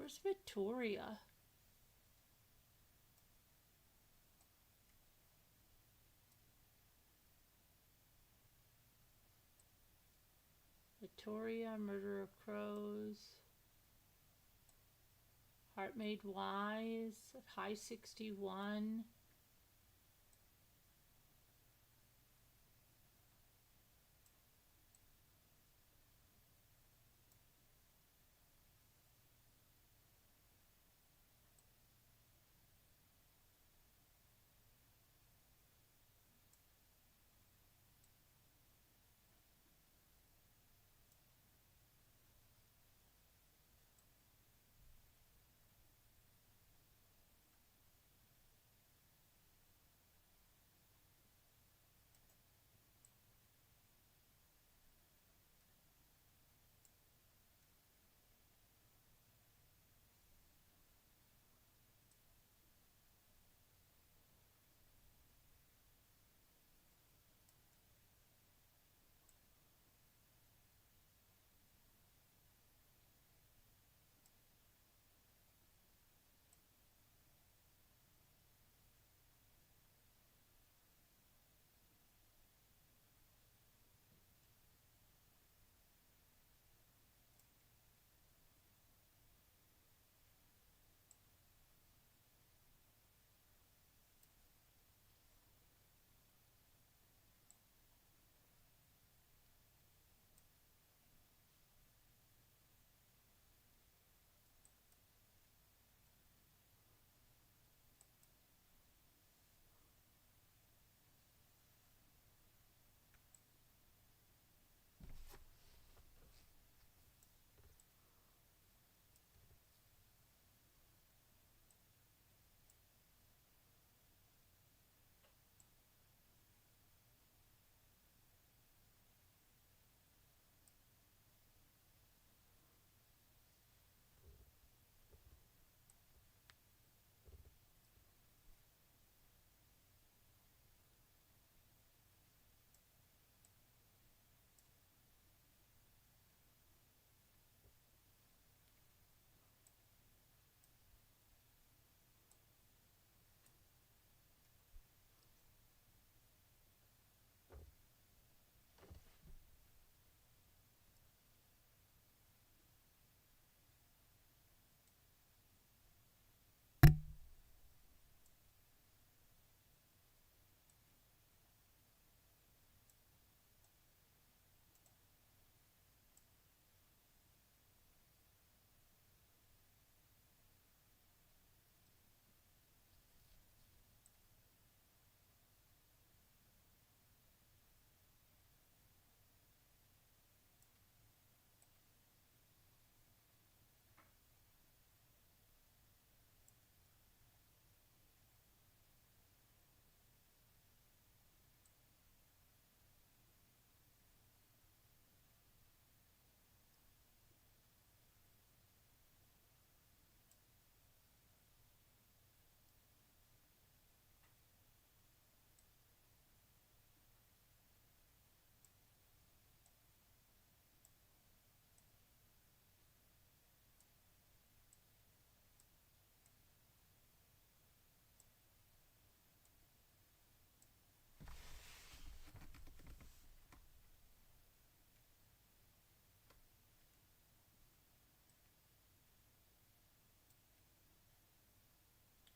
Where's Victoria? Victoria, Murder of Crows. Heart Made Wise, High 61.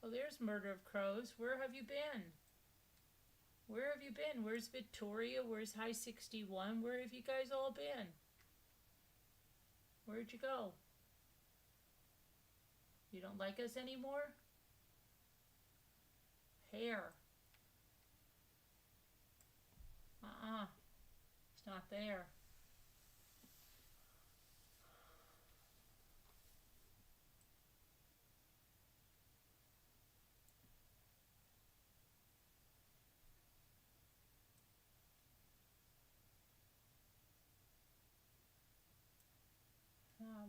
Oh, there's Murder of Crows. Where have you been? Where have you been? Where's Victoria? Where's High 61? Where have you guys all been? Where'd you go? You don't like us anymore? Hair. It's not there.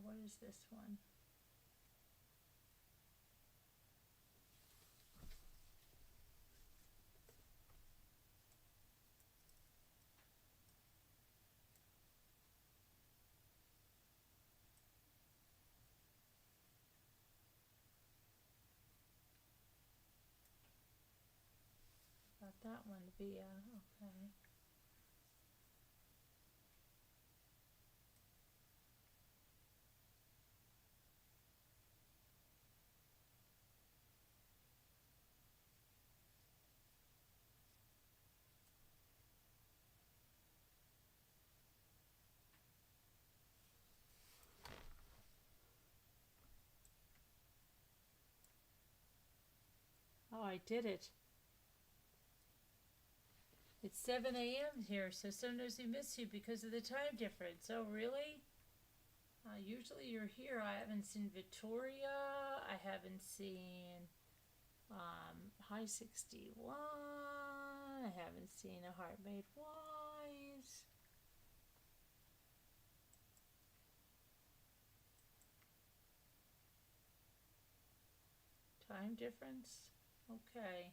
What is this one? got that one via, okay. Oh, I did it. It's 7 a.m. here, so sometimes we miss you because of the time difference. Oh, really? Usually you're here. I haven't seen Victoria. I haven't seen High 61. I haven't seen A Heart Made Wise. Time difference? Okay.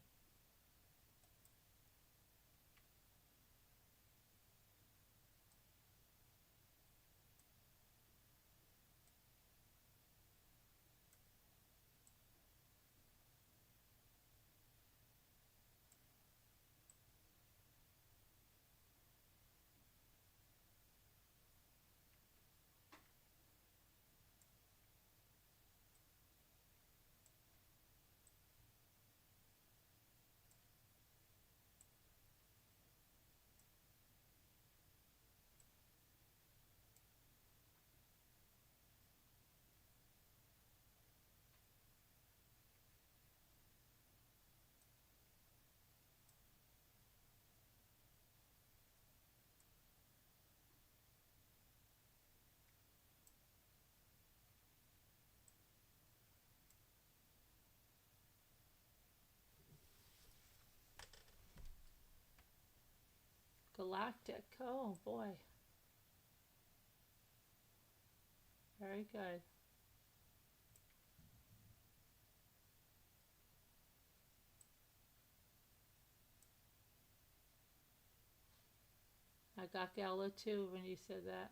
Galactic. Oh, boy. Very good. I got Gala too when you said that.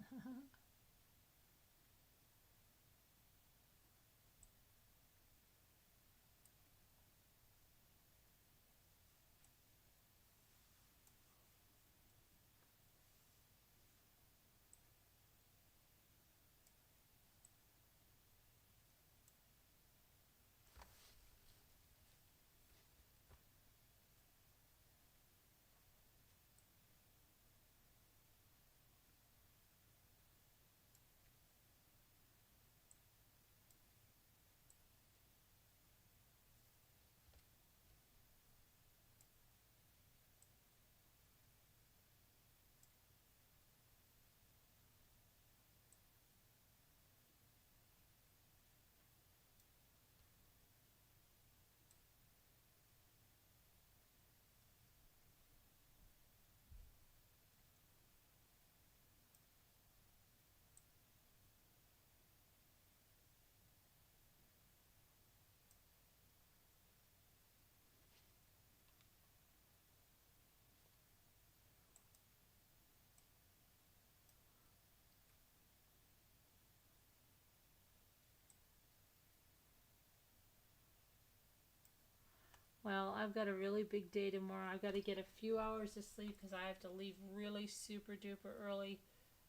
Well, I've got a really big day tomorrow. I've got to get a few hours of sleep because I have to leave really super duper early.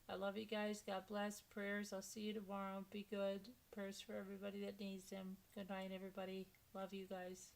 I love you guys. God bless. Prayers. I'll see you tomorrow. Be good. Prayers for everybody that needs them. Good night, everybody. Love you guys.